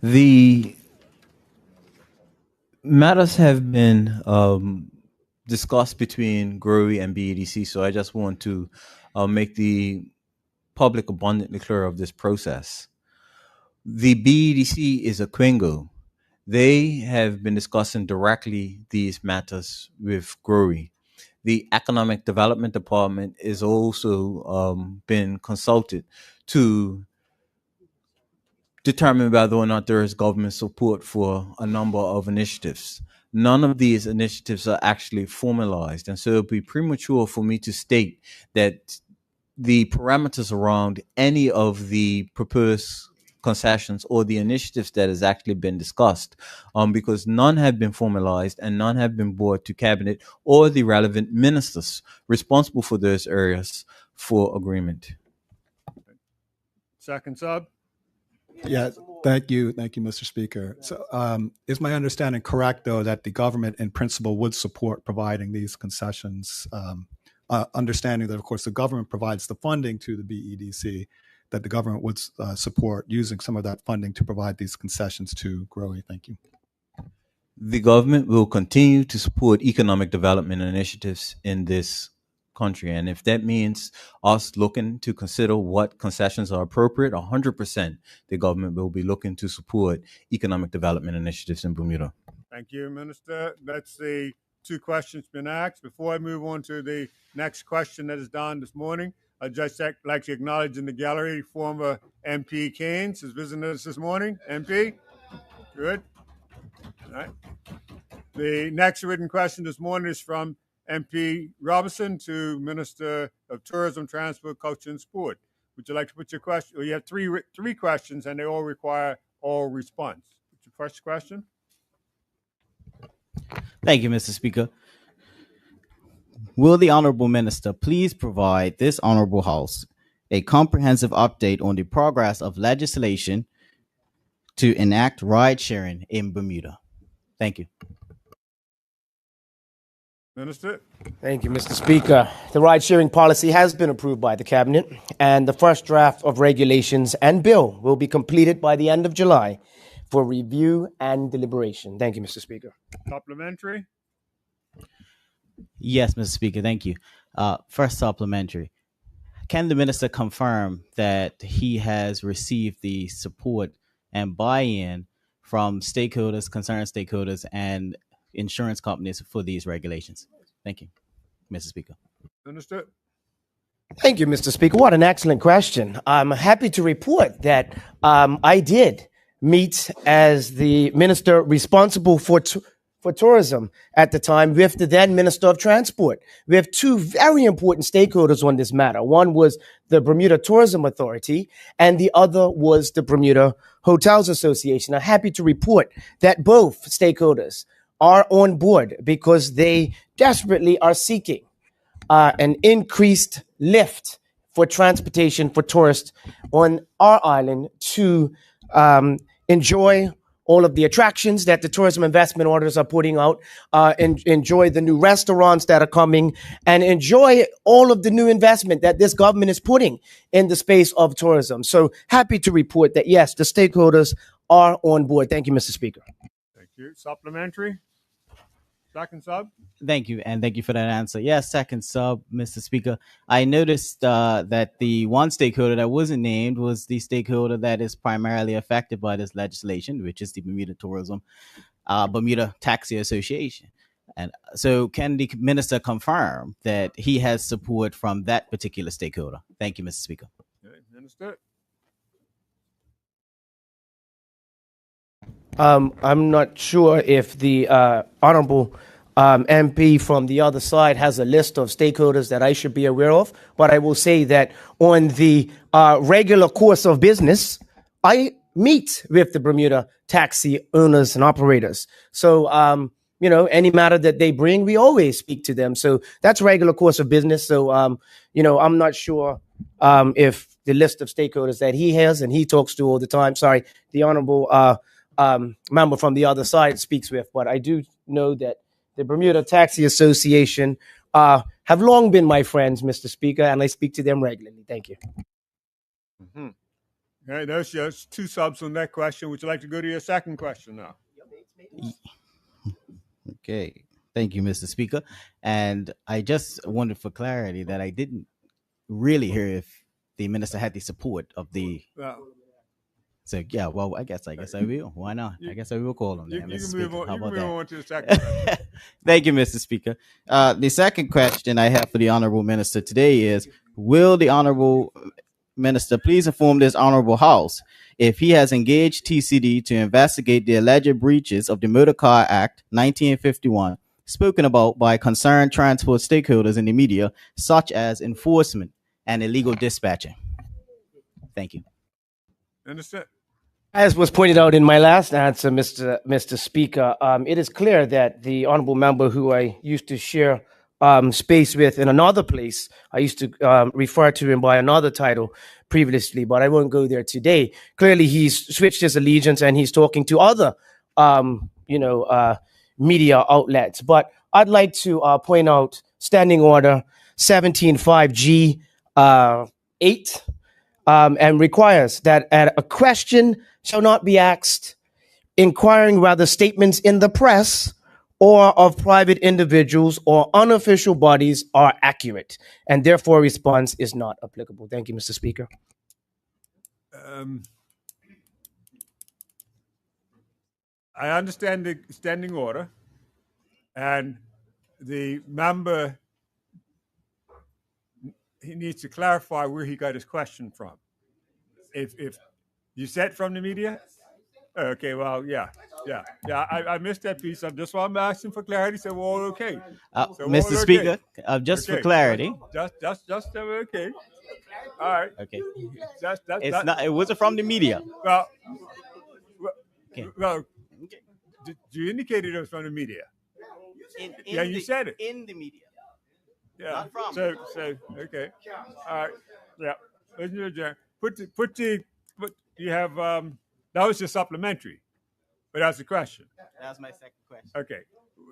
The matters have been discussed between GROWE and BEDC, so I just want to make the public abundantly clear of this process. The BEDC is a Quingo. They have been discussing directly these matters with GROWE. The Economic Development Department is also been consulted to determine whether or not there is government support for a number of initiatives. None of these initiatives are actually formalized, and so it would be premature for me to state that the parameters around any of the proposed concessions or the initiatives that has actually been discussed, because none have been formalized and none have been brought to cabinet or the relevant ministers responsible for those areas for agreement. Second sub? Yeah, thank you, Mr. Speaker. So, is my understanding correct, though, that the government in principle would support providing these concessions, understanding that, of course, the government provides the funding to the BEDC, that the government would support using some of that funding to provide these concessions to GROWE? Thank you. The government will continue to support economic development initiatives in this country. And if that means us looking to consider what concessions are appropriate, 100% the government will be looking to support economic development initiatives in Bermuda. Thank you, Minister. That's the two questions been asked. Before I move on to the next question that is done this morning, I'd just like to acknowledge in the gallery former MP Keynes is visiting us this morning. MP, good. All right. The next written question this morning is from MP Robinson to Minister of Tourism, Transport, Culture, and Sport. Would you like to put your question? Well, you have three questions, and they all require oral response. What's your first question? Thank you, Mr. Speaker. Will the Honorable Minister please provide this Honorable House a comprehensive update on the progress of legislation to enact ride sharing in Bermuda? Thank you. Minister? Thank you, Mr. Speaker. The ride-sharing policy has been approved by the Cabinet, and the first draft of regulations and bill will be completed by the end of July for review and deliberation. Thank you, Mr. Speaker. Supplementary? Yes, Mr. Speaker, thank you. First supplementary. Can the minister confirm that he has received the support and buy-in from stakeholders, concerned stakeholders, and insurance companies for these regulations? Thank you, Mr. Speaker. Understood. Thank you, Mr. Speaker. What an excellent question. I'm happy to report that I did meet as the minister responsible for tourism at the time with the then Minister of Transport. We have two very important stakeholders on this matter. One was the Bermuda Tourism Authority, and the other was the Bermuda Hotels Association. I'm happy to report that both stakeholders are on board because they desperately are seeking an increased lift for transportation for tourists on our island to enjoy all of the attractions that the tourism investment orders are putting out, enjoy the new restaurants that are coming, and enjoy all of the new investment that this government is putting in the space of tourism. So happy to report that, yes, the stakeholders are on board. Thank you, Mr. Speaker. Thank you. Supplementary. Second sub. Thank you, and thank you for that answer. Yes, second sub, Mr. Speaker. I noticed that the one stakeholder that wasn't named was the stakeholder that is primarily affected by this legislation, which is the Bermuda Taxi Association. And so, can the minister confirm that he has support from that particular stakeholder? Thank you, Mr. Speaker. Okay, understood. I'm not sure if the honorable MP from the other side has a list of stakeholders that I should be aware of, but I will say that on the regular course of business, I meet with the Bermuda taxi owners and operators. So, any matter that they bring, we always speak to them. So that's regular course of business. So, I'm not sure if the list of stakeholders that he has and he talks to all the time, the honorable member from the other side speaks with, but I do know that the Bermuda Taxi Association have long been my friends, Mr. Speaker, and I speak to them regularly. Thank you. Mm-hmm. Okay, there's just two subs on that question. Would you like to go to your second question now? Okay. Thank you, Mr. Speaker. And I just wanted for clarity that I didn't really hear if the minister had the support of the. So yeah, well, I guess I will. Why not? I guess I will call him. You Mr. can Speaker. move on. How You can about move that? on to the second question. Thank you, Mr. Speaker. The second question I have for the honorable minister today is: will the honorable minister please inform this honorable house if he has engaged TCD to investigate the alleged breaches of the Motor Car Act 1951 spoken about by concerned transport stakeholders in the media, such as enforcement and illegal dispatching? Thank you. Understood. As was pointed out in my last answer, Mr. Speaker, it is clear that the honorable member who I used to share space with in another place, I used to refer to him by another title previously, but I won't go there today. Clearly, he's switched his allegiance and he's talking to other, media outlets. But I'd like to point out Standing Order 17.5G 8. And requires that a question shall not be asked, inquiring whether statements in the press or of private individuals or unofficial bodies are accurate, and therefore a response is not applicable. Thank you, Mr. Speaker. I understand the standing order, and the member, he needs to clarify where he got his question from. If you said from the media, okay, well, yeah. I missed that piece. That's why I'm asking for clarity. So we're all okay. So we're Mr. all Speaker, okay. just Okay. for clarity. Just okay. All right. Okay. It's not. It wasn't from the media. Well, Okay. well, you indicated it was from the media. You said it. In the media. Yeah. Not from. So okay. All right. Yeah. Listen to Jerry. You have that was your supplementary, but that's the question. That was my second question. Okay.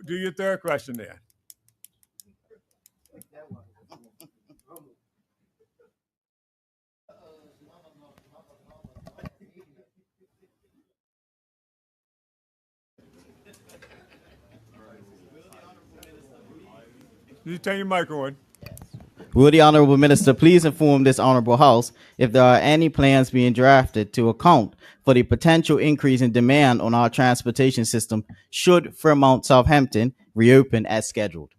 Do your third question then. You turn your mic on. Will the honorable minister please inform this honorable house if there are any plans being drafted to account for the potential increase in demand on our transportation system should Fairmount Southampton reopen as scheduled?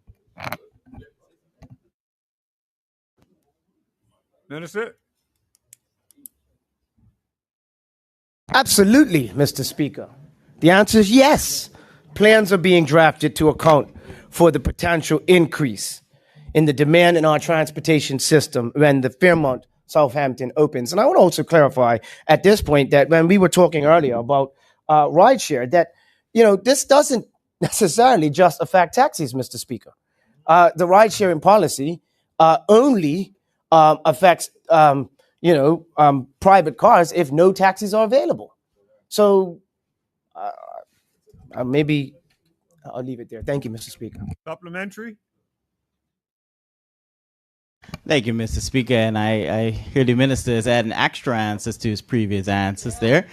Minister? Absolutely, Mr. Speaker. The answer is yes. Plans are being drafted to account for the potential increase in the demand in our transportation system when the Fairmont Southampton opens. And I would also clarify at this point that when we were talking earlier about rideshare, that this doesn't necessarily just affect taxis, Mr. Speaker. The ride-sharing policy only affects private cars if no taxis are available. So maybe I'll leave it there. Thank you, Mr. Speaker. Supplementary? Thank you, Mr. Speaker. And I hear the minister is adding extra answers to his previous answers there.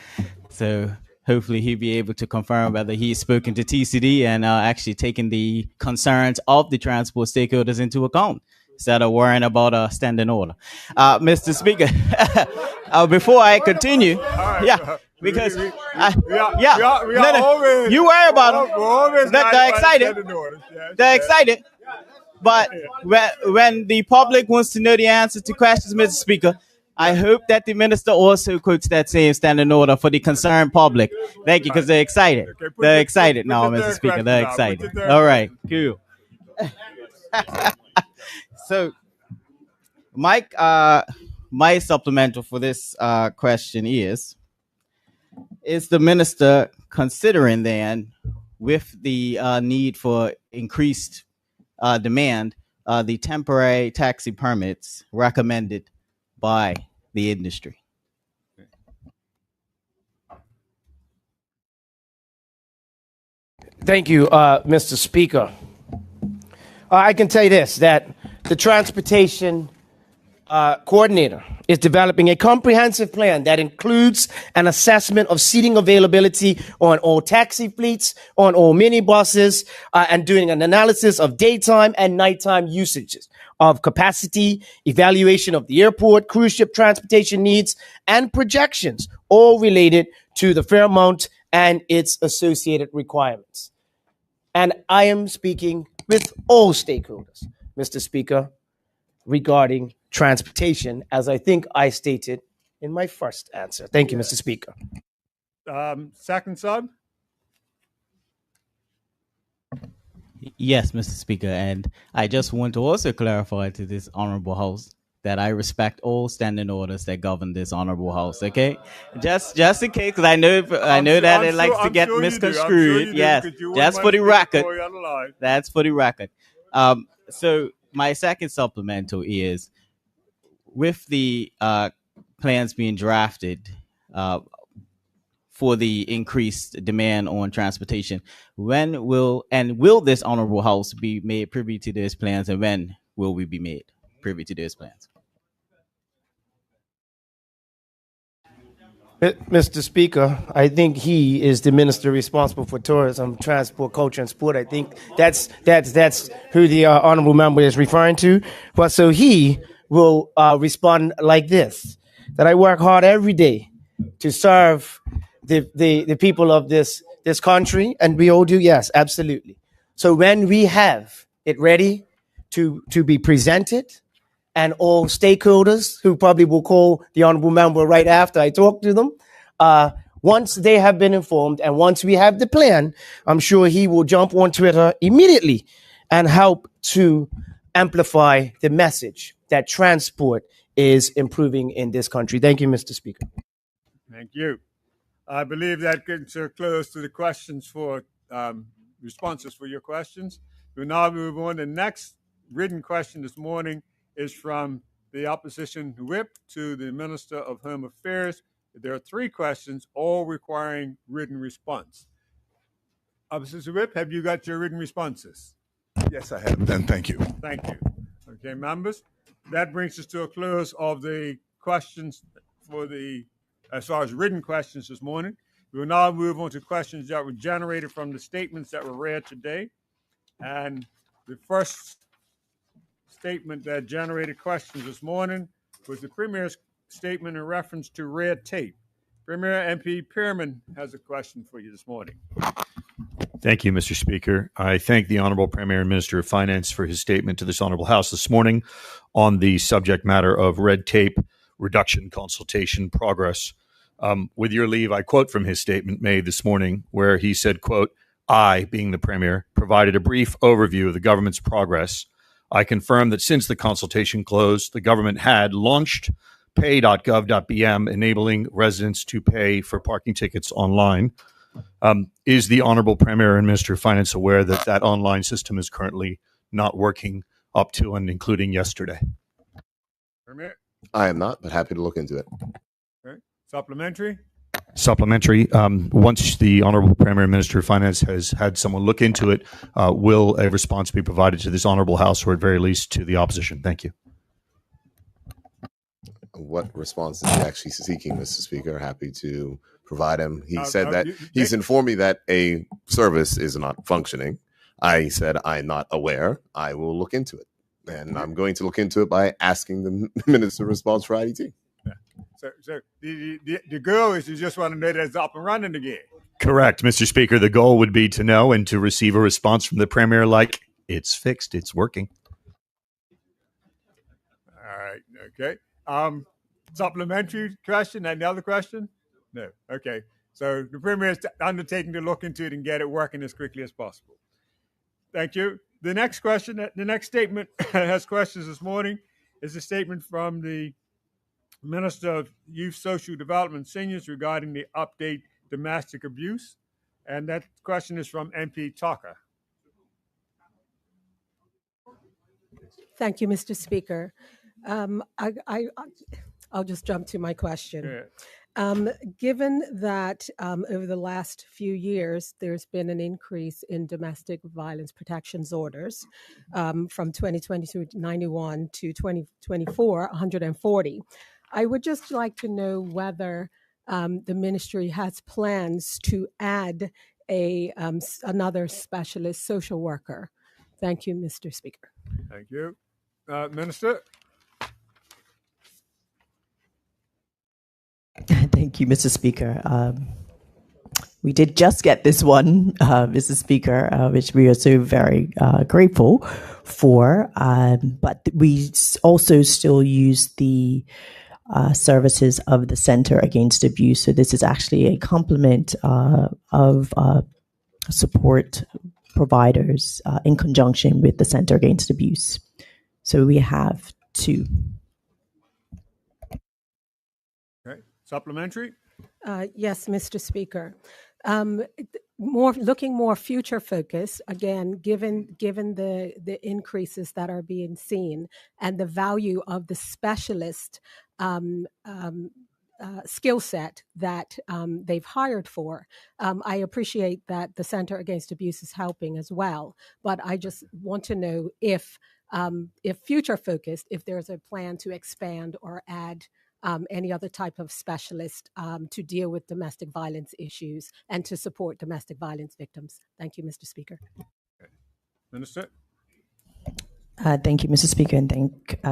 So hopefully he'll be able to confirm whether he's spoken to TCD and actually taking the concerns of the transport stakeholders into account instead of worrying about a standing order. Mr. Speaker, before I continue, because we are always, you worry about them. We're always They're excited. They're excited. But when the public wants to know the answers to questions, Mr. Speaker, I hope that the minister also quotes that same standing order for the concerned public. Thank you, because they're excited. They're excited now, Mr. Speaker. They're excited. All right, cool. So, Mike, my supplemental for this question is the minister considering then, with the need for increased demand, the temporary taxi permits recommended by the industry? Thank you, Mr. Speaker. I can tell you this, that the transportation coordinator is developing a comprehensive plan that includes an assessment of seating availability on all taxi fleets, on all minibuses, and doing an analysis of daytime and nighttime usages of capacity, evaluation of the airport, cruise ship transportation needs, and projections, all related to the Fairmont and its associated requirements. And I am speaking with all stakeholders, Mr. Speaker, regarding transportation, as I think I stated in my first answer. Thank you, Mr. Speaker. Second sub? Yes, Mr. Speaker, and I just want to also clarify to this honorable house that I respect all standing orders that govern this honorable house. Okay, just in case, because I know that it likes to get misconstrued. Yes, that's for the record. That's for the record. So my second supplemental is, with the plans being drafted for the increased demand on transportation, when will this honorable house be made privy to those plans, and when will we be made privy to those plans? Mr. Speaker, I think he is the minister responsible for tourism, transport, culture, and sport. I think that's who the honorable member is referring to. But so he will respond like this: that I work hard every day to serve the people of this country, and we all do. Yes, absolutely. So when we have it ready to be presented, and all stakeholders, who probably will call the honorable member right after I talk to them, once they have been informed and once we have the plan, I'm sure he will jump on Twitter immediately and help to amplify the message that transport is improving in this country. Thank you, Mr. Speaker. Thank you. I believe that gets close to the questions for responses for your questions. We'll now move on. The next written question this morning is from the opposition whip to the Minister of Home Affairs. There are 3 questions, all requiring written response. Opposition whip, have you got your written responses? Yes, I have, and thank you. Thank you. Okay, members, that brings us to a close of the questions for as far as written questions this morning. We will now move on to questions that were generated from the statements that were read today. And the first statement that generated questions this morning was the Premier's statement in reference to red tape. Premier MP Pearman has a question for you this morning. Thank you, Mr. Speaker. I thank the Honorable Premier and Minister of Finance for his statement to this Honorable House this morning on the subject matter of red tape reduction consultation progress. With your leave, I quote from his statement made this morning where he said, quote, "I, being the Premier, provided a brief overview of the government's progress. I confirm that since the consultation closed, the government had launched pay.gov.bm, enabling residents to pay for parking tickets online. Is the Honorable Premier and Minister of Finance aware that that online system is currently not working up to and including yesterday?" Premier. I am not, but happy to look into it. Okay. Supplementary. Supplementary. Once the Honorable Premier and Minister of Finance has had someone look into it, will a response be provided to this Honorable House or at very least to the opposition? Thank you. What response is he actually seeking, Mr. Speaker? Happy to provide him. He said that he's informed me that a service is not functioning. I said I'm not aware. I will look into it. And I'm going to look into it by asking the Minister response for IDT. So the goal is you just want to know that it's up and running again. Correct, Mr. Speaker. The goal would be to know and to receive a response from the Premier like, it's fixed, it's working. All right. Okay. Supplementary question. Any other question? No. Okay. So the Premier is undertaking to look into it and get it working as quickly as possible. Thank you. The next question, the next statement has questions this morning, is a statement from the Minister of Youth, Social Development and Seniors regarding the update domestic abuse. And that question is from MP Tucker. Thank you, Mr. Speaker. I'll just jump to my question. Yeah. Given that over the last few years, there's been an increase in domestic violence protections orders from 2020 to 91 to 2024, 140. I would just like to know whether the ministry has plans to add another specialist social worker. Thank you, Mr. Speaker. Thank you. Minister. Thank you, Mr. Speaker. We did just get this one, Mr. Speaker, which we are so very grateful for. But we also still use the services of the Center Against Abuse. So this is actually a complement of support providers in conjunction with the Center Against Abuse. So we have two. Okay. Supplementary. Yes, Mr. Speaker. Looking more future focused, again, given the increases that are being seen and the value of the specialist skill set that they've hired for. I appreciate that the Center Against Abuse is helping as well, but I just want to know if future focused, if there's a plan to expand or add any other type of specialist to deal with domestic violence issues and to support domestic violence victims. Thank you, Mr. Speaker. Okay. Minister. Thank you, Mr. Speaker, and thank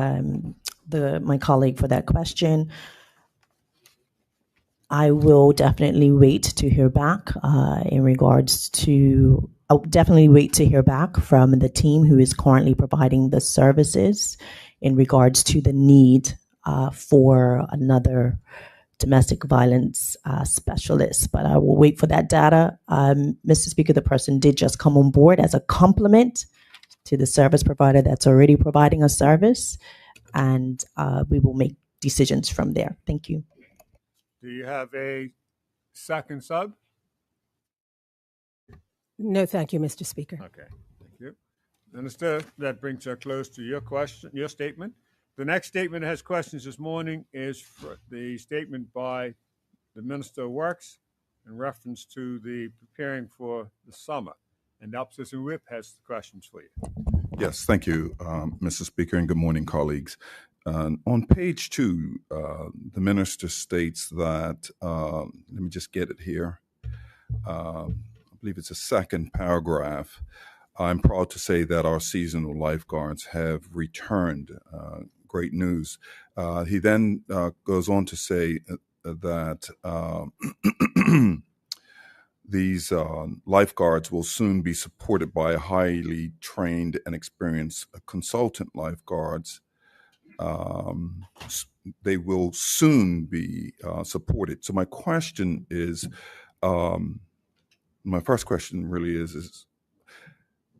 my colleague for that question. I will definitely wait to hear back in regards to. I'll definitely wait to hear back from the team who is currently providing the services in regards to the need for another domestic violence specialist. But I will wait for that data. Mr. Speaker, the person did just come on board as a complement to the service provider that's already providing a service, and we will make decisions from there. Thank you. Do you have a second sub? No, thank you, Mr. Speaker. Okay, thank you. Minister, that brings us close to your question, your statement. The next statement that has questions this morning is for the statement by the Minister of Works in reference to the preparing for the summer. And the Opposition Whip has questions for you. Yes, thank you, Mr. Speaker, and good morning, colleagues. On page 2, the minister states that, let me just get it here. I believe it's the second paragraph. I'm proud to say that our seasonal lifeguards have returned. Great news. He then goes on to say that these lifeguards will soon be supported by highly trained and experienced consultant lifeguards. They will soon be supported. So my question is, my first question really is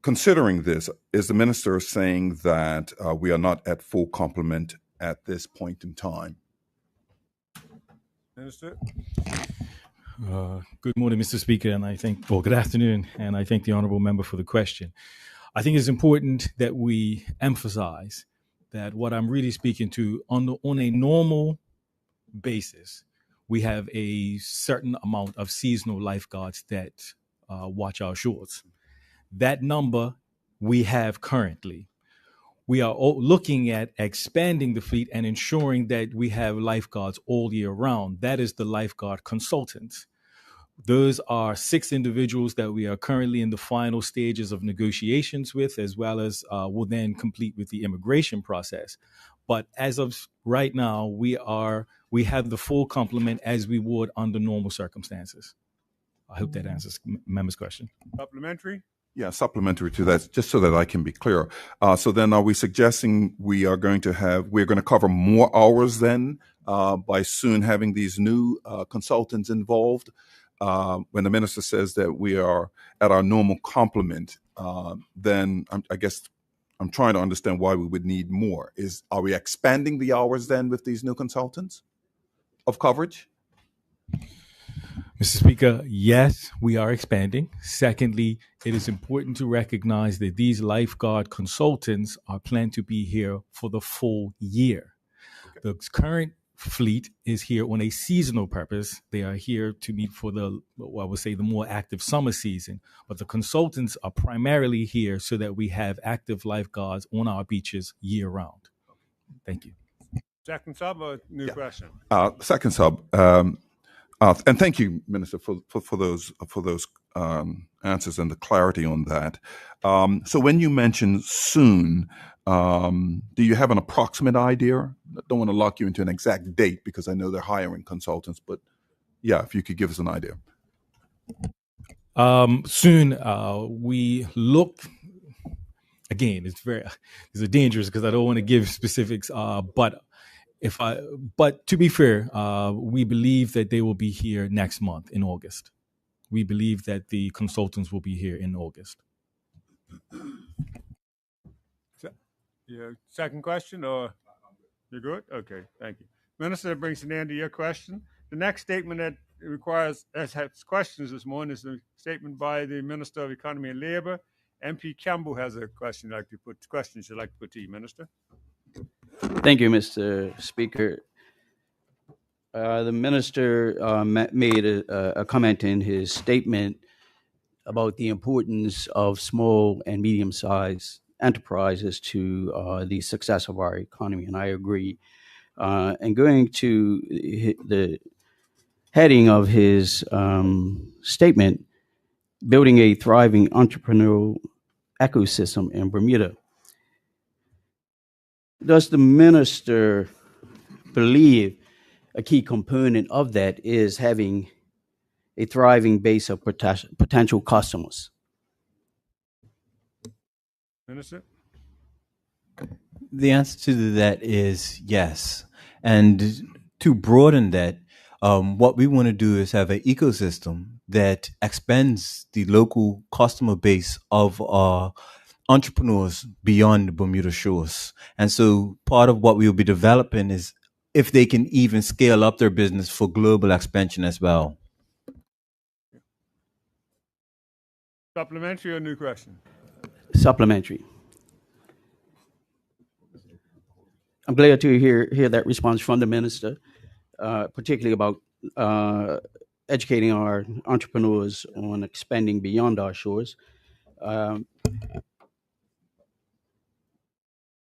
considering this, is the minister saying that we are not at full complement at this point in time? Minister? Good morning, Mr. Speaker, and good afternoon, and I thank the honourable member for the question. I think it's important that we emphasize that what I'm really speaking to, on a normal basis, we have a certain amount of seasonal lifeguards that watch our shores. That number we have currently. We are looking at expanding the fleet and ensuring that we have lifeguards all year round. That is the lifeguard consultants. Those are 6 individuals that we are currently in the final stages of negotiations with, as well as will then complete with the immigration process. But as of right now, we have the full complement as we would under normal circumstances. I hope that answers member's question. Supplementary? Yeah, supplementary to that, just so that I can be clear. So then are we suggesting we're going to cover more hours then by soon having these new consultants involved? When the minister says that we are at our normal complement, then I guess I'm trying to understand why we would need more. Are we expanding the hours then with these new consultants of coverage? Mr. Speaker, yes, we are expanding. Secondly, it is important to recognize that these lifeguard consultants are planned to be here for the full year. Okay. The current fleet is here on a seasonal purpose. They are here to meet for the more active summer season. But the consultants are primarily here so that we have active lifeguards on our beaches year round. Thank you. Second sub or new question? Second sub. And thank you, Minister, for those answers and the clarity on that. So when you mention soon, do you have an approximate idea? I don't want to lock you into an exact date because I know they're hiring consultants, but yeah, if you could give us an idea. Soon, we look. Again, it's dangerous because I don't want to give specifics. But to be fair, we believe that they will be here next month in August. We believe that the consultants will be here in August. Your second question, or you're good? Okay, thank you. Minister, that brings an end to your question. The next statement that has questions this morning is a statement by the Minister of Economy and Labor. MP Campbell has a question you'd like to put to you, Minister. Thank you, Mr. Speaker. The minister made a comment in his statement about the importance of small and medium-sized enterprises to the success of our economy, and I agree. And going to the heading of his statement, building a thriving entrepreneurial ecosystem in Bermuda. Does the minister believe a key component of that is having a thriving base of potential customers? Minister? The answer to that is yes. And to broaden that, what we want to do is have an ecosystem that expands the local customer base of our entrepreneurs beyond the Bermuda shores. And so part of what we'll be developing is if they can even scale up their business for global expansion as well. Supplementary or new question? Supplementary. I'm glad to hear that response from the minister, particularly about educating our entrepreneurs on expanding beyond our shores.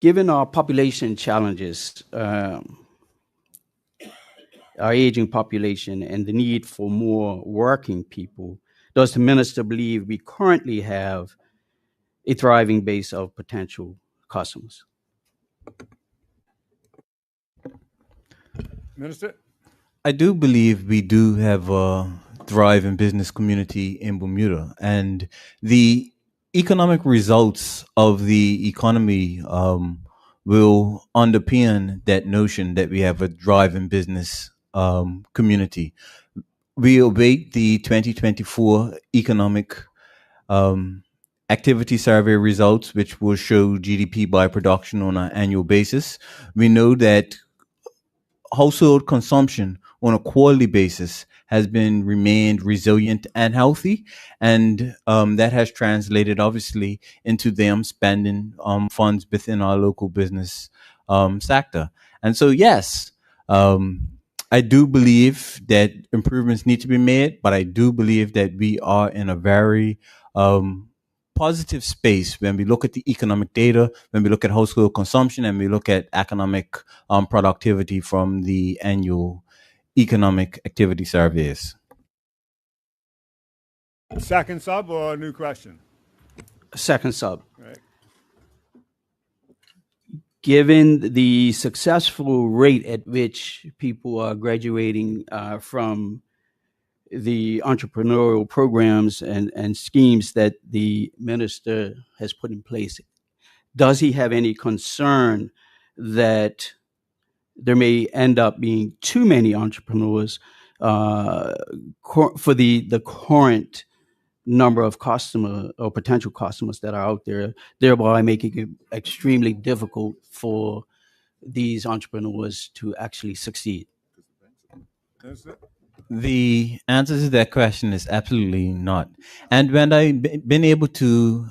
Given our population challenges, our aging population, and the need for more working people, does the minister believe we currently have a thriving base of potential customers? Minister? I do believe we do have a thriving business community in Bermuda. And the economic results of the economy will underpin that notion that we have a thriving business community. We await the 2024 economic activity survey results, which will show GDP by production on an annual basis. We know that household consumption on a quarterly basis has been remained resilient and healthy, and that has translated obviously into them spending funds within our local business sector. And so yes, I do believe that improvements need to be made, but I do believe that we are in a very positive space when we look at the economic data, when we look at household consumption, and we look at economic productivity from the annual economic activity surveys. Second sub or a new question? Second sub. Right. Given the successful rate at which people are graduating from the entrepreneurial programs and schemes that the minister has put in place, does he have any concern that there may end up being too many entrepreneurs for the current number of customer or potential customers that are out there, thereby making it extremely difficult for these entrepreneurs to actually succeed? The answer to that question is absolutely not. And when I've been able to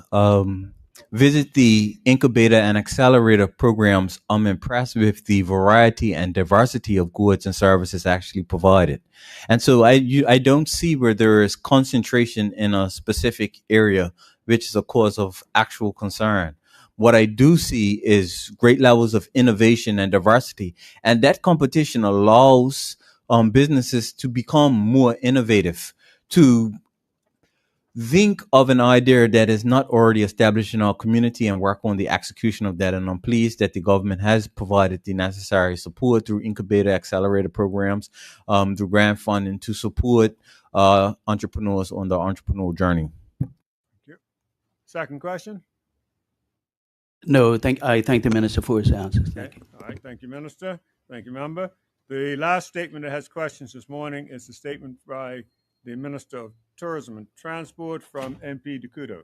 visit the incubator and accelerator programs, I'm impressed with the variety and diversity of goods and services actually provided. And so I don't see where there is concentration in a specific area, which is a cause of actual concern. What I do see is great levels of innovation and diversity, and that competition allows businesses to become more innovative, to think of an idea that is not already established in our community and work on the execution of that. And I'm pleased that the government has provided the necessary support through incubator accelerator programs, through grant funding to support entrepreneurs on the entrepreneurial journey. Thank you. Second question? No, I thank the minister for his answers. Thank you. All right, thank you, Minister. Thank you, Member. The last statement that has questions this morning is the statement by the Minister of Tourism and Transport from MP Dekuto.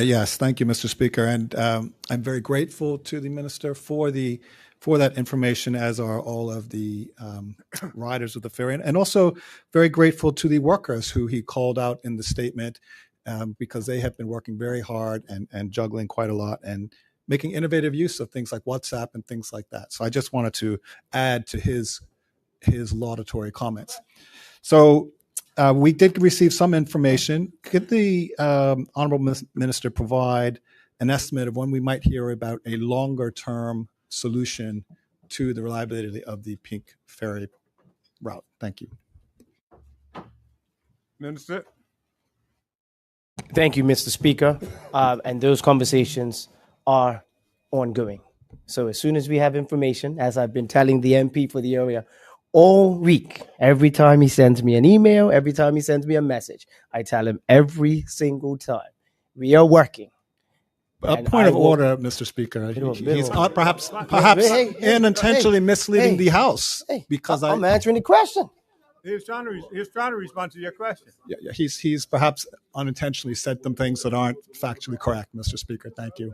Yes, thank you, Mr. Speaker, and I'm very grateful to the minister for that information, as are all of the riders of the ferry, and also very grateful to the workers who he called out in the statement, because they have been working very hard and juggling quite a lot and making innovative use of things like WhatsApp and things like that. So I just wanted to add to his laudatory comments. So we did receive some information. Could the Honorable Minister provide an estimate of when we might hear about a longer-term solution to the reliability of the Pink Ferry route? Thank you. Minister? Thank you, Mr. Speaker. And those conversations are ongoing. So as soon as we have information, as I've been telling the MP for the area all week, every time he sends me an email, every time he sends me a message, I tell him every single time, we are working. A point of order, Mr. Speaker. He's perhaps unintentionally misleading the House, because I'm answering the question. He was trying to respond to your question. Yeah, he's perhaps unintentionally said some things that aren't factually correct, Mr. Speaker. Thank you.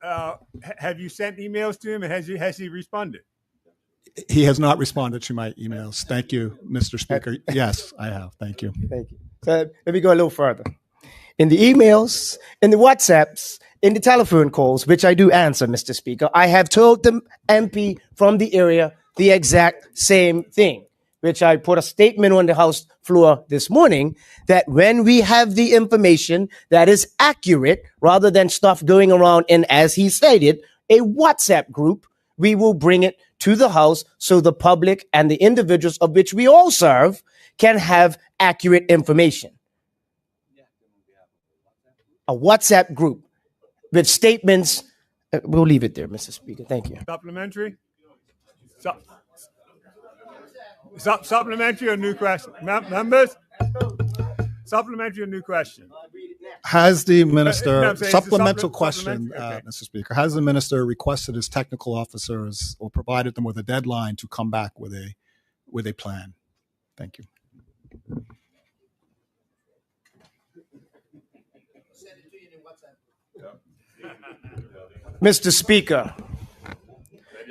Have you sent emails to him, and has he responded? He has not responded to my emails. Thank you, Mr. Speaker. Yes, I have. Thank you. Thank you. So let me go a little further. In the emails, in the WhatsApps, in the telephone calls, which I do answer, Mr. Speaker, I have told the MP from the area the exact same thing, which I put a statement on the House floor this morning, that when we have the information that is accurate, rather than stuff going around in, as he stated, a WhatsApp group, we will bring it to the House so the public and the individuals of which we all serve can have accurate information. A WhatsApp group with statements. We'll leave it there, Mr. Speaker. Thank you. Supplementary? Supplementary or new question? Members? Supplementary or new question? Has the No, minister, I'm saying, is it supplemental question, supplementary? Okay. Mr. Speaker, has the minister requested his technical officers or provided them with a deadline to come back with a plan? Thank you. Mr. Speaker,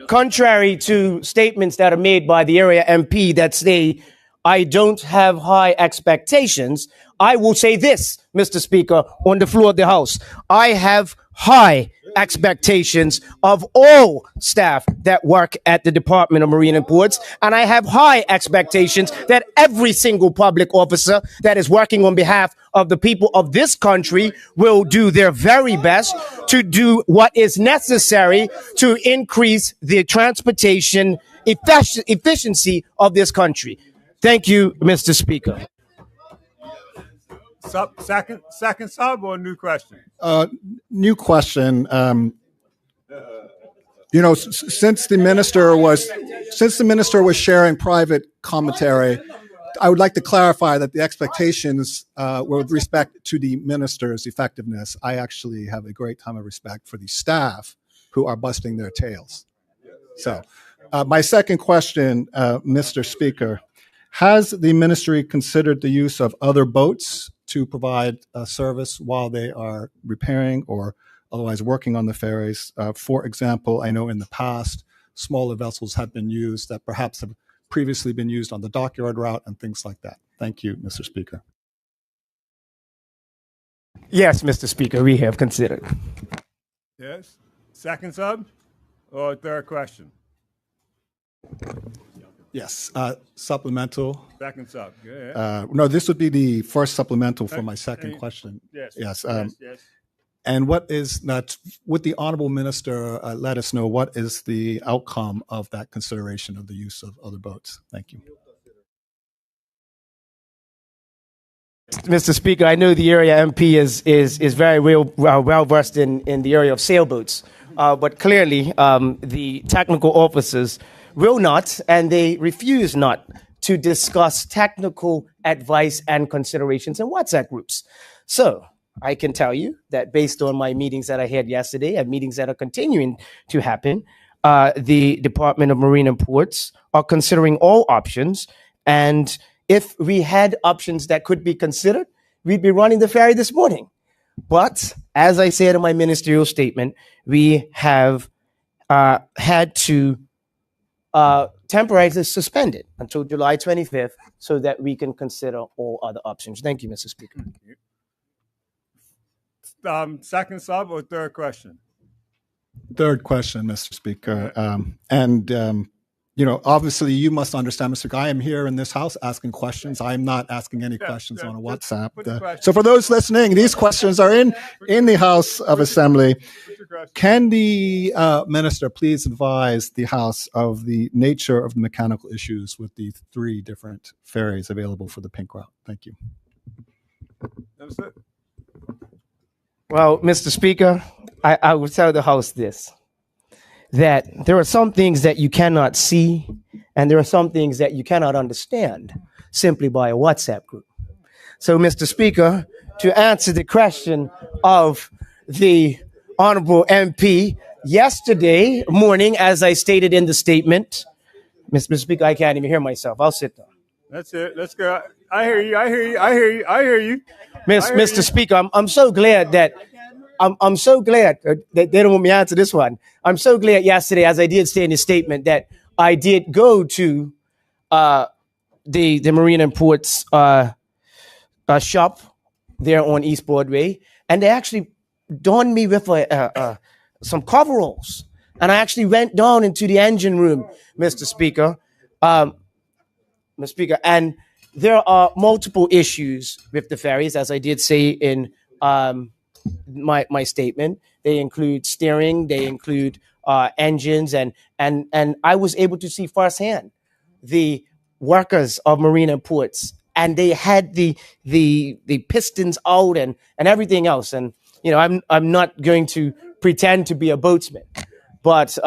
contrary to statements that are made by the area MP that say, I don't have high expectations, I will say this, Mr. Speaker, on the floor of the House. I have high expectations of all staff that work at the Department of Marine and Ports, and I have high expectations that every single public officer that is working on behalf of the people of this country will do their very best to do what is necessary to increase the transportation efficiency of this country. Thank you, Mr. Speaker. Second sub or new question? New question. Since the minister was sharing private commentary, I would like to clarify that the expectations were with respect to the minister's effectiveness. I actually have a great ton of respect for the staff who are busting their tails. So, my second question, Mr. Speaker, has the ministry considered the use of other boats to provide service while they are repairing or otherwise working on the ferries? For example, I know in the past, smaller vessels have been used that perhaps have previously been used on the dockyard route and things like that. Thank you, Mr. Speaker. Yes, Mr. Speaker, we have considered. Yes. Second sub or third question? Yes, supplemental. Second sub. Go ahead. No, this would be the first supplemental for my second question. Yes. Yes. Yes. And what is that? Would the honorable minister let us know what is the outcome of that consideration of the use of other boats? Thank you. Mr. Speaker, I know the area MP is very well versed in the area of sailboats, but clearly the technical officers will not, and they refuse not to discuss technical advice and considerations in WhatsApp groups. So I can tell you that based on my meetings that I had yesterday and meetings that are continuing to happen, the Department of Marine and Ports are considering all options. And if we had options that could be considered, we'd be running the ferry this morning. But as I said in my ministerial statement, we have had to temporarily suspend it until July 25th so that we can consider all other options. Thank you, Mr. Speaker. Second sub or third question? Third question, Mr. Speaker. Obviously you must understand, Mr. Speaker, I am here in this house asking questions. I am not asking any questions on a WhatsApp. So for those listening, these questions are in the House of Assembly. Can the minister please advise the House of the nature of the mechanical issues with the 3 different ferries available for the Pink Route? Thank you. That's it. Well, Mr. Speaker, I will tell the House this, that there are some things that you cannot see, and there are some things that you cannot understand simply by a WhatsApp group. So, Mr. Speaker, to answer the question of the Honorable MP, yesterday morning, as I stated in the statement, Mr. Speaker, I can't even hear myself. I'll sit down. That's it. Let's go. I hear you. Mr. Speaker, I'm so glad that I'm so glad that they don't want me to answer this one. I'm so glad yesterday, as I did say in the statement, that I did go to the Marine and Ports shop there on East Broadway, and they actually donned me with some coveralls, and I actually went down into the engine room, Mr. Speaker. Mr. Speaker, and there are multiple issues with the ferries, as I did say in my statement. They include steering, they include engines, and I was able to see firsthand the workers of Marine and Ports, and they had the pistons out and everything else. And I'm not going to pretend to be a boatsman, but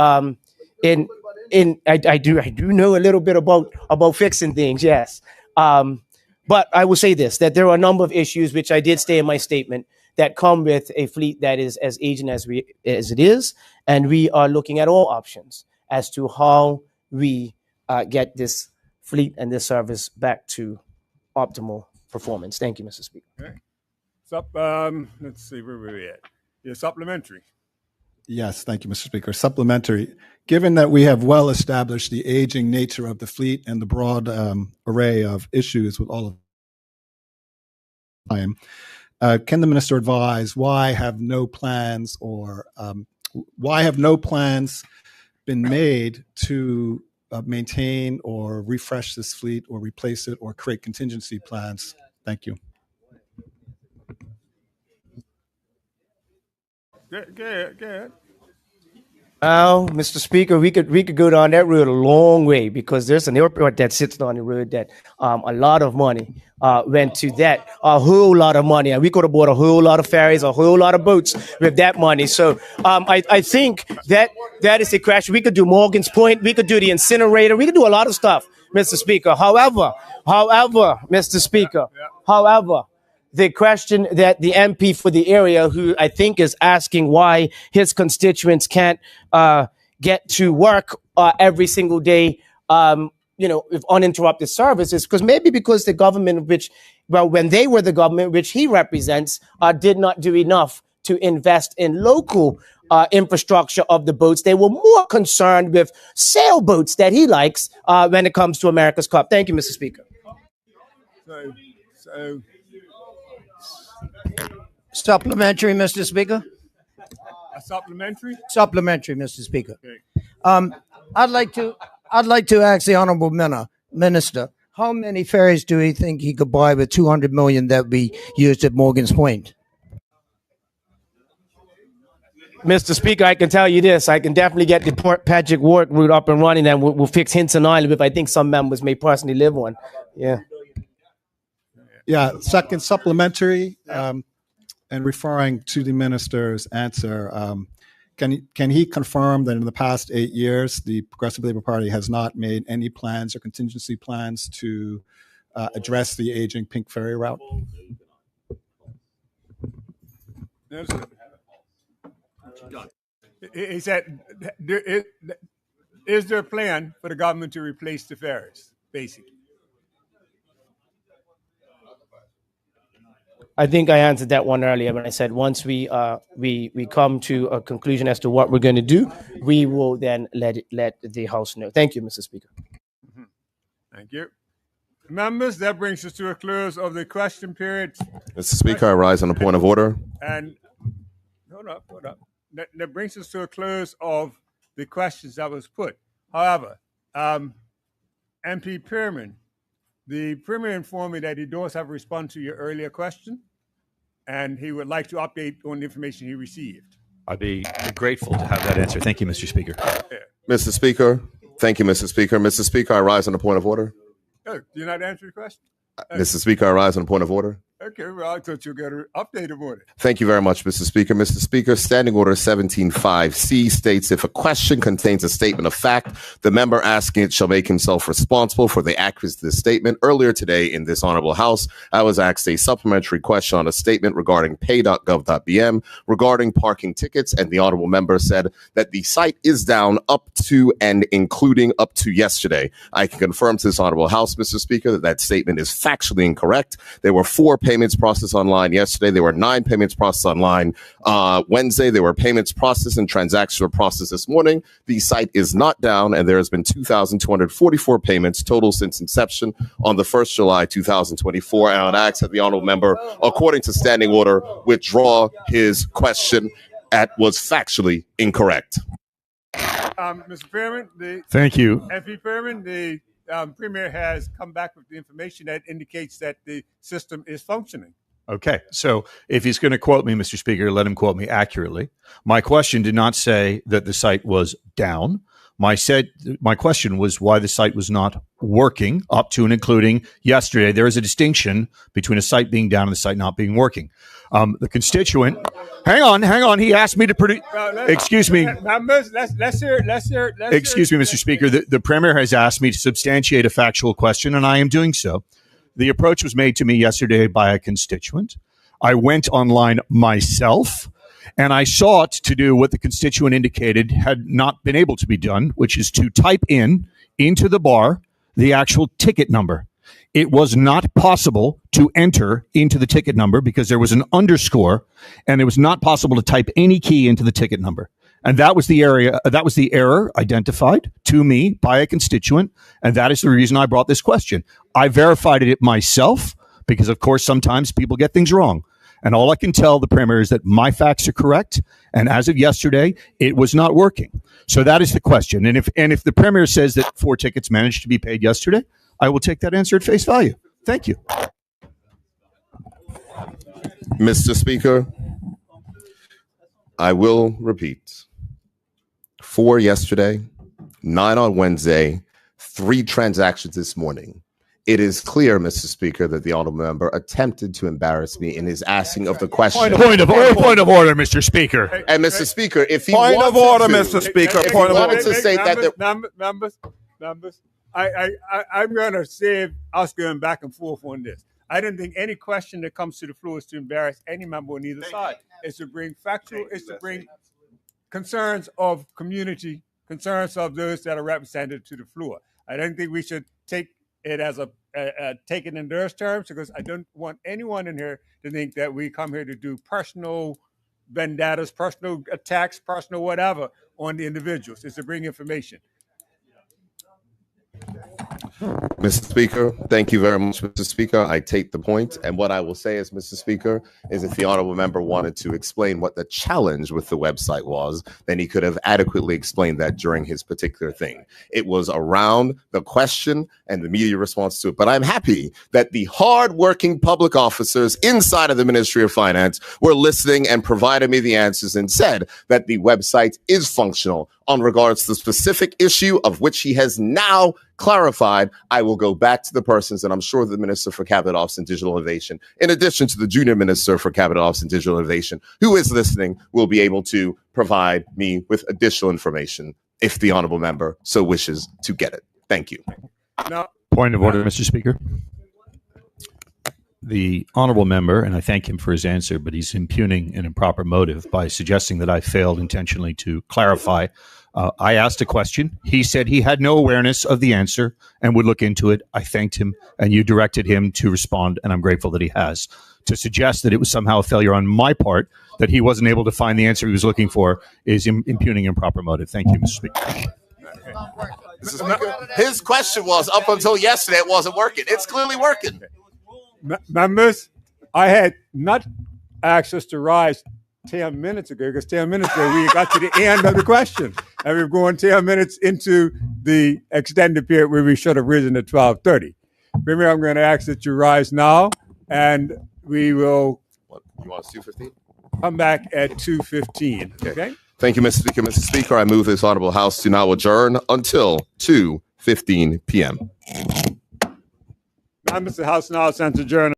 I do know a little bit about fixing things, yes. But I will say this, that there are a number of issues, which I did state in my statement, that come with a fleet that is as aging as it is, and we are looking at all options as to how we get this fleet and this service back to optimal performance. Thank you, Mr. Speaker. Okay. Let's see, where were we at? Yeah, supplementary. Yes, thank you, Mr. Speaker. Supplementary. Given that we have well established the aging nature of the fleet and the broad array of issues with all of time, can the minister advise why have no plans been made to maintain or refresh this fleet or replace it or create contingency plans? Thank you. Go ahead. Well, Mr. Speaker, we could go down that road a long way, because there's an airport that sits on the road that a lot of money went to that, a whole lot of money, and we could have bought a whole lot of ferries, a whole lot of boats with that money. So I think that is a crash. We could do Morgan's Point, we could do the incinerator, we could do a lot of stuff, Mr. Speaker. However, Mr. Speaker, the question that the MP for the area, who I think is asking why his constituents can't get to work every single day, with uninterrupted services, because the government, when they were the government which he represents, did not do enough to invest in local infrastructure of the boats. They were more concerned with sailboats that he likes when it comes to America's Cup. Thank you, Mr. Speaker. Supplementary, Mr. Speaker. A supplementary? Supplementary, Mr. Speaker. Okay. I'd like to ask the honorable minister, how many ferries do he think he could buy with $200 million that we used at Morgan's Point? Mr. Speaker, I can tell you this. I can definitely get the Port Patrick Warwick route up and running, and we'll fix Hinton Island, if I think some members may personally live on. Yeah. Yeah, second supplementary, and referring to the minister's answer, can he confirm that in the past 8 years, the Progressive Labor Party has not made any plans or contingency plans to address the aging Pink Ferry route? He said, is there a plan for the government to replace the ferries, basically? I think I answered that one earlier when I said once we come to a conclusion as to what we're going to do, we will then let the House know. Thank you, Mr. Speaker. Mm-hmm. Thank you. Members, that brings us to a close of the question period. Mr. Speaker, I rise on a point of order. And hold up. That brings us to a close of the questions that was put. However, MP Pearman, the Premier informed me that he does have responded to your earlier question, and he would like to update on the information he received. I'd be grateful to have that answer. Thank you, Mr. Speaker. Mr. Speaker, thank you, Mr. Speaker. Mr. Speaker, I rise on a point of order. Oh, do you not answer the question? Mr. Speaker, I rise on a point of order. Okay, well, I thought you were going to update him on it. Thank you very much, Mr. Speaker. Mr. Speaker, Standing Order 17.5C states if a question contains a statement of fact, the member asking it shall make himself responsible for the accuracy of the statement. Earlier today in this honorable House, I was asked a supplementary question on a statement regarding pay.gov.bm regarding parking tickets, and the honorable member said that the site is down up to and including up to yesterday. I can confirm to this honorable House, Mr. Speaker, that statement is factually incorrect. There were 4 payments processed online yesterday. There were 9 payments processed online Wednesday. There were payments processed and transactions were processed this morning. The site is not down, and there has been 2,244 payments total since inception on the 1st July 2024. And I would ask that the honorable member, according to standing order, withdraw his question that was factually incorrect. Mr. Pearman, Thank you. MP Pearman, the Premier has come back with the information that indicates that the system is functioning. Okay, so if he's going to quote me, Mr. Speaker, let him quote me accurately. My question did not say that the site was down. My question was why the site was not working up to and including yesterday. There is a distinction between a site being down and the site not being working. The constituent, hang on. He asked me to produce. Excuse me. Members, let's hear it. Excuse me, Mr. Speaker. The Premier has asked me to substantiate a factual question, and I am doing so. The approach was made to me yesterday by a constituent. I went online myself, and I sought to do what the constituent indicated had not been able to be done, which is to type into the bar the actual ticket number. It was not possible to enter into the ticket number because there was an underscore, and it was not possible to type any key into the ticket number. And that was the error identified to me by a constituent, and that is the reason I brought this question. I verified it myself because, of course, sometimes people get things wrong. And all I can tell the Premier is that my facts are correct, and as of yesterday, it was not working. So that is the question. And if the Premier says that 4 tickets managed to be paid yesterday, I will take that answer at face value. Thank you. Mr. Speaker, I will repeat. 4 yesterday, 9 on Wednesday, 3 transactions this morning. It is clear, Mr. Speaker, that the honourable member attempted to embarrass me in his asking of the question. Point of order, Mr. Speaker. And Mr. Speaker, if he Point of order, wanted Mr. Speaker. if he Point of wanted order. to say that there, Members, I'm going to save us going back and forth on this. I don't think any question that comes to the floor is to embarrass any member on either side. It's to bring factual, it's to bring concerns of community, concerns of those that are represented to the floor. I don't think we should take it as take it in those terms, because I don't want anyone in here to think that we come here to do personal vendettas, personal attacks, personal whatever on the individuals. It's to bring information. Mr. Speaker, thank you very much, Mr. Speaker. I take the point. And what I will say is, Mr. Speaker, is if the honourable member wanted to explain what the challenge with the website was, then he could have adequately explained that during his particular thing. It was around the question and the media response to it. But I'm happy that the hardworking public officers inside of the Ministry of Finance were listening and provided me the answers and said that the website is functional on regards to the specific issue of which he has now clarified. I will go back to the persons, and I'm sure the Minister for Cabinet Office and Digital Innovation, in addition to the Junior Minister for Cabinet Office and Digital Innovation, who is listening, will be able to provide me with additional information if the honourable member so wishes to get it. Thank you. Now, Point of order, Mr. Speaker. The honourable member, and I thank him for his answer, but he's impugning an improper motive by suggesting that I failed intentionally to clarify. I asked a question. He said he had no awareness of the answer and would look into it. I thanked him, and you directed him to respond, and I'm grateful that he has. To suggest that it was somehow a failure on my part, that he wasn't able to find the answer he was looking for, is impugning improper motive. Thank you, Mr. Speaker. Mr. Speaker, his question was, up until yesterday, it wasn't working. It's clearly working. Members, I had not access to Rise 10 minutes ago, because 10 minutes ago we got to the end of the question, and we're going 10 minutes into the extended period where we should have risen at 12:30. Premier, I'm going to ask that you rise now, and we will You want us 2:15? come back at 2:15. Okay? Thank you, Mr. Speaker. Mr. Speaker, I move this honourable House to now adjourn until 2:15 p.m. Members of the House now stands adjourned.